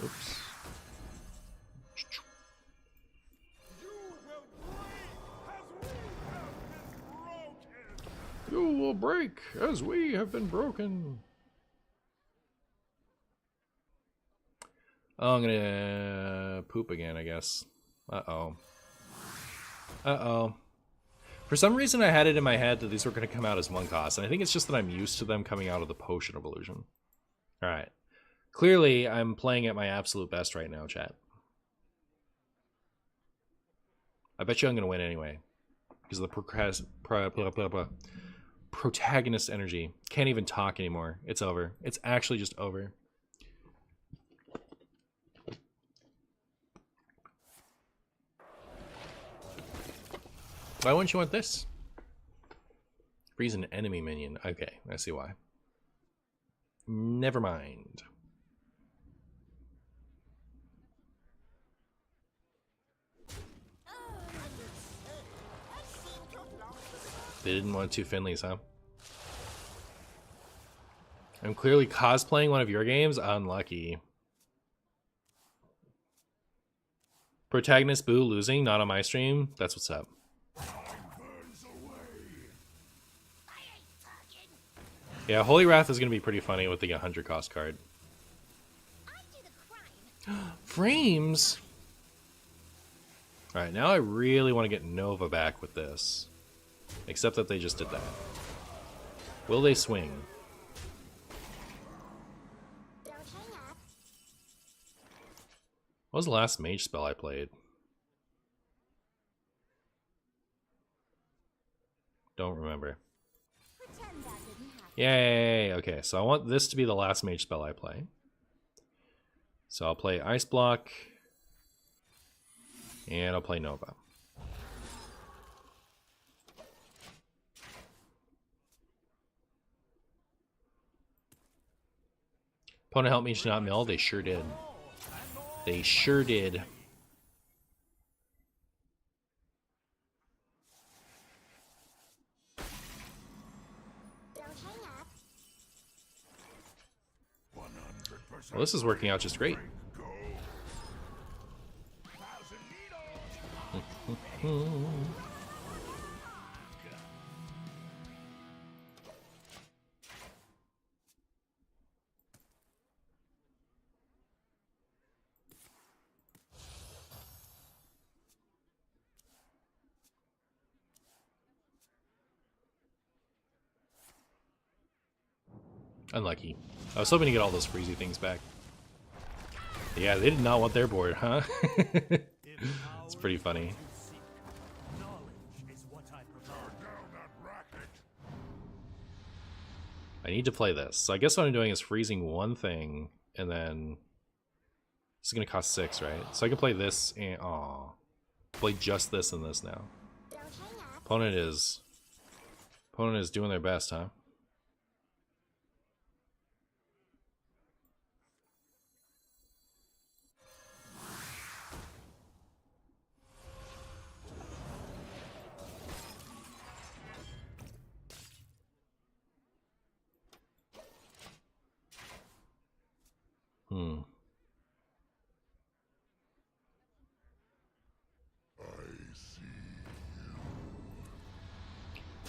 Oops. You will break as we have been broken. Oh, I'm gonna poop again, I guess. Uh-oh. Uh-oh. For some reason, I had it in my head that these were going to come out as 1 cost, and I think it's just that I'm used to them coming out of the Potion of Illusion. Alright. Clearly, I'm playing at my absolute best right now, chat. I bet you I'm going to win anyway. Because of the protagonist energy. Can't even talk anymore. It's over. It's actually just over. Why wouldn't you want this? Freeze an enemy minion. Okay, I see why. Never mind. They didn't want 2 Finleys, huh? I'm clearly cosplaying one of your games. Unlucky. Protagonist Boo losing, not on my stream. That's what's up. Yeah, Holy Wrath is going to be pretty funny with the 100 cost card. Frames! Alright, now I really want to get Nova back with this. Except that they just did that. Will they swing? What was the last mage spell I played? Don't remember. Pretend that didn't happen. Yay! Okay, so I want this to be the last mage spell I play. So I'll play Ice Block. And I'll play Nova. Opponent helped me to not mill. They sure did. They sure did. Don't hang up. 100%. Well, this is working out just great. Go. 1,000 needles. Unlucky. I was hoping to get all those freezy things back. Yeah, they did not want their board, huh? It's pretty funny. Knowledge is what I provide. Down that racket. I need to play this. So I guess what I'm doing is freezing one thing, and then this is gonna cost 6, right? So I can play this and play just this and this now. Don't hang up. Opponent is doing their best, huh?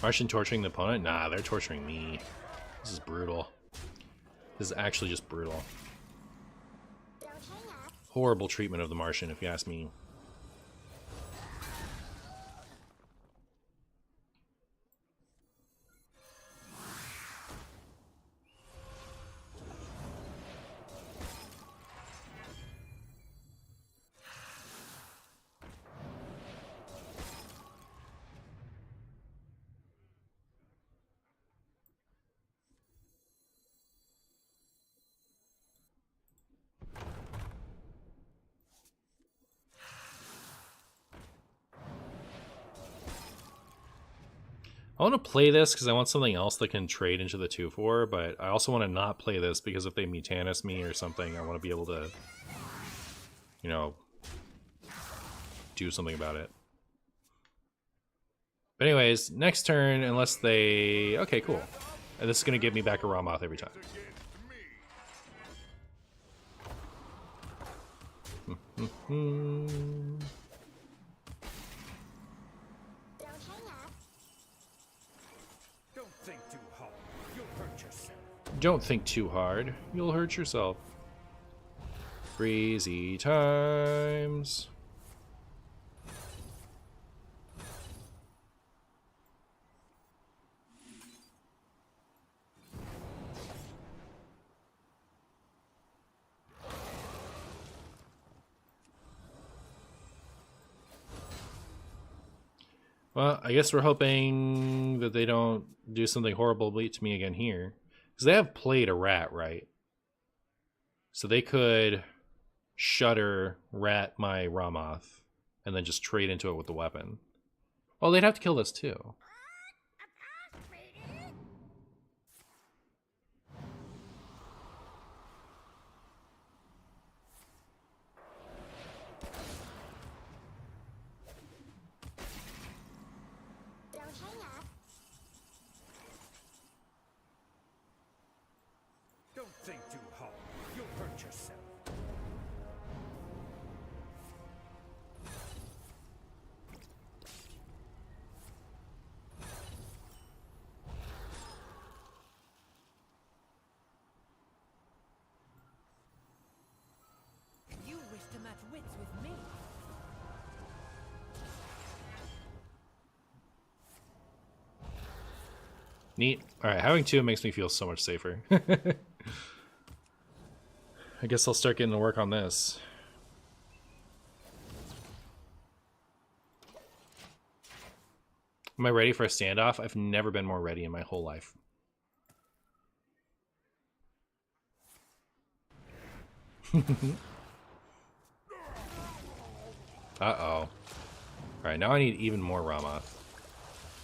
Martian torturing the opponent? Nah, they're torturing me. This is brutal. This is actually just brutal. Don't hang up. Horrible treatment of the Martian, if you ask me. I want to play this because I want something else that can trade into the 2/4, but I also want to not play this because if they Mutanus me or something, I want to be able to, you know, do something about it. But anyways, next turn, unless they... Okay, cool. And this is going to give me back a Ramoth every time. Don't hang up. Don't think too hard. You'll hurt yourself. Don't think too hard. You'll hurt yourself. Crazy times. Well, I guess we're hoping that they don't do something horrible to me again here. Because they have played a rat, right? So they could shutter rat my Ramoth and then just trade into it with the weapon. Oh, they'd have to kill this too. Don't hang up. Don't think too hard. You'll hurt yourself. You wish to match wits with me. Neat. Alright, having 2 makes me feel so much safer. I guess I'll start getting to work on this. Am I ready for a standoff? I've never been more ready in my whole life. Uh-oh. Alright, now I need even more Ramoth.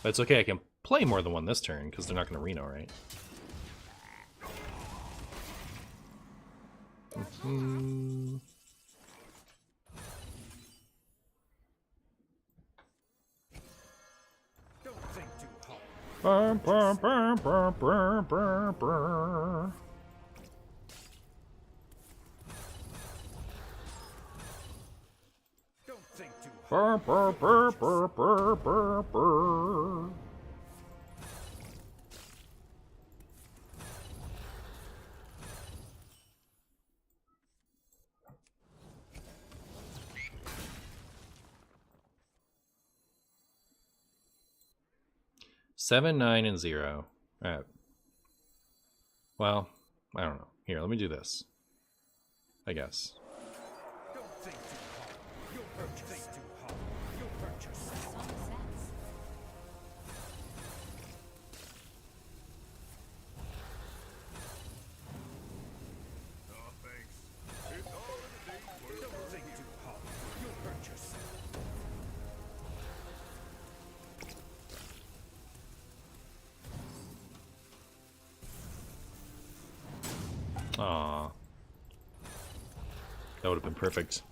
But it's okay, I can play more than one this turn, because they're not going to Reno, right? Mm-hmm. Don't think too hard. Burr, burr, burr, burr, burr, burr, burr. Don't think too hard. Burr, burr, burr, burr, burr, burr, burr. Seven, 9, and 0. Alright. Well, I don't know. Here, let me do this. I guess. Don't think too hard. You'll hurt yourself. Think too hard. You'll hurt yourself. Sunsets. Don't think too hard. You'll hurt yourself. Aww. That would have been perfect.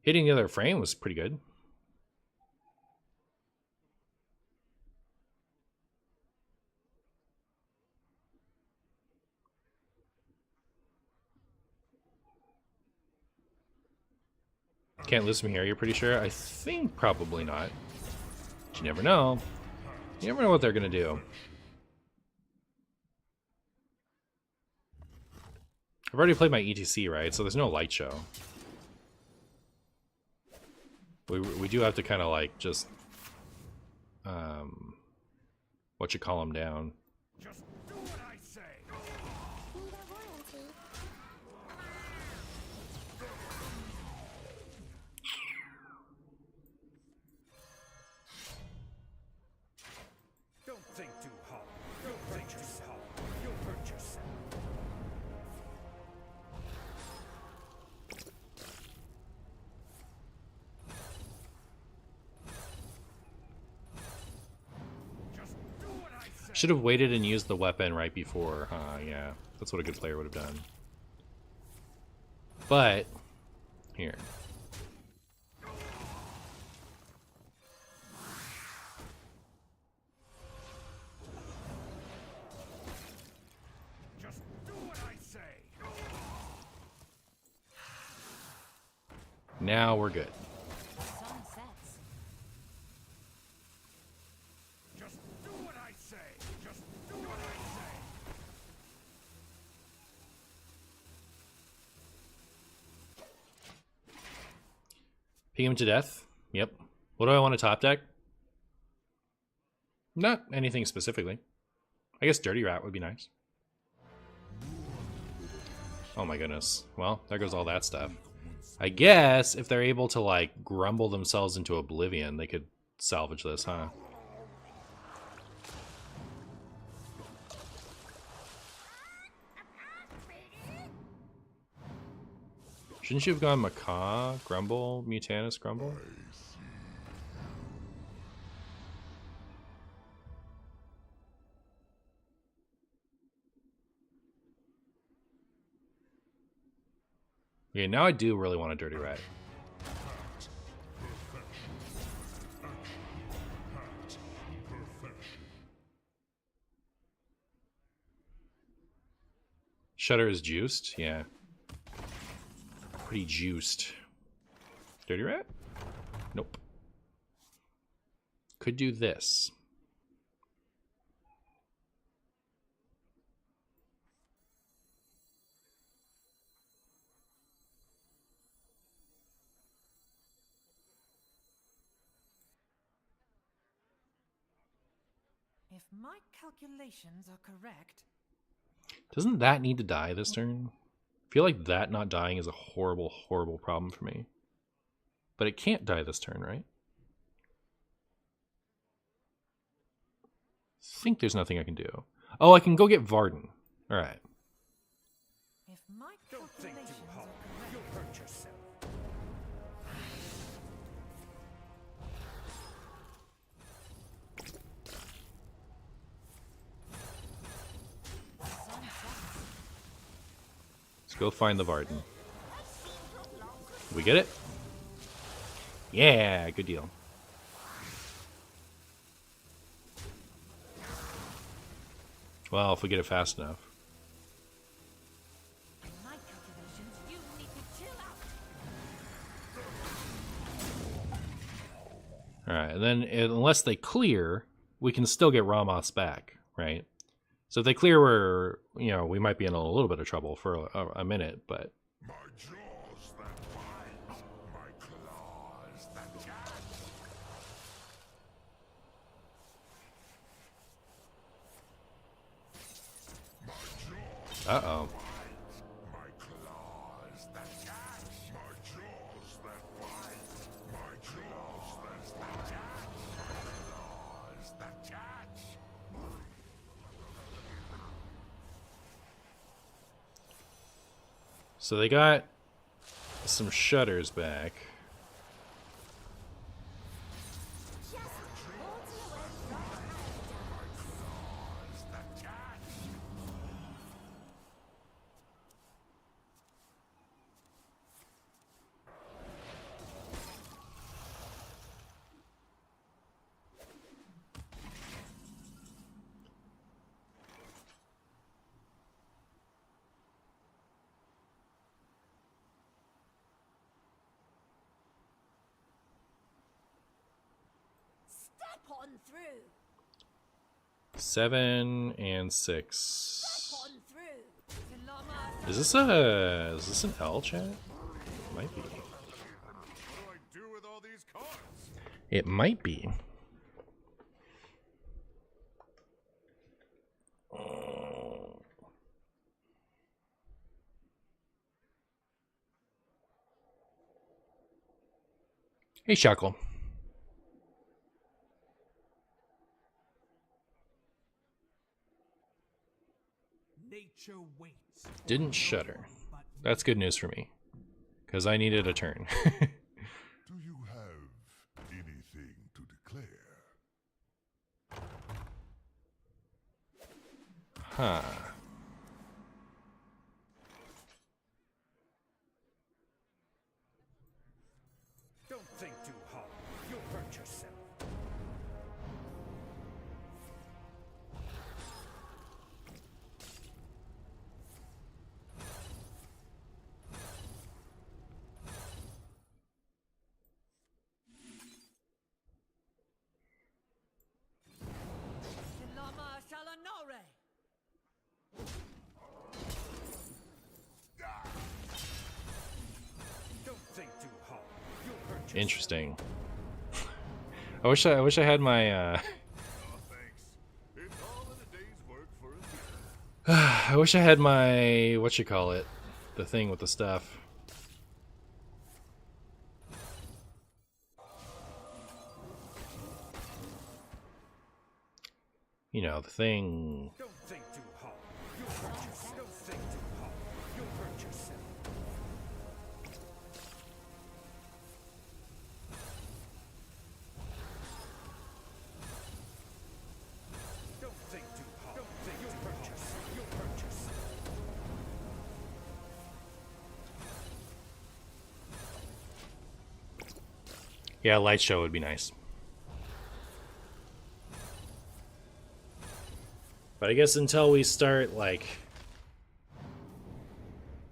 Hitting the other frame was pretty good. Can't lose from here, you're pretty sure? I think probably not. But you never know. You never know what they're gonna do. I've already played my ETC, right? So there's no light show. We do have to kind of like just what you call them down. Just do what I say. Don't think too hard. You'll think too hard. You'll hurt yourself. Just do what I say. Should have waited and used the weapon right before. Yeah, that's what a good player would have done. But here. Just do what I say. Now we're good. Sunsets. Just do what I say. Just do what I say. Ping him to death. Yep. What do I want to top deck? Not anything specifically. I guess Dirty Rat would be nice. Oh my goodness. Well, there goes all that stuff. I guess if they're able to like grumble themselves into oblivion, they could salvage this, huh? Shouldn't you have gone Macaw, Grumble, Mutanus, Grumble? Okay, now I do really want a Dirty Rat. Shutter is juiced? Yeah. Pretty juiced. Dirty Rat? Nope. Could do this. If my calculations are correct, Doesn't that need to die this turn? feel like that not dying is a horrible, horrible problem for me. But it can't die this turn, right? I think there's nothing I can do. Oh, I can go get Varden. Alright. If my Don't think too calculations hard. are correct, You'll hurt yourself. sun sets. Let's go find the Varden. We get it? Yeah, good deal. Well, if we get it fast enough. In my calculations, you need to chill out. Alright, and then unless they clear, we can still get Ramos back, right? So if they clear, we're, you know, we might be in a little bit of trouble for a minute, but... My jaws that bite, my claws that catch. Uh-oh. My claws that catch. My jaws that bite, my claws that catch. My claws that catch. So they got some shutters back. Step on through. 7 and 6. Step on through. The llama Is this an L chat? Might be. What do I do with all these cards? It might be. Hey, Shackle. Nature waits. Didn't shutter. That's good news for me. Because I needed a turn. Do you have anything to declare? Huh. Don't think too hard. You'll hurt yourself. The llama shalanore. Don't think too hard. You'll hurt yourself. Interesting. I wish I had my Oh, thanks. It's all in a day's work for a year. I wish I had my the thing with the stuff. You know, the thing. Don't think too hard. You'll hurt yourself. Don't think too hard. You'll hurt yourself. Don't think too hard. Don't think you'll hurt yourself. You'll hurt yourself. Yeah, light show would be nice. But I guess until we start, like,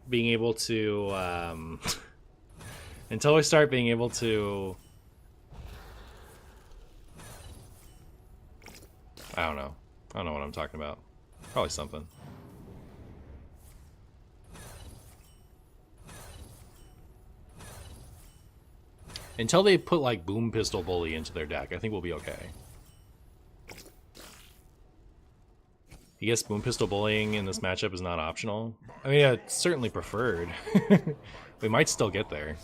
being able to, until we start being able to, I don't know. I don't know what I'm talking about. Probably something. Until they put, like, Boom Pistol Bully into their deck, I think we'll be okay. I guess Boom Pistol Bullying in this matchup is not optional. I mean, yeah, it's certainly preferred. We might still get there.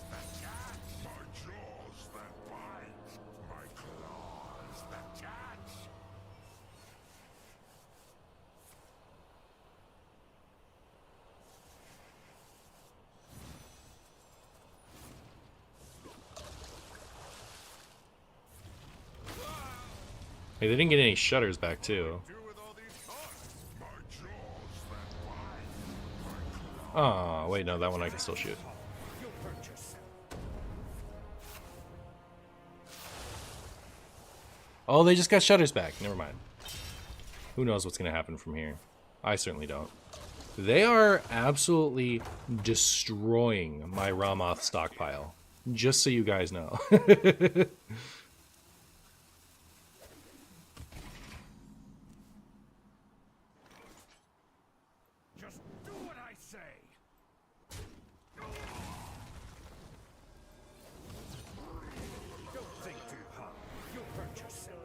Hey, they didn't get any shutters back, too. Oh, wait, no, that one I can still shoot. Oh, they just got shutters back. Never mind. Who knows what's going to happen from here? I certainly don't. They are absolutely destroying my Ramoth stockpile. Just so you guys know. Just do what I say. Don't think too hard. You'll hurt yourself.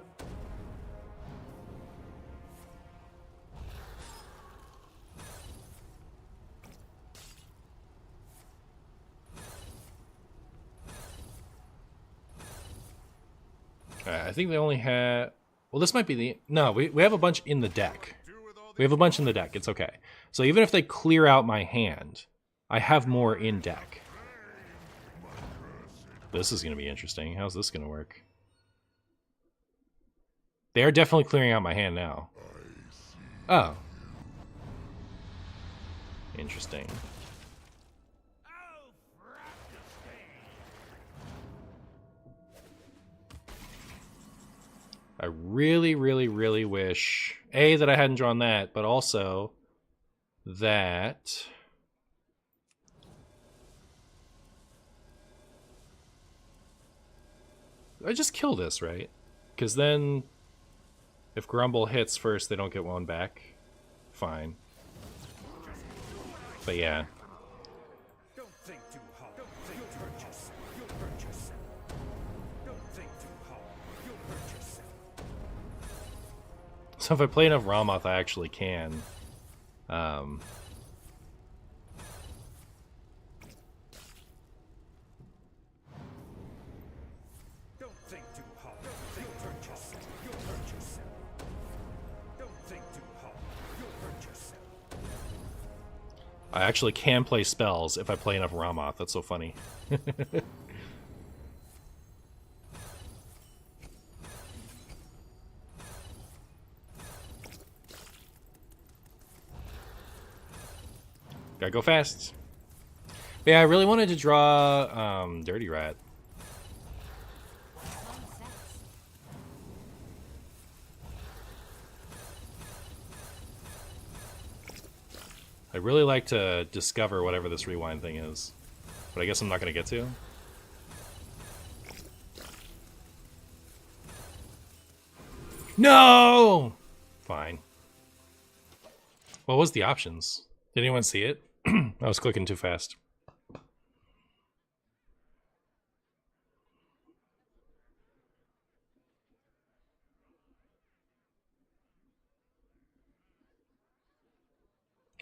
Alright, I think they only had... Well, this might be the... No, we have a bunch in the deck. We have a bunch in the deck. It's okay. So even if they clear out my hand, I have more in deck. This is going to be interesting. How's this going to work? They are definitely clearing out my hand now. Oh. Interesting. I really, really, really wish, A, that I hadn't drawn that, but also that... I just kill this, right? Because then, if Grumble hits first, they don't get one back. Fine. But yeah. Don't think too hard. Don't think you'll hurt yourself. You'll hurt yourself. Don't think too hard. You'll hurt yourself. So if I play enough Ramoth, I actually can. Don't think too hard. Don't think you'll hurt yourself. You'll hurt yourself. Don't think too hard. You'll hurt yourself. I actually can play spells if I play enough Ramoth. That's so funny. Gotta go fast. But yeah, I really wanted to draw Dirty Rat. I'd really like to discover whatever this rewind thing is. But I guess I'm not going to get to. No! Fine. What was the options? Did anyone see it? I was clicking too fast.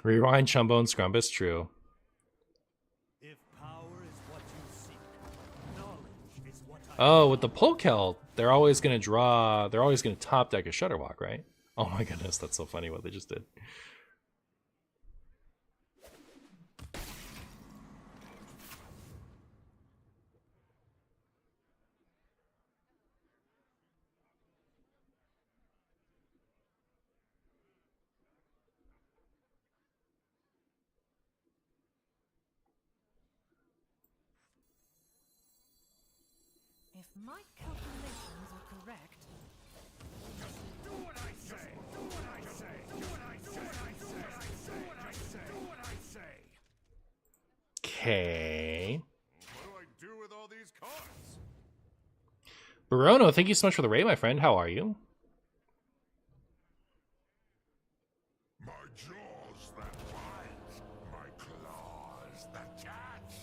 Rewind, Chumbone, Scrumbus, true. If power is what you seek, knowledge is what I Oh, with the Polkel, they're always going to draw... They're always going to top deck a Shutterwalk, right? Oh my goodness, that's so funny what they just did. If my calculations are correct, do what I say. Do what I say. Do what I say. Do what I say. Do what I say. Do what I say. Okay. What do I do with all these cards? Barono, thank you so much for the raid, my friend. How are you? My jaws that bite, my claws that catch.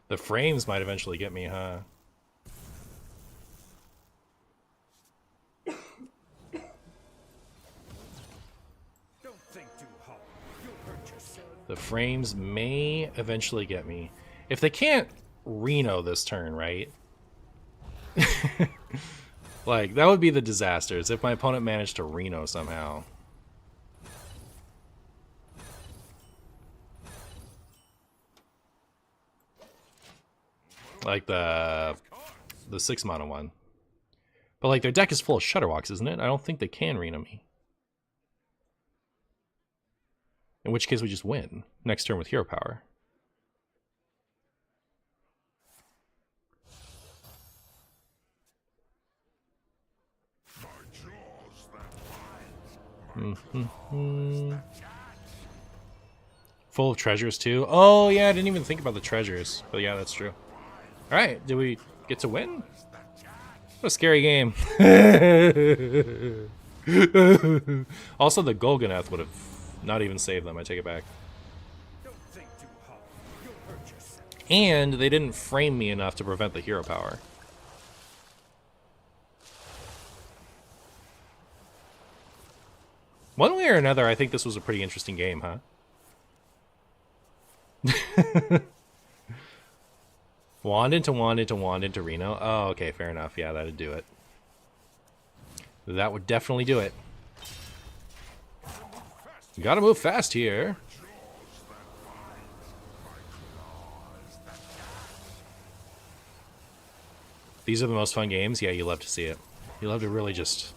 The frames might eventually get me, huh? Don't think too hard. You'll hurt yourself. The frames may eventually get me. If they can't Reno this turn, right? Like, that would be the disasters if my opponent managed to Reno somehow. Like the 6 mana one. But like their deck is full of Shutterwalks, isn't it? I don't think they can Reno me. In which case we just win next turn with hero power. Full of treasures too. Oh yeah, I didn't even think about the treasures. But yeah, that's true. Alright, did we get to win? What a scary game. Also, the Golganeth would have not even saved them. I take it back. Don't think too hard. You'll hurt yourself. And they didn't frame me enough to prevent the hero power. One way or another, I think this was a pretty interesting game, huh? Wand into wand into wand into Reno. Oh, okay, fair enough. Yeah, that'd do it. That would definitely do it. You gotta move fast here. These are the most fun games. Yeah, you love to see it. You love to really just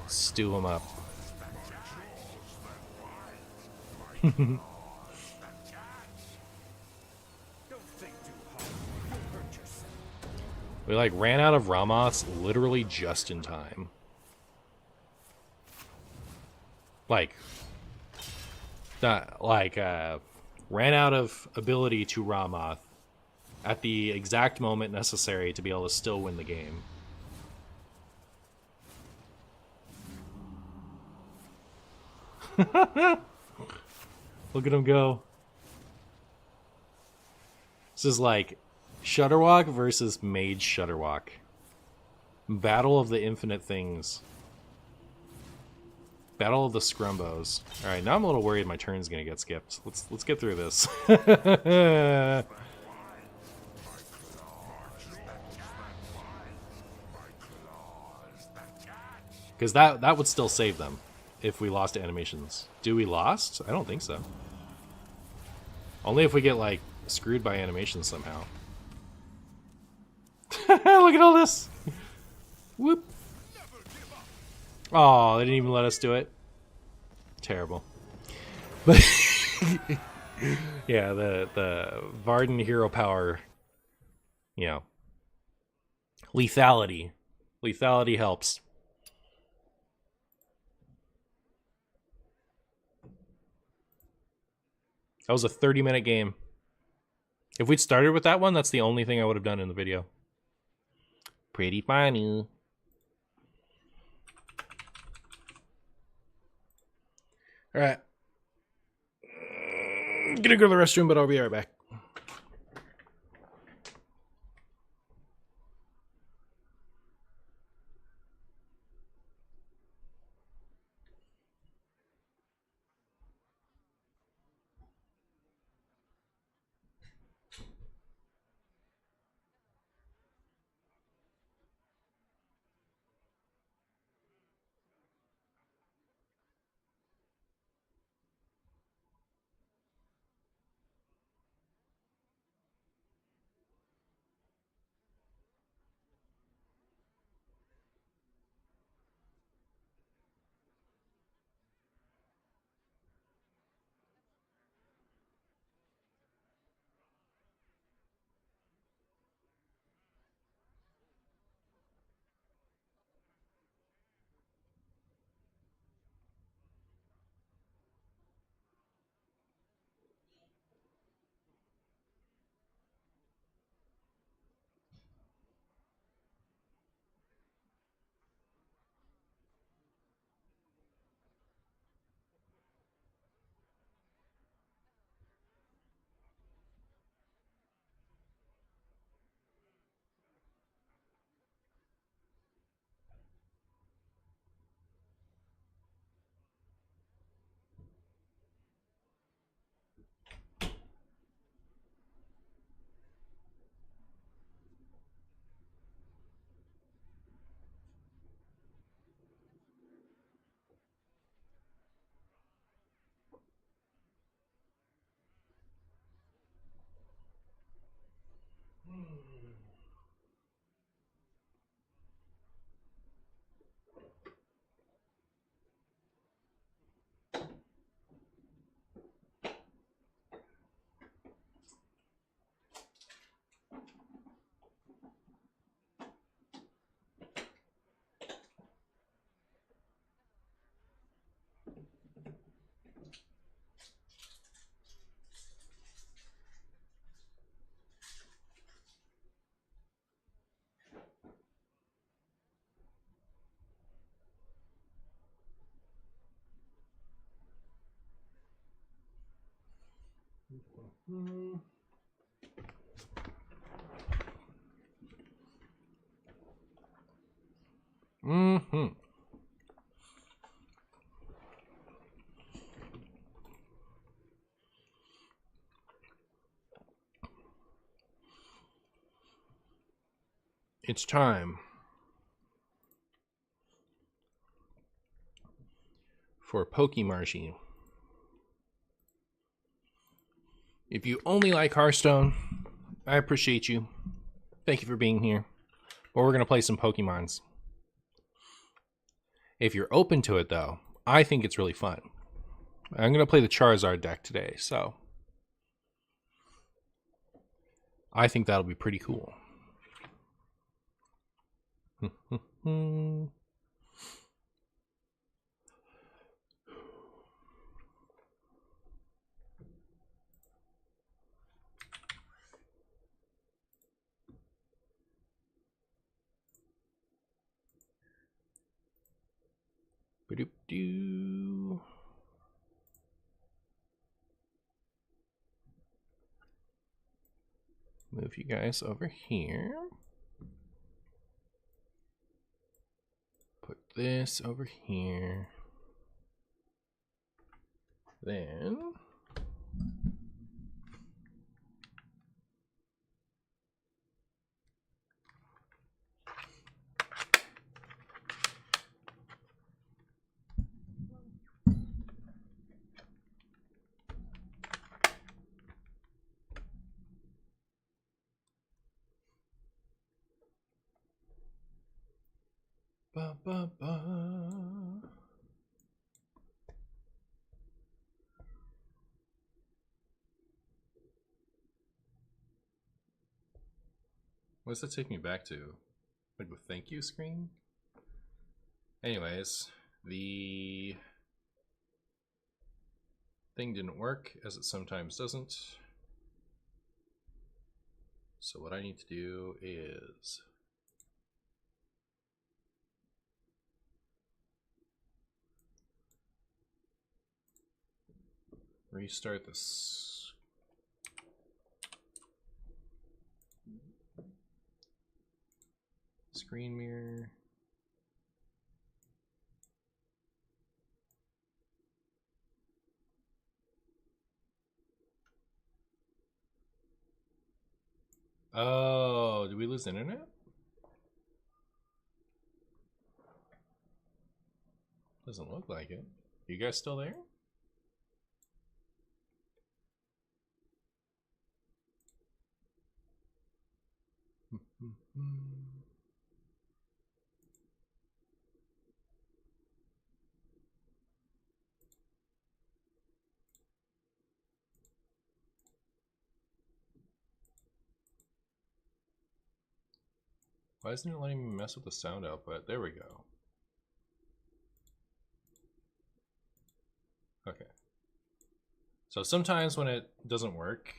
stew them up. We like ran out of Ramoths literally just in time. Like ran out of ability to Ramoth at the exact moment necessary to be able to still win the game. Look at him go. This is like Shutterwalk versus Mage Shutterwalk. Battle of the Infinite Things. Battle of the Scrumbos. Alright, now I'm a little worried my turn's gonna get skipped. Let's get through this. Because that would still save them if we lost to animations. Do we lost? I don't think so. Only if we get like screwed by animations somehow. Look at all this. Whoop. Oh, they didn't even let us do it. Terrible. But yeah, the Varden hero power, you know, lethality. Lethality helps. That was a 30-minute game. If we'd started with that one, that's the only thing I would have done in the video. Pretty funny. Alright. Gonna go to the restroom, but I'll be right back. Mm-hmm. It's time for Pokemarshi. If you only like Hearthstone, I appreciate you. Thank you for being here. But we're going to play some Pokemons. If you're open to it, though, I think it's really fun. I'm going to play the Charizard deck today, so I think that'll be pretty cool. Ba-doop-doo. Move you guys over here. Put this over here. Then ba ba ba. What does that take me back to? Like the thank you screen? Anyways, the thing didn't work, as it sometimes doesn't. So what I need to do is restart this. Screen mirror. Oh, did we lose internet? Doesn't look like it. You guys still there? Why isn't it letting me mess with the sound output? There we go. Okay. So sometimes when it doesn't work,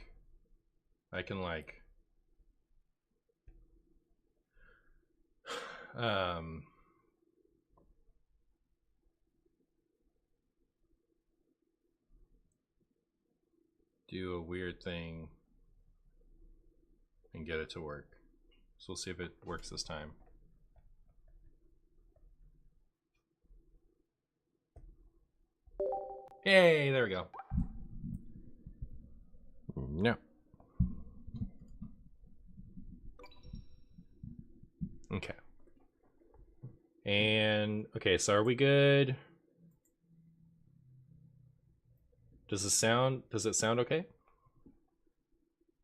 I can like do a weird thing and get it to work. So we'll see if it works this time. Yay, there we go. No. Okay. And okay, so are we good? Does it sound okay?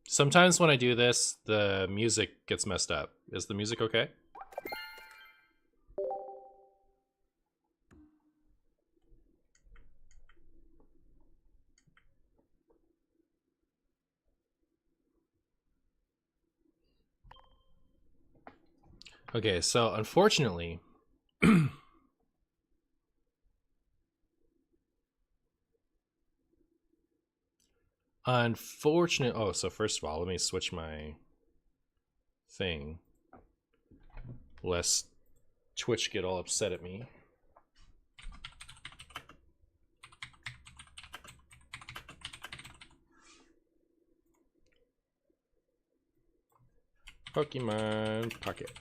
Sometimes when I do this, the music gets messed up. Is the music okay? Okay, so unfortunately, oh, so first of all, let me switch my thing, lest Twitch get all upset at me. Pokemon Pocket.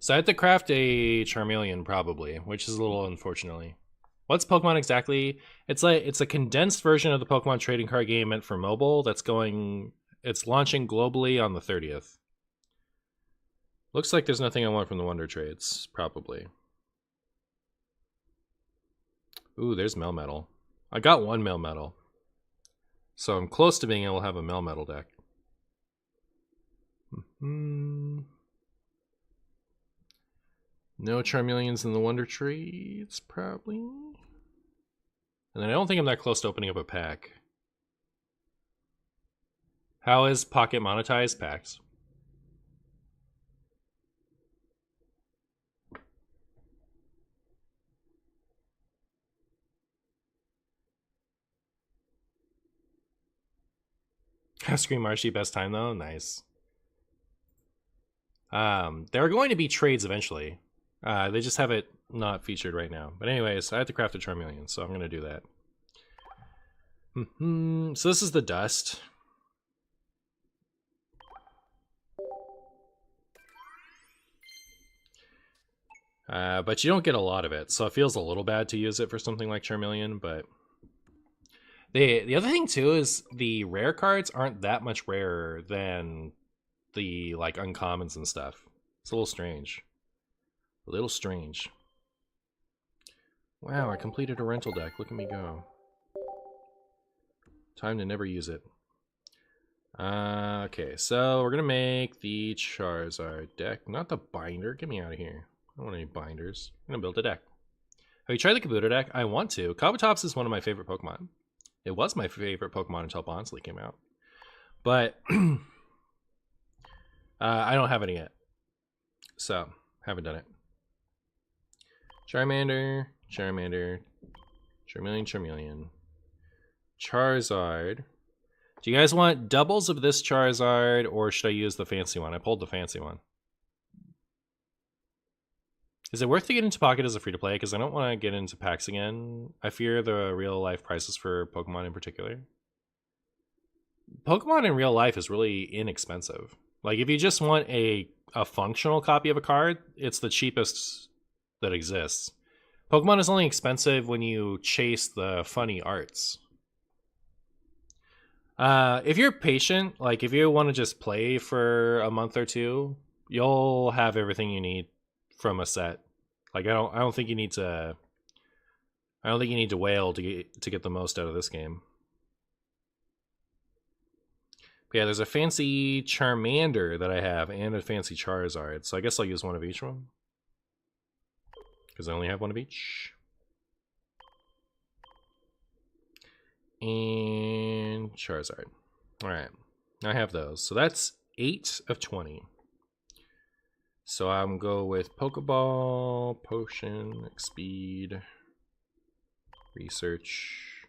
So I have to craft a Charmeleon probably, which is a little unfortunately. What's Pokemon exactly? It's a condensed version of the Pokemon trading card game meant for mobile it's launching globally on the 30th. Looks like there's nothing I want from the Wonder Trades, probably. Ooh, there's Melmetal. I got one Melmetal. So I'm close to being able to have a Melmetal deck. No Charmeleons in the Wonder Trades, probably. And then I don't think I'm that close to opening up a pack. How is Pocket monetized? Packs. Scream Marshy, best time though? Nice. There are going to be trades eventually. They just have it not featured right now. But anyways, I have to craft a Charmeleon, so I'm going to do that. So this is the dust. But you don't get a lot of it, so it feels a little bad to use it for something like Charmeleon, but... The other thing, too, is the rare cards aren't that much rarer than the, like, uncommons and stuff. It's a little strange. A little strange. Wow, I completed a rental deck. Look at me go. Time to never use it. Okay, so we're going to make the Charizard deck. Not the binder. Get me out of here. I don't want any binders. I'm going to build a deck. Have you tried the Kabuto deck? I want to. Kabutops is one of my favorite Pokemon. It was my favorite Pokemon until Bonsly came out. But I don't have any yet. So, haven't done it. Charmander, Charmeleon, Charizard. Do you guys want doubles of this Charizard, or should I use the fancy one? I pulled the fancy one. Is it worth to get into Pocket as a free-to-play? Because I don't want to get into packs again. I fear the real-life prices for Pokemon in particular. Pokemon in real life is really inexpensive. Like, if you just want a functional copy of a card, it's the cheapest that exists. Pokemon is only expensive when you chase the funny arts. If you're patient, like, if you want to just play for a month or two, you'll have everything you need from a set. Like, I don't think you need to whale to get the most out of this game. But yeah, there's a fancy Charmander that I have and a fancy Charizard, so I guess I'll use one of each one. Because I only have one of each. And Charizard. Alright, I have those. So that's 8 of 20. So I'm go with Pokeball, Potion, Speed, Research,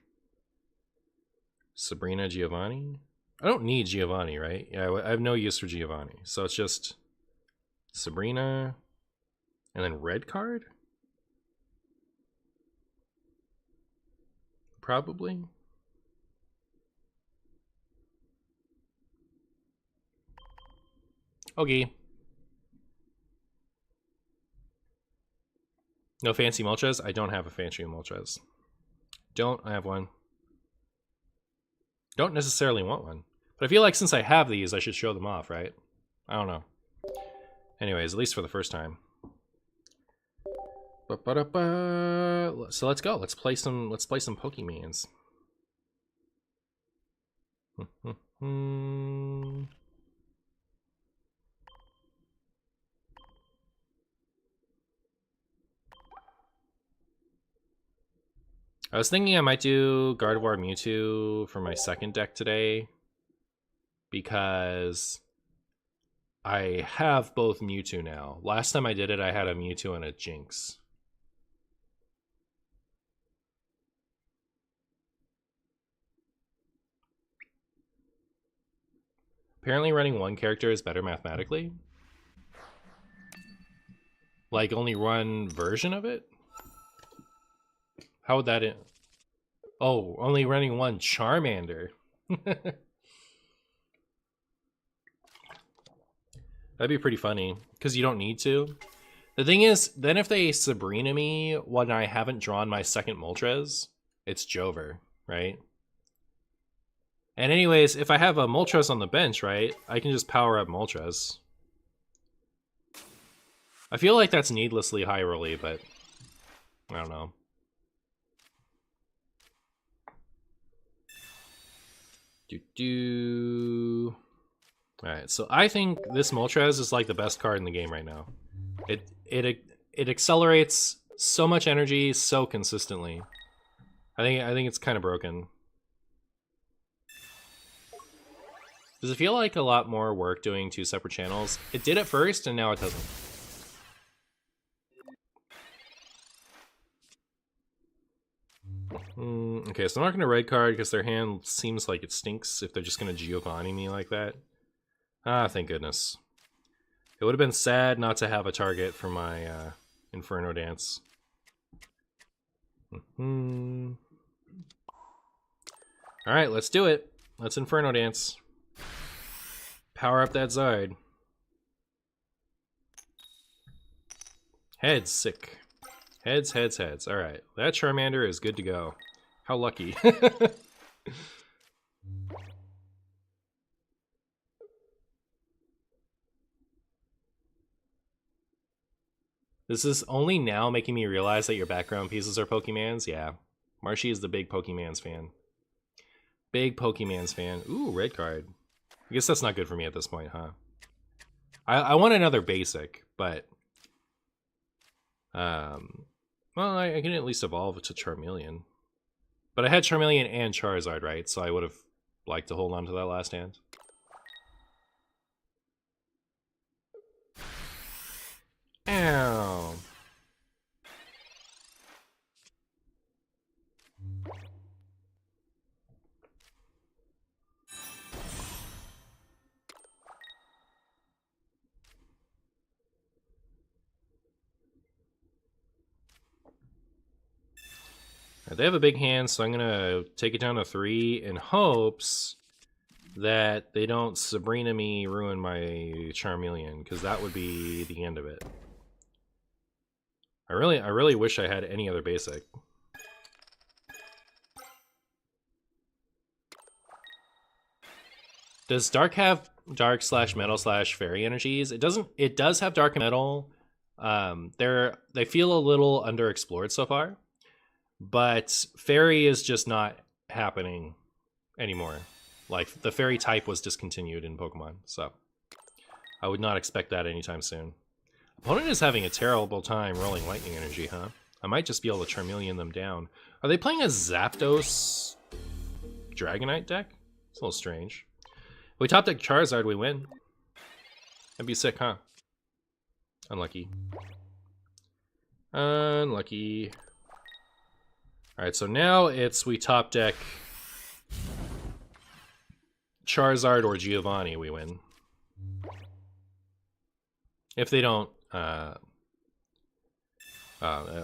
Sabrina, Giovanni. I don't need Giovanni, right? Yeah, I have no use for Giovanni. So it's just Sabrina, and then red card? Probably. Okay. No fancy Moltres? I don't have a fancy Moltres. Don't I have one? Don't necessarily want one. But I feel like since I have these, I should show them off, right? I don't know. Anyways, at least for the first time. So let's go. Let's play some Pokemons. I was thinking I might do Gardevoir Mewtwo for my second deck today, because I have both Mewtwo now. Last time I did it, I had a Mewtwo and a Jinx. Apparently running one character is better mathematically. Like only one version of it? How would that Oh, only running one Charmander. That'd be pretty funny, because you don't need to. The thing is, then if they Sabrina me when I haven't drawn my second Moltres, it's Jover, right? And anyways, if I have a Moltres on the bench, right, I can just power up Moltres. I feel like that's needlessly high rolly, but I don't know. Alright, so I think this Moltres is like the best card in the game right now. It accelerates so much energy so consistently. I think it's kind of broken. Does it feel like a lot more work doing 2 separate channels? It did at first, and now it doesn't. Okay, so I'm not going to red card because their hand seems like it stinks if they're just going to Giovanni me like that. Ah, thank goodness. It would have been sad not to have a target for my Inferno Dance. Alright, let's do it. Let's Inferno Dance. Power up that Zard. Heads, sick. Heads, heads, heads. Alright, that Charmander is good to go. How lucky. This is only now making me realize that your background pieces are Pokemans. Yeah, Marshy is the big Pokemans fan. Big Pokemans fan. Ooh, red card. I guess that's not good for me at this point, huh? I want another basic, but... well, I can at least evolve to Charmeleon. But I had Charmeleon and Charizard, right? So I would have liked to hold on to that last hand. Ow. They have a big hand, so I'm gonna take it down to 3 in hopes that they don't Sabrina me ruin my Charmeleon, because that would be the end of it. I really wish I had any other basic. Does Dark have Dark / Metal / Fairy energies? It doesn't. It does have Dark and Metal. They feel a little underexplored so far. But Fairy is just not happening anymore. Like, the Fairy type was discontinued in Pokemon, so I would not expect that anytime soon. Opponent is having a terrible time rolling Lightning Energy, huh? I might just be able to Charmeleon them down. Are they playing a Zapdos Dragonite deck? It's a little strange. If we top deck Charizard, we win. That'd be sick, huh? Unlucky. Unlucky. Alright, so now it's we top deck Charizard or Giovanni, we win. If they don't, I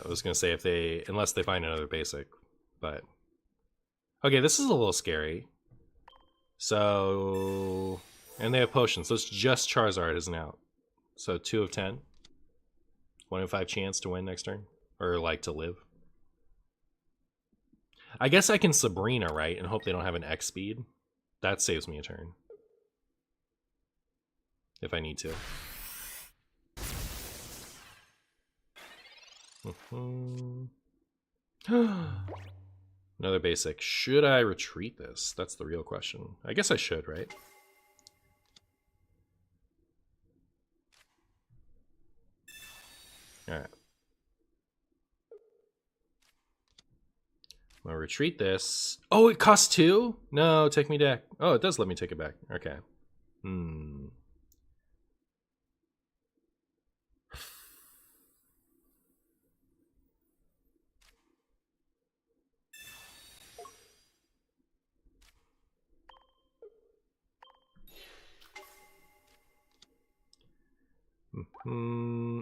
was gonna say unless they find another basic, but okay, this is a little scary. So, and they have potions, so it's just Charizard isn't out. So 2 of 10, 1 in 5 chance to win next turn, or like to live. I guess I can Sabrina, right, and hope they don't have an X speed. That saves me a turn. If I need to. Another basic. Should I retreat this? That's the real question. I guess I should, right? Alright. I'm gonna retreat this. Oh, it costs 2? No, take me back. Oh, it does let me take it back. Okay.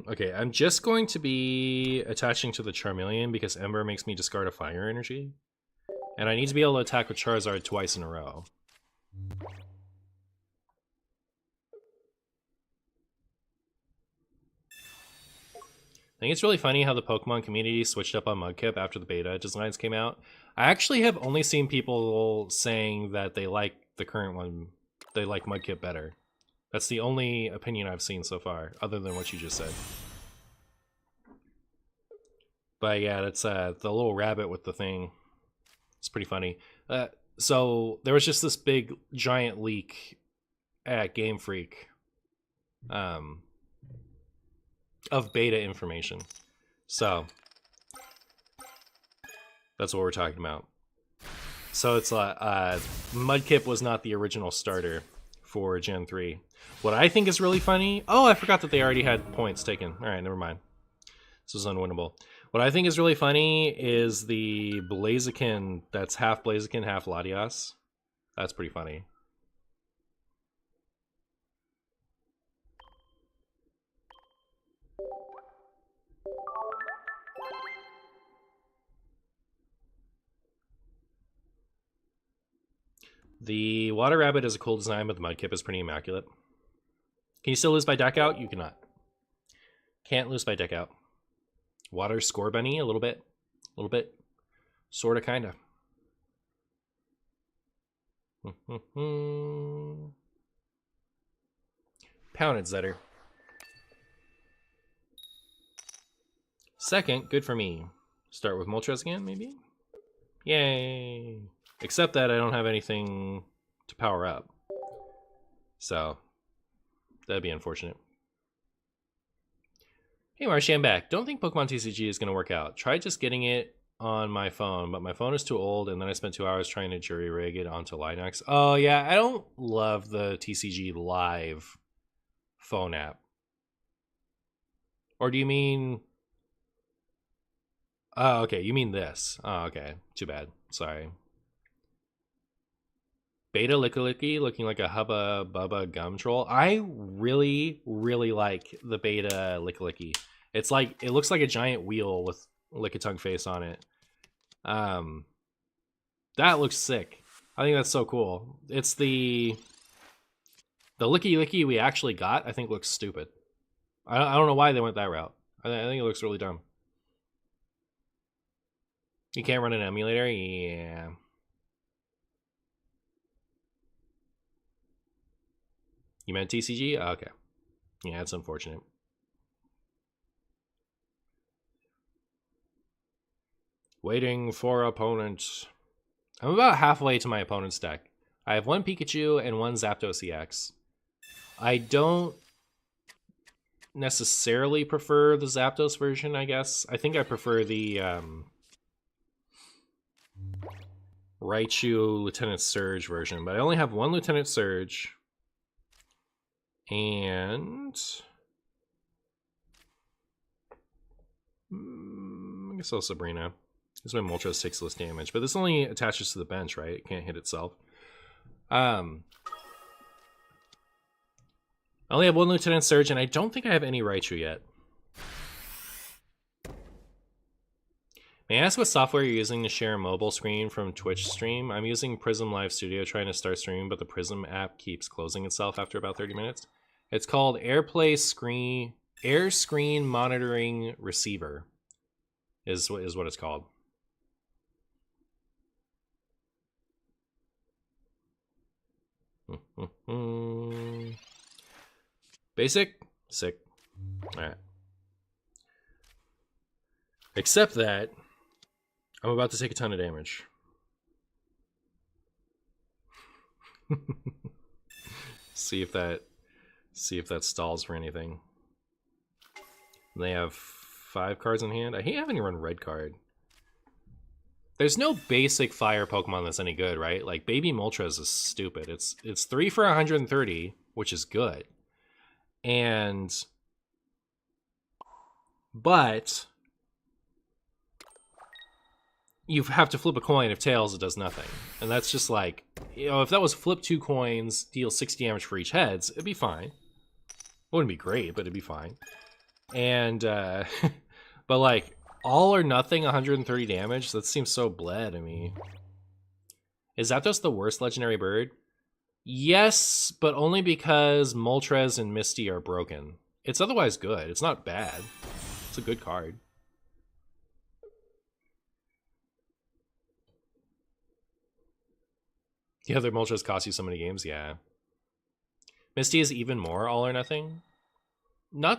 Okay, I'm just going to be attaching to the Charmeleon because Ember makes me discard a fire energy. And I need to be able to attack with Charizard twice in a row. I think it's really funny how the Pokemon community switched up on Mudkip after the beta designs came out. I actually have only seen people saying that they like the current one. They like Mudkip better. That's the only opinion I've seen so far, other than what you just said. But yeah, that's the little rabbit with the thing. It's pretty funny. So there was just this big giant leak at Game Freak of beta information. So that's what we're talking about. So it's Mudkip was not the original starter for Gen 3. What I think is really funny... Oh, I forgot that they already had points taken. Alright, never mind. This was unwinnable. What I think is really funny is the Blaziken that's half Blaziken, half Latias. That's pretty funny. The Water Rabbit is a cool design, but the Mudkip is pretty immaculate. Can you still lose by deck out? You cannot. Can't lose by deck out. Water Score Bunny, a little bit. A little bit. Sorta, kinda. Pounded Zetter. Second, good for me. Start with Moltres again, maybe? Yay! Except that I don't have anything to power up. So, that'd be unfortunate. Hey Marcy, I'm back. Don't think Pokemon TCG is going to work out. Tried just getting it on my phone, but my phone is too old, and then I spent 2 hours trying to jury rig it onto Linux. Oh yeah, I don't love the TCG Live phone app. Or do you mean... Oh, okay, you mean this. Oh, okay. Too bad. Sorry. Beta Lickilicky looking like a Hubba Bubba Gum Troll. I really, really like the Beta Lickilicky. It's like, it looks like a giant wheel with Lickitung face on it. That looks sick. I think that's so cool. It's the Licky we actually got, I think looks stupid. I don't know why they went that route. I think it looks really dumb. You can't run an emulator? Yeah. You meant TCG? Oh, okay. Yeah, that's unfortunate. Waiting for opponent. I'm about halfway to my opponent's deck. I have one Pikachu and one Zapdos EX. I don't necessarily prefer the Zapdos version, I guess. I think I prefer the Raichu Lieutenant Surge version, but I only have one Lieutenant Surge. And I guess I'll Sabrina. This is when Moltres takes less damage, but this only attaches to the bench, right? It can't hit itself. I only have one Lieutenant Surge, and I don't think I have any Raichu yet. May I ask what software you're using to share a mobile screen from Twitch stream? I'm using Prism Live Studio trying to start streaming, but the Prism app keeps closing itself after about 30 minutes. It's called Air Screen Monitoring Receiver is what it's called. Basic? Sick. Alright. Except that I'm about to take a ton of damage. See if that stalls for anything. They have 5 cards in hand. I hate having to run red card. There's no basic fire Pokemon that's any good, right? Like Baby Moltres is stupid. It's 3 for 130, which is good. But you have to flip a coin. If tails, it does nothing. And that's just like, you know, if that was flip 2 coins, deal 60 damage for each heads, it'd be fine. Wouldn't be great, but it'd be fine. And, but like, all or nothing 130 damage, that seems so bleh to me. Is Zapdos the worst legendary bird? Yes, but only because Moltres and Misty are broken. It's otherwise good. It's not bad. It's a good card. The other Moltres cost you so many games, yeah. Misty is even more all or nothing? No.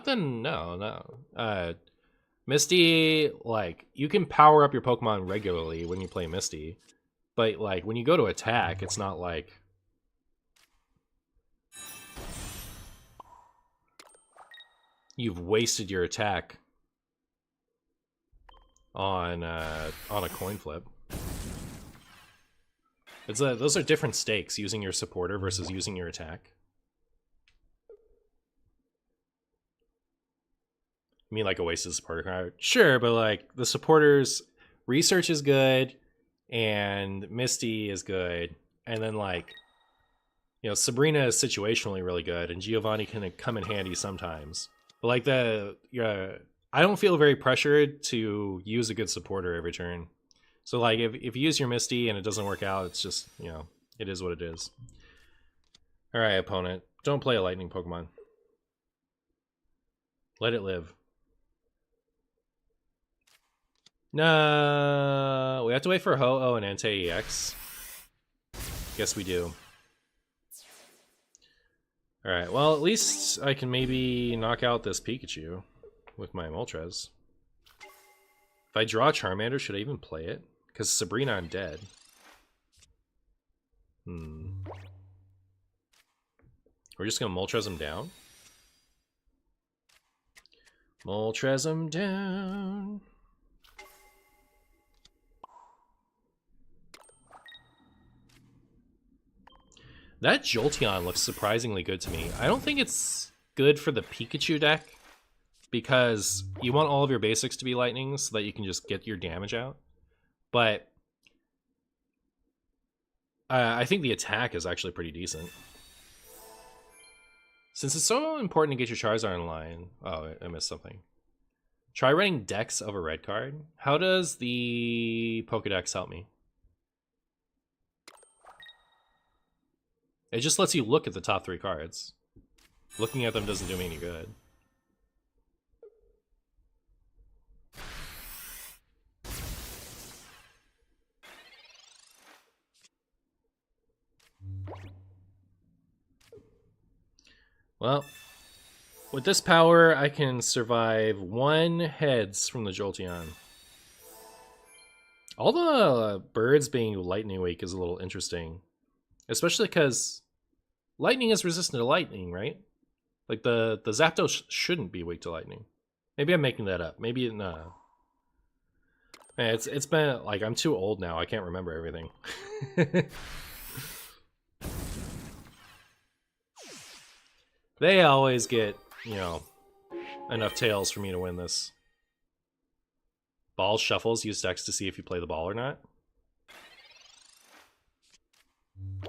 Misty, like, you can power up your Pokemon regularly when you play Misty. But, like, when you go to attack, it's not like... you've wasted your attack on a coin flip. Those are different stakes, using your supporter versus using your attack. You mean like a wasted supporter card? Sure, but like the supporters research is good and Misty is good, and then like, you know, Sabrina is situationally really good and Giovanni can come in handy sometimes. But like I don't feel very pressured to use a good supporter every turn. So like if you use your Misty and it doesn't work out, it's just, you know, it is what it is. All right, opponent, don't play a lightning Pokemon. Let it live. No, we have to wait for Ho-Oh and Entei-EX. Guess we do. Alright, well, at least I can maybe knock out this Pikachu with my Moltres. If I draw Charmander, should I even play it? Because Sabrina, I'm dead. We're just gonna Moltres him down? Moltres him down. That Jolteon looks surprisingly good to me. I don't think it's good for the Pikachu deck because you want all of your basics to be lightning so that you can just get your damage out. But I think the attack is actually pretty decent. Since it's so important to get your Charizard in line... Oh, I missed something. Try running Dex of a red card. How does the Pokedex help me? It just lets you look at the top 3 cards. Looking at them doesn't do me any good. Well, with this power, I can survive 1 heads from the Jolteon. All the birds being lightning weak is a little interesting. Especially because lightning is resistant to lightning, right? Like the Zapdos shouldn't be weak to lightning. Maybe I'm making that up. Maybe no. Man, it's been like I'm too old now. I can't remember everything. They always get, you know, enough tails for me to win this. Ball shuffles, use Dex to see if you play the ball or not.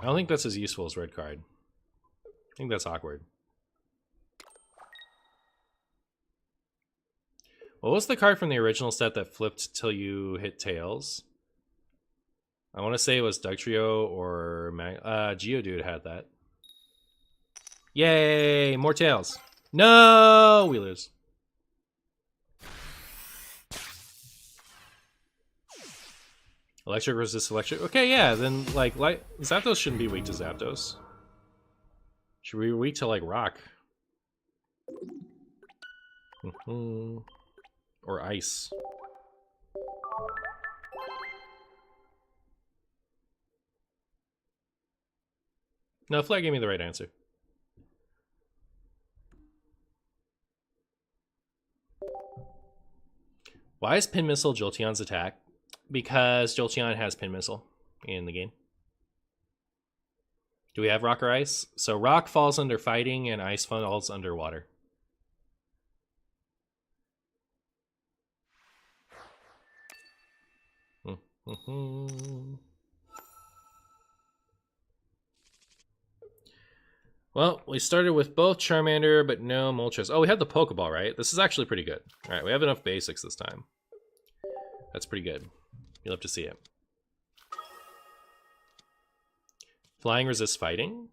I don't think that's as useful as red card. I think that's awkward. What was the card from the original set that flipped till you hit tails? I want to say it was Dugtrio or Geodude had that. Yay! More tails. No! We lose. Electric resists electric. Okay, yeah, then like Zapdos shouldn't be weak to Zapdos. Should be weak to like rock. Or ice. No, Flag gave me the right answer. Why is Pin Missile Jolteon's attack? Because Jolteon has Pin Missile in the game. Do we have Rock or Ice? So Rock falls under Fighting and Ice falls under Water. Well, we started with both Charmander, but no Moltres. Oh, we have the Pokeball, right? This is actually pretty good. All right, we have enough basics this time. That's pretty good. You'll have to see it. Flying resists fighting?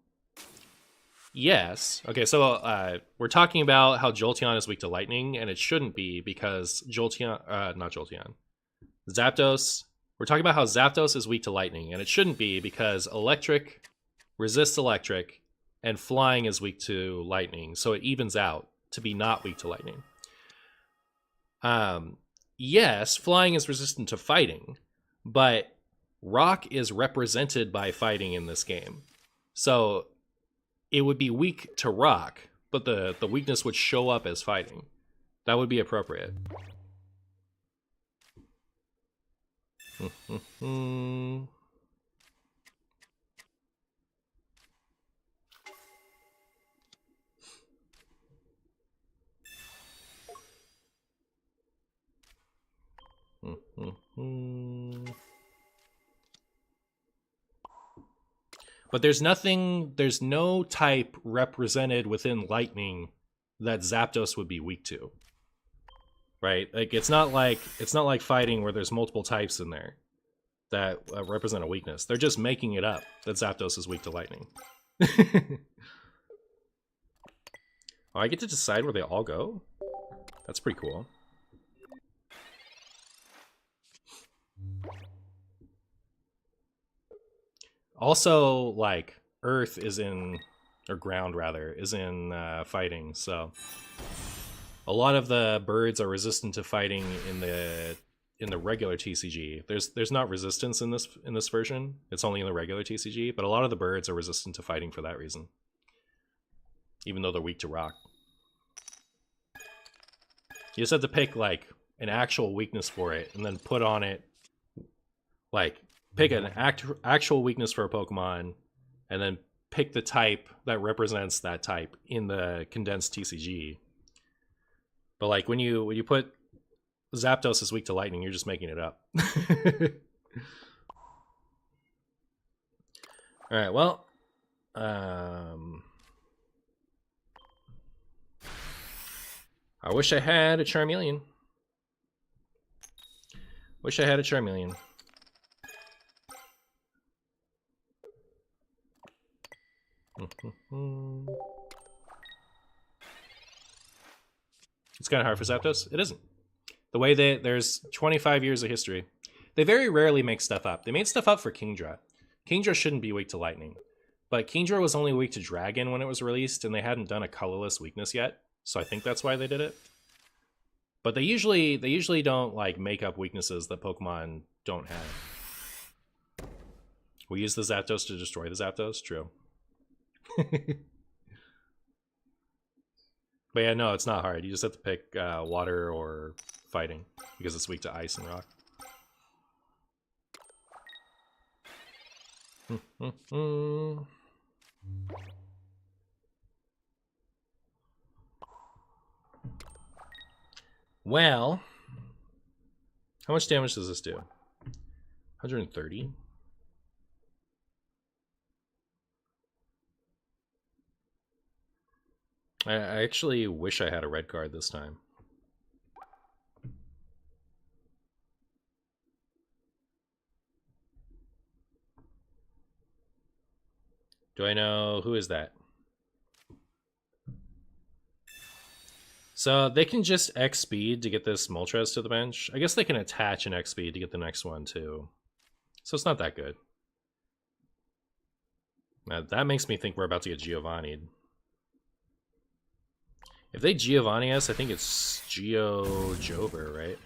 Yes. Okay, so we're talking about how Jolteon is weak to lightning, and it shouldn't be because not Jolteon. Zapdos. We're talking about how Zapdos is weak to lightning, and it shouldn't be because electric resists electric, and flying is weak to lightning, so it evens out to be not weak to lightning. Yes, flying is resistant to fighting, but rock is represented by fighting in this game. So it would be weak to rock, but the weakness would show up as fighting. That would be appropriate. But there's no type represented within lightning that Zapdos would be weak to. Right? Like it's not like fighting where there's multiple types in there that represent a weakness. They're just making it up that Zapdos is weak to lightning. Oh, I get to decide where they all go? That's pretty cool. Also, like, Earth is in, or ground rather, is in fighting, so a lot of the birds are resistant to fighting in the regular TCG. There's not resistance in this version. It's only in the regular TCG, but a lot of the birds are resistant to fighting for that reason. Even though they're weak to rock. You just have to pick like an actual weakness for it and then put on it, like pick an actual weakness for a Pokemon and then pick the type that represents that type in the condensed TCG. But like when you put Zapdos is weak to lightning, you're just making it up. All right, well, I wish I had a Charmeleon. Wish I had a Charmeleon. It's kind of hard for Zapdos. It isn't. The way that there's 25 years of history. They very rarely make stuff up. They made stuff up for Kingdra. Kingdra shouldn't be weak to lightning. But Kingdra was only weak to dragon when it was released, and they hadn't done a colorless weakness yet. So I think that's why they did it. But they usually don't like make up weaknesses that Pokemon don't have. We use the Zapdos to destroy the Zapdos? True. But yeah, no, it's not hard. You just have to pick water or fighting because it's weak to ice and rock. Well, how much damage does this do? 130? I actually wish I had a red card this time. Do I know who is that? So they can just X speed to get this Moltres to the bench. I guess they can attach an X speed to get the next one too. So it's not that good. Now, that makes me think we're about to get Giovanni'd. If they Giovanni us, I think it's Jover, right?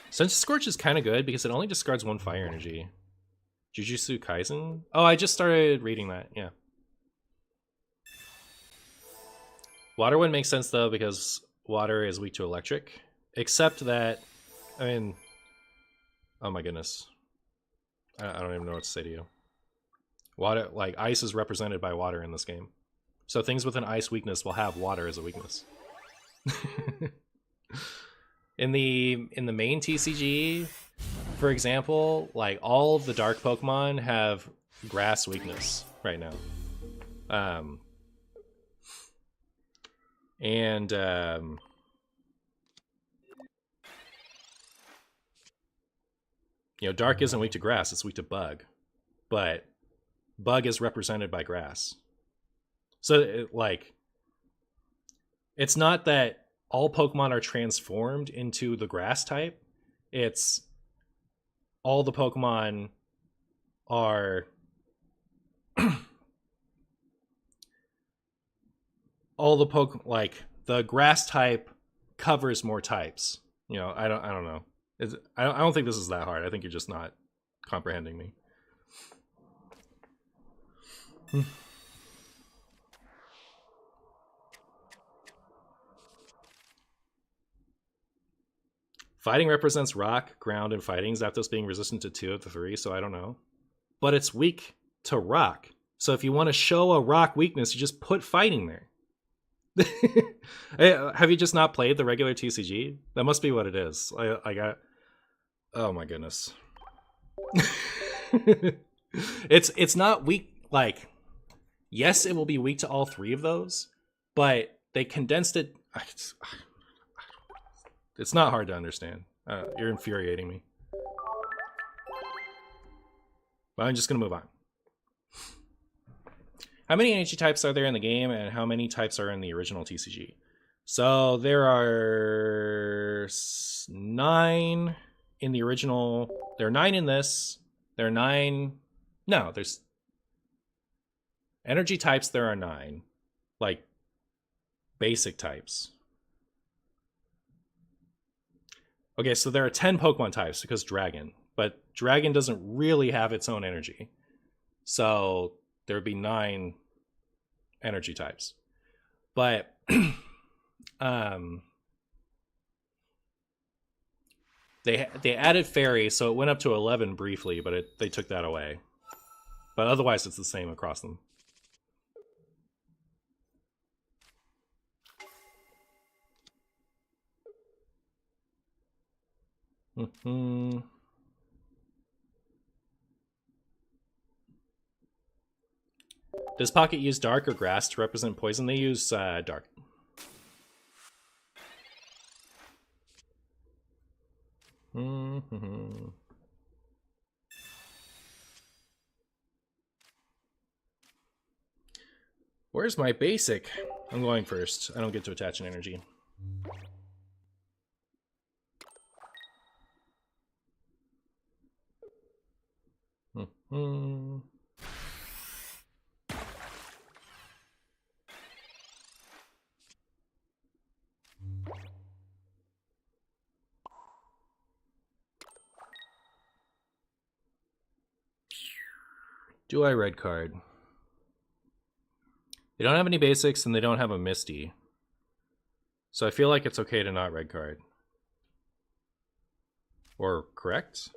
Sense Scorch is kind of good because it only discards one fire energy. Jujutsu Kaisen? Oh, I just started reading that, yeah. Water wouldn't make sense though because water is weak to electric. Except that, I mean, oh my goodness. I don't even know what to say to you. Water, like ice is represented by water in this game. So things with an ice weakness will have water as a weakness. in the main TCG, for example, like all of the dark Pokemon have grass weakness right now. You know, dark isn't weak to grass, it's weak to bug. But bug is represented by grass. So, it's not that all Pokemon are transformed into the grass type. It's all the Pokemon are the grass type covers more types. You know, I don't know. I don't think this is that hard. I think you're just not comprehending me. Fighting represents rock, ground, and fighting. Zapdos being resistant to 2 of the 3, so I don't know. But it's weak to rock. So if you want to show a rock weakness, you just put fighting there. Have you just not played the regular TCG? That must be what it is. I got... Oh my goodness. It's not weak, like... Yes, it will be weak to all 3 of those, but they condensed it... It's not hard to understand. You're infuriating me. But I'm just going to move on. How many energy types are there in the game, and how many types are in the original TCG? So there are 9 in the original. There are 9 in this. There are 9... No, there's... Energy types, there are 9. Like, basic types. Okay, so there are 10 Pokemon types because Dragon. But Dragon doesn't really have its own energy. So there would be 9 energy types. But they added Fairy, so it went up to 11 briefly, but they took that away. But otherwise it's the same across them. Does Pocket use dark or grass to represent poison? They use dark. Where's my basic? I'm going first. I don't get to attach an energy. Do I red card? They don't have any basics and they don't have a Misty. So I feel like it's okay to not red card. Or correct?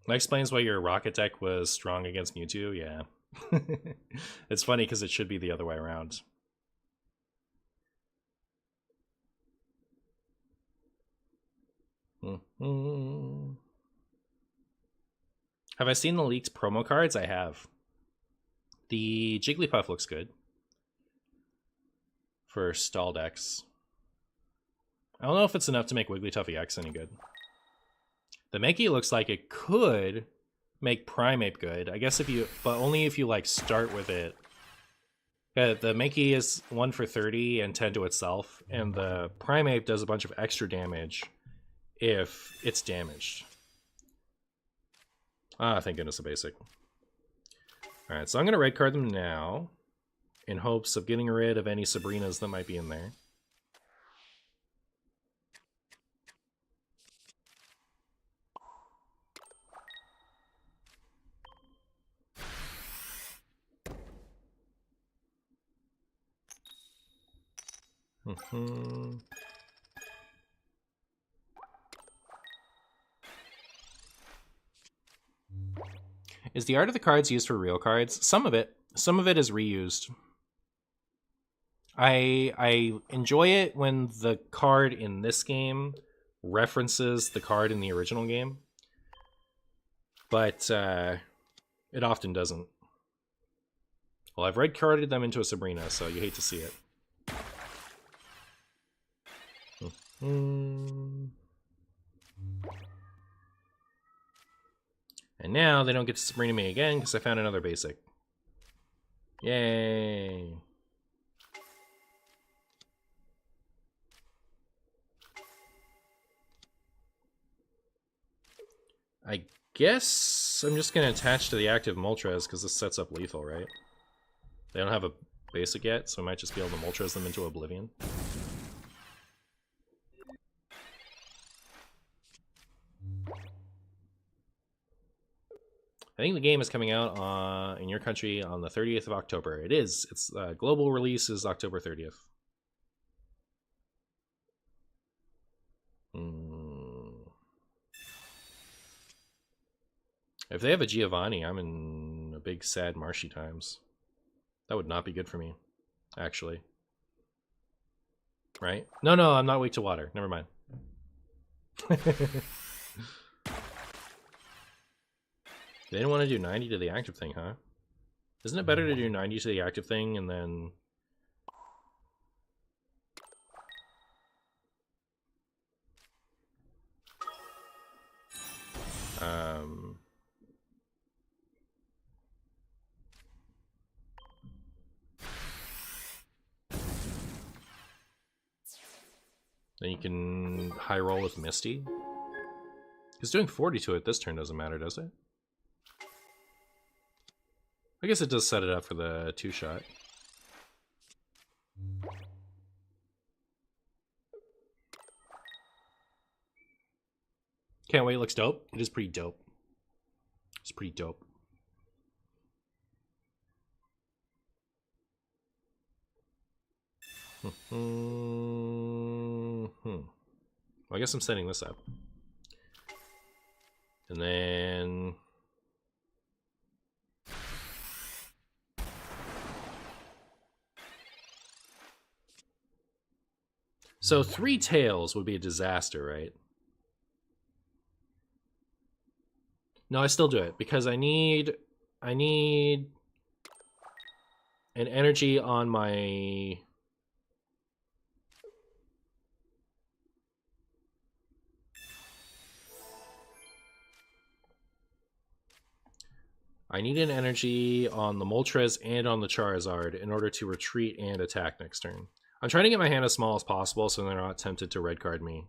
That explains why your rocket deck was strong against Mewtwo, yeah. It's funny because it should be the other way around. Have I seen the leaked promo cards? I have. The Jigglypuff looks good. For stall decks. I don't know if it's enough to make Wigglytuff EX any good. The Mankey looks like it could make Primeape good. I guess if you, but only if you like start with it. The Mankey is 1 for 30 and 10 to itself, and the Primeape does a bunch of extra damage if it's damaged. Ah, thank goodness, a basic. Alright, so I'm going to red card them now in hopes of getting rid of any Sabrinas that might be in there. Is the art of the cards used for real cards? Some of it. Some of it is reused. I enjoy it when the card in this game references the card in the original game. But it often doesn't. Well, I've red carded them into a Sabrina, so you hate to see it. And now they don't get to Sabrina me again because I found another basic. Yay. I guess I'm just going to attach to the active Moltres because this sets up lethal, right? They don't have a basic yet, so I might just be able to Moltres them into oblivion. I think the game is coming out in your country on the 30th of October. It is. Its global release is October 30th. If they have a Giovanni, I'm in a big sad marshy times. That would not be good for me, actually. Right? No, I'm not weak to water. Never mind. They didn't want to do 90 to the active thing, huh? Isn't it better to do 90 to the active thing and then... Then you can high roll with Misty. Because doing 40 to it this turn doesn't matter, does it? I guess it does set it up for the 2-shot. Can't Wait looks dope. It is pretty dope. It's pretty dope. Well, I guess I'm setting this up. And then... So 3 tails would be a disaster, right? No, I still do it because I need an energy on my... I need an energy on the Moltres and on the Charizard in order to retreat and attack next turn. I'm trying to get my hand as small as possible so they're not tempted to red card me.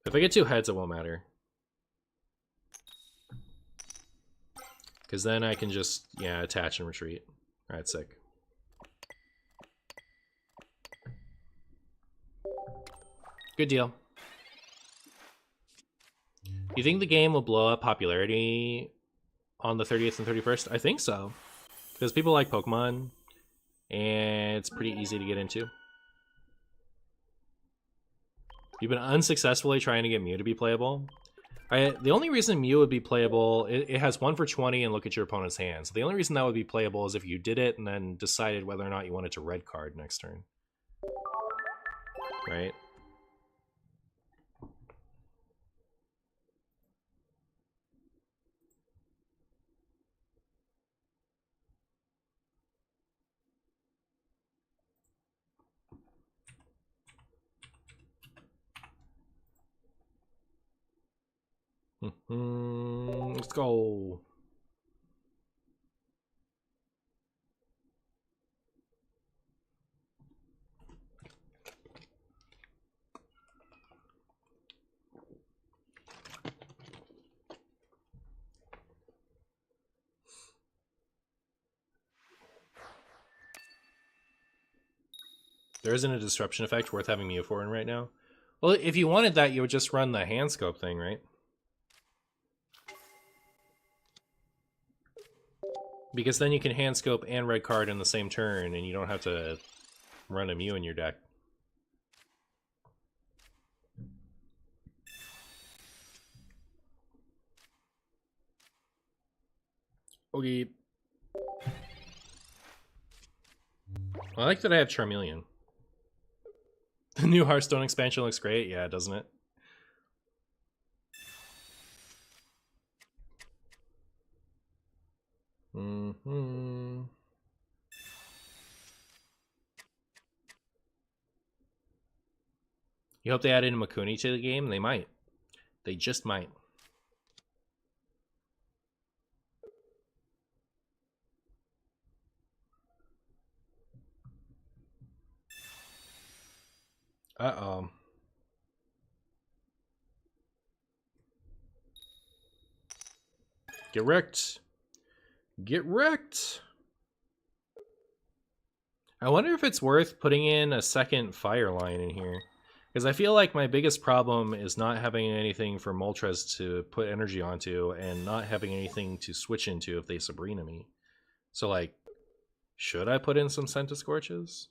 If I get 2 heads, it won't matter. Because then I can just, yeah, attach and retreat. Alright, sick. Good deal. You think the game will blow up popularity on the 30th and 31st? I think so. Because people like Pokemon, and it's pretty easy to get into. You've been unsuccessfully trying to get Mew to be playable. The only reason Mew would be playable, it has 1 for 20 and look at your opponent's hand. So the only reason that would be playable is if you did it and then decided whether or not you wanted to red card next turn. Right? Let's go. There isn't a disruption effect worth having Mew for in right now. Well, if you wanted that, you would just run the hand scope thing, right? Because then you can hand scope and red card in the same turn, and you don't have to run a Mew in your deck. Okay. I like that I have Charmeleon. The new Hearthstone expansion looks great. Yeah, doesn't it? You hope they add in Makuni to the game? They might. They just might. Uh-oh. Get wrecked. Get wrecked. I wonder if it's worth putting in a second fire line in here. Because I feel like my biggest problem is not having anything for Moltres to put energy onto and not having anything to switch into if they Sabrina me. So, like, should I put in some Centiscorches?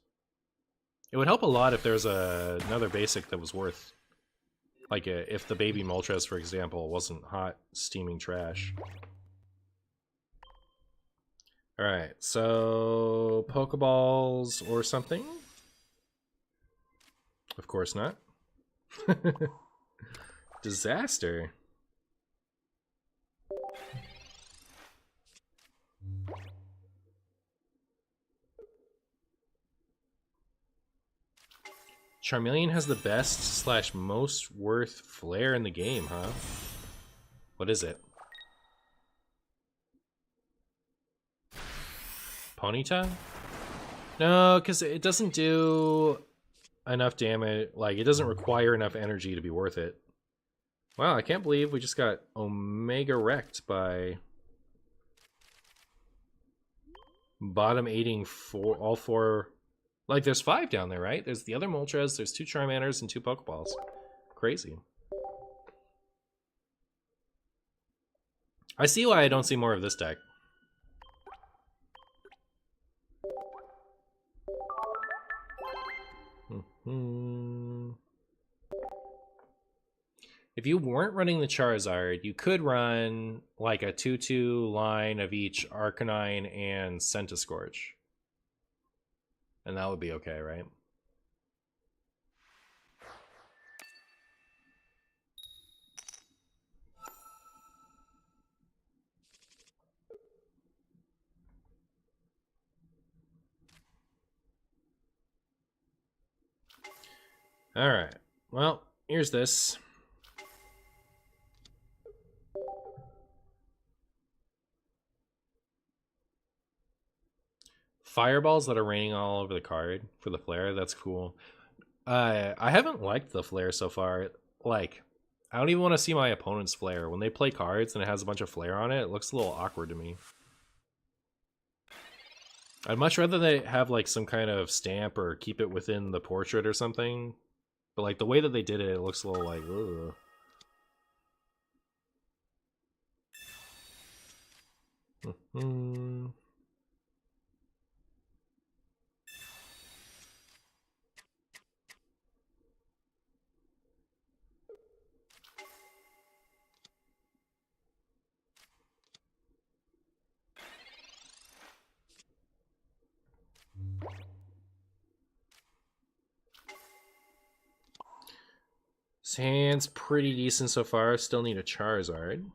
It would help a lot if there's another basic that was worth... Like, if the baby Moltres, for example, wasn't hot, steaming trash. Alright, so... Pokeballs or something? Of course not. Disaster. Charmeleon has the best / most worth flare in the game, huh? What is it? Ponyta? No, because it doesn't do enough damage. Like, it doesn't require enough energy to be worth it. Wow, I can't believe we just got Omega wrecked by bottom 8ing for all 4. Like, there's 5 down there, right? There's the other Moltres, there's 2 Charmanders, and 2 Pokeballs. Crazy. I see why I don't see more of this deck. If you weren't running the Charizard, you could run like a 2-2 line of each Arcanine and Centiscorch. And that would be okay, right? Alright, well, here's this. Fireballs that are raining all over the card for the flare, that's cool. I haven't liked the flare so far. Like, I don't even want to see my opponent's flare. When they play cards and it has a bunch of flare on it, it looks a little awkward to me. I'd much rather they have like some kind of stamp or keep it within the portrait or something. But like the way that they did it, it looks a little like, ugh. His hand's pretty decent so far. Still need a Charizard.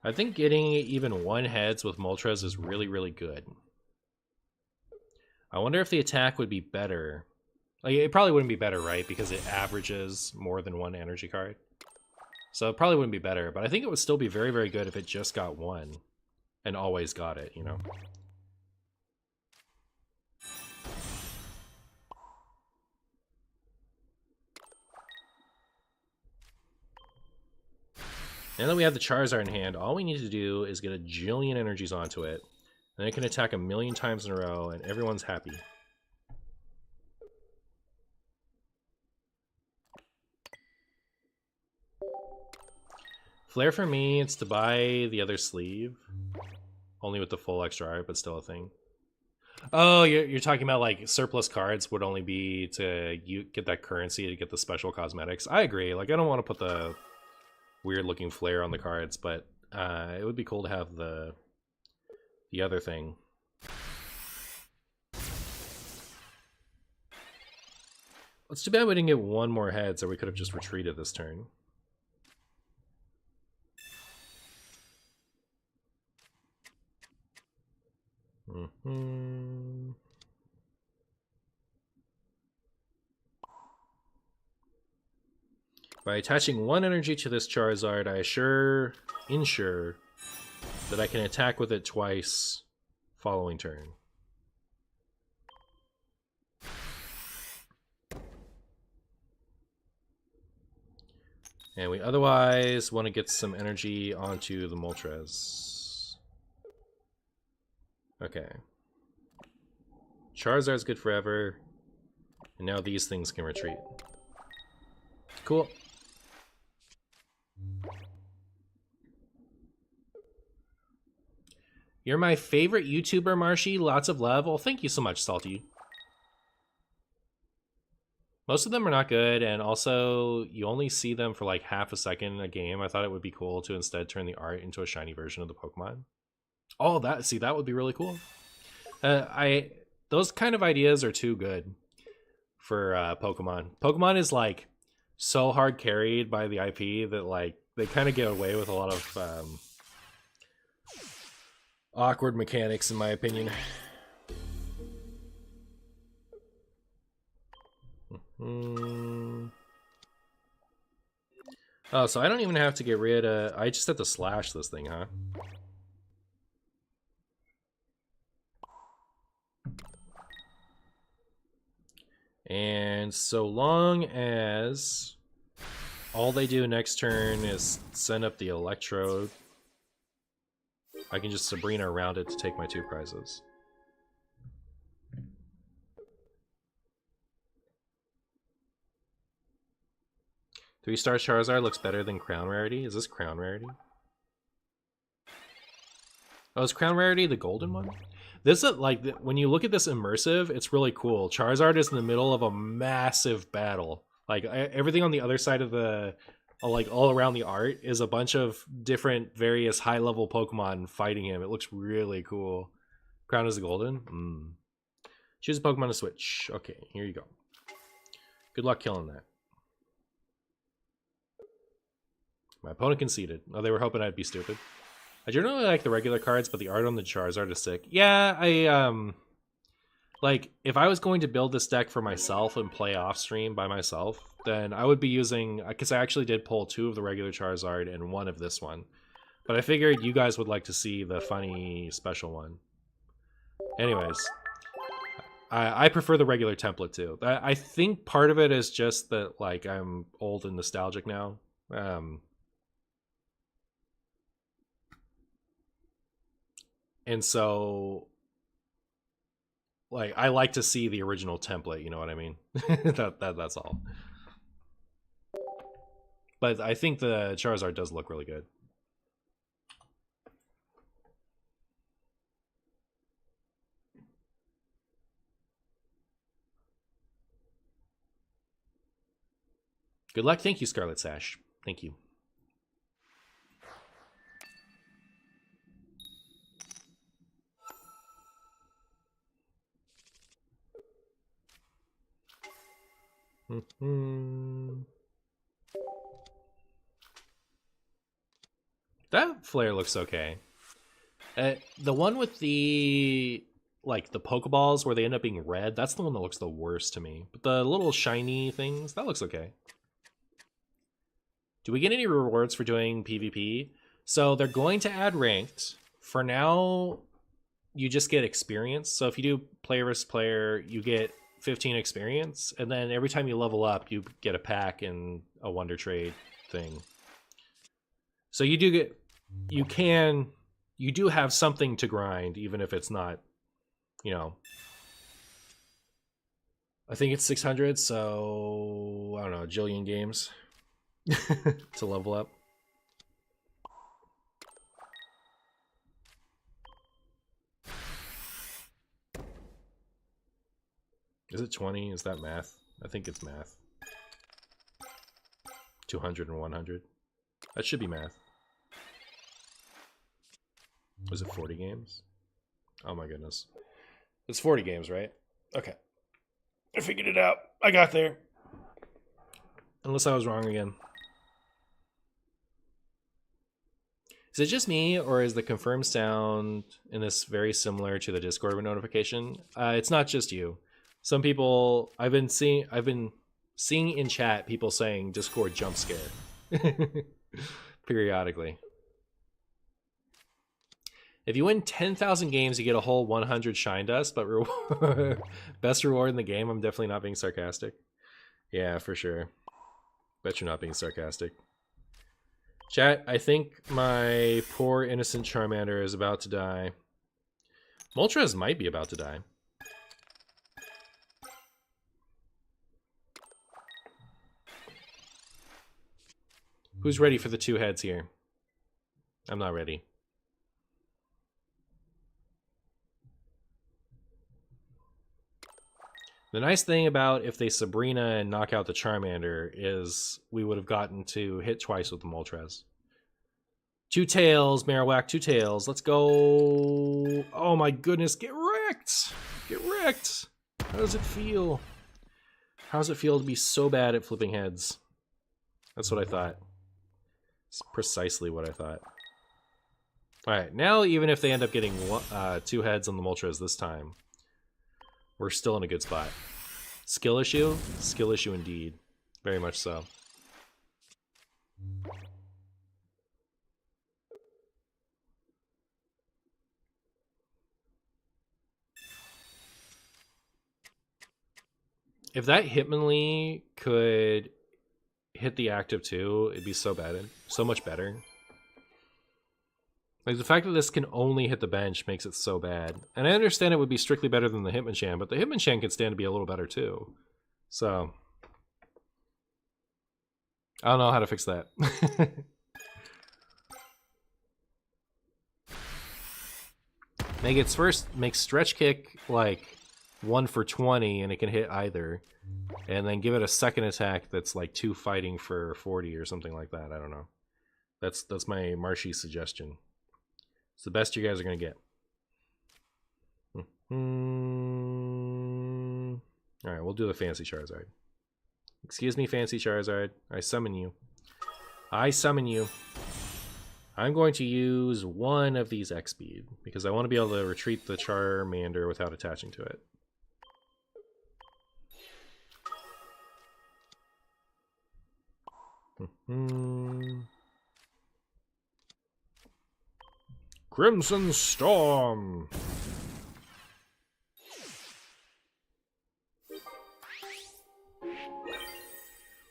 I think getting even 1 heads with Moltres is really, really good. I wonder if the attack would be better. Like, it probably wouldn't be better, right? Because it averages more than 1 energy card. So it probably wouldn't be better, but I think it would still be very, very good if it just got 1 and always got it, you know? Now that we have the Charizard in hand, all we need to do is get a jillion energies onto it, and it can attack 1,000,000 times in a row, and everyone's happy. Flare for me, it's to buy the other sleeve. Only with the full extra art, but still a thing. Oh, you're talking about like surplus cards would only be to get that currency to get the special cosmetics. I agree. Like, I don't want to put the weird looking flare on the cards, but it would be cool to have the other thing. It's too bad we didn't get one more head, so we could have just retreated this turn. By attaching one energy to this Charizard, I ensure that I can attack with it twice following turn. And we otherwise want to get some energy onto the Moltres. Okay. Charizard's good forever. And now these things can retreat. Cool. You're my favorite YouTuber, Marshy. Lots of love. Well, thank you so much, Salty. Most of them are not good, and also you only see them for like half a second in a game. I thought it would be cool to instead turn the art into a shiny version of the Pokemon. Oh, that would be really cool. Those kind of ideas are too good for Pokemon. Pokemon is like so hard carried by the IP that like they kind of get away with a lot of awkward mechanics, in my opinion. Oh, so I don't even have to get rid of... I just have to slash this thing, huh? And so long as all they do next turn is send up the Electrode, I can just Sabrina around it to take my 2 prizes. Three-star Charizard looks better than Crown Rarity. Is this Crown Rarity? Oh, is Crown Rarity the golden one? This is like, when you look at this immersive, it's really cool. Charizard is in the middle of a massive battle. Like everything on the other side of the, like all around the art is a bunch of different various high-level Pokemon fighting him. It looks really cool. Crown is the golden? Choose a Pokemon to switch. Okay, here you go. Good luck killing that. My opponent conceded. Oh, they were hoping I'd be stupid. I generally like the regular cards, but the art on the Charizard is sick. Yeah, like, if I was going to build this deck for myself and play off stream by myself, then I would be using... Because I actually did pull 2 of the regular Charizard and 1 of this one. But I figured you guys would like to see the funny special one. Anyways, I prefer the regular template too. I think part of it is just that, like, I'm old and nostalgic now. And so, like, I like to see the original template, you know what I mean? That's all. But I think the Charizard does look really good. Good luck. Thank you, Scarlet Sash. Thank you. That flare looks okay. The one with the, like, the Pokeballs where they end up being red, that's the one that looks the worst to me. But the little shiny things, that looks okay. Do we get any rewards for doing PvP? So they're going to add ranked. For now, you just get experience. So if you do player versus player, you get 15 experience, and then every time you level up, you get a pack and a Wonder Trade thing. So you do get, you do have something to grind, even if it's not, you know. I think it's 600, so I don't know, a jillion games to level up. Is it 20? Is that math? I think it's math. 200 and 100. That should be math. Was it 40 games? Oh my goodness. It's 40 games, right? Okay. I figured it out. I got there. Unless I was wrong again. Is it just me, or is the confirm sound in this very similar to the Discord notification? It's not just you. Some people I've been seeing in chat people saying Discord jump scare periodically. If you win 10,000 games, you get a whole 100 shine dust, but best reward in the game. I'm definitely not being sarcastic. Yeah, for sure. Bet you're not being sarcastic. Chat, I think my poor innocent Charmander is about to die. Moltres might be about to die. Who's ready for the 2 heads here? I'm not ready. The nice thing about if they Sabrina and knock out the Charmander is we would have gotten to hit twice with the Moltres. 2 tails, Marowak, 2 tails. Let's go. Oh my goodness, get wrecked. Get wrecked. How does it feel? How does it feel to be so bad at flipping heads? That's what I thought. It's precisely what I thought. Alright, now even if they end up getting 2 heads on the Moltres this time, we're still in a good spot. Skill issue? Skill issue indeed. Very much so. If that Hitmonlee could hit the active too, it'd be so bad. So much better. Like, the fact that this can only hit the bench makes it so bad. And I understand it would be strictly better than the Hitmonchan, but the Hitmonchan could stand to be a little better too. So I don't know how to fix that. Make Stretch Kick like 1 for 20 and it can hit either. And then give it a second attack that's like 2 fighting for 40 or something like that. I don't know. That's my Marshy suggestion. It's the best you guys are going to get. Alright, we'll do the Fancy Charizard. Excuse me, Fancy Charizard. I summon you. I summon you. I'm going to use 1 of these X-Speed, because I want to be able to retreat the Charmander without attaching to it. Crimson Storm.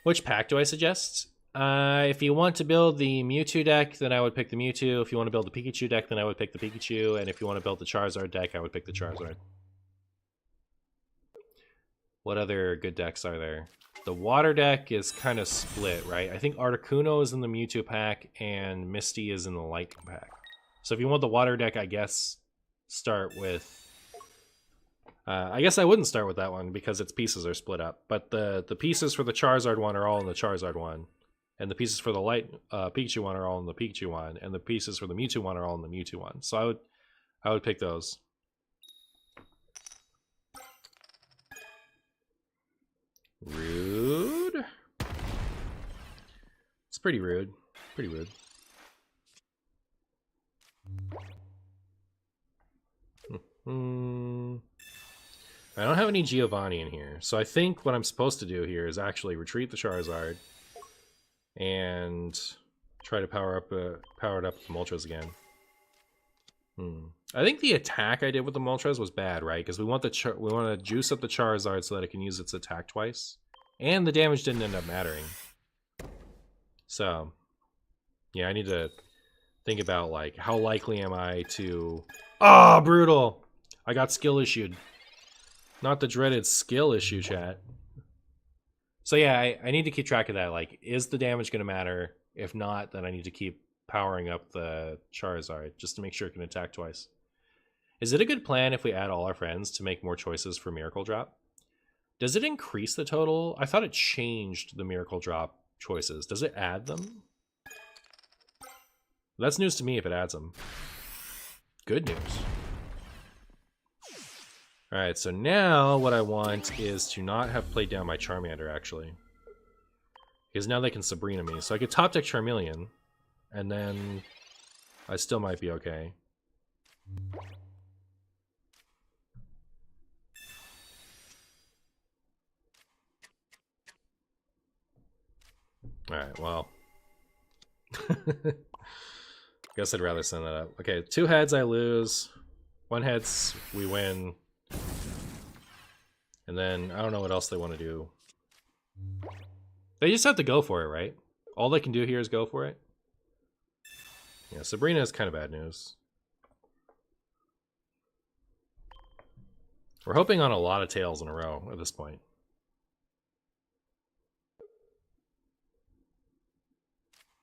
Which pack do I suggest? If you want to build the Mewtwo deck, then I would pick the Mewtwo. If you want to build the Pikachu deck, then I would pick the Pikachu. And if you want to build the Charizard deck, I would pick the Charizard. What other good decks are there? The Water deck is kind of split, right? I think Articuno is in the Mewtwo pack, and Misty is in the Light pack. So if you want the Water deck, I guess start with... I guess I wouldn't start with that one because its pieces are split up. But the pieces for the Charizard one are all in the Charizard one. And the pieces for the Light Pikachu one are all in the Pikachu one. And the pieces for the Mewtwo one are all in the Mewtwo one. So I would pick those. Rude. It's pretty rude. Pretty rude. I don't have any Giovanni in here, so I think what I'm supposed to do here is actually retreat the Charizard and try to power it up with the Moltres again. I think the attack I did with the Moltres was bad, right? Because we want to juice up the Charizard so that it can use its attack twice, and the damage didn't end up mattering. So, yeah, I need to think about like how likely am I to... Ah, brutal! I got skill issued. Not the dreaded skill issue, chat. So yeah, I need to keep track of that. Like, is the damage going to matter? If not, then I need to keep powering up the Charizard just to make sure it can attack twice. Is it a good plan if we add all our friends to make more choices for Miracle Drop? Does it increase the total? I thought it changed the Miracle Drop choices. Does it add them? That's news to me if it adds them. Good news. Alright, so now what I want is to not have played down my Charmander, actually. Because now they can Sabrina me. So I could top deck Charmeleon, and then I still might be okay. Alright, well. Guess I'd rather send that up. Okay, 2 heads I lose. 1 heads we win. And then I don't know what else they want to do. They just have to go for it, right? All they can do here is go for it. Yeah, Sabrina is kind of bad news. We're hoping on a lot of tails in a row at this point.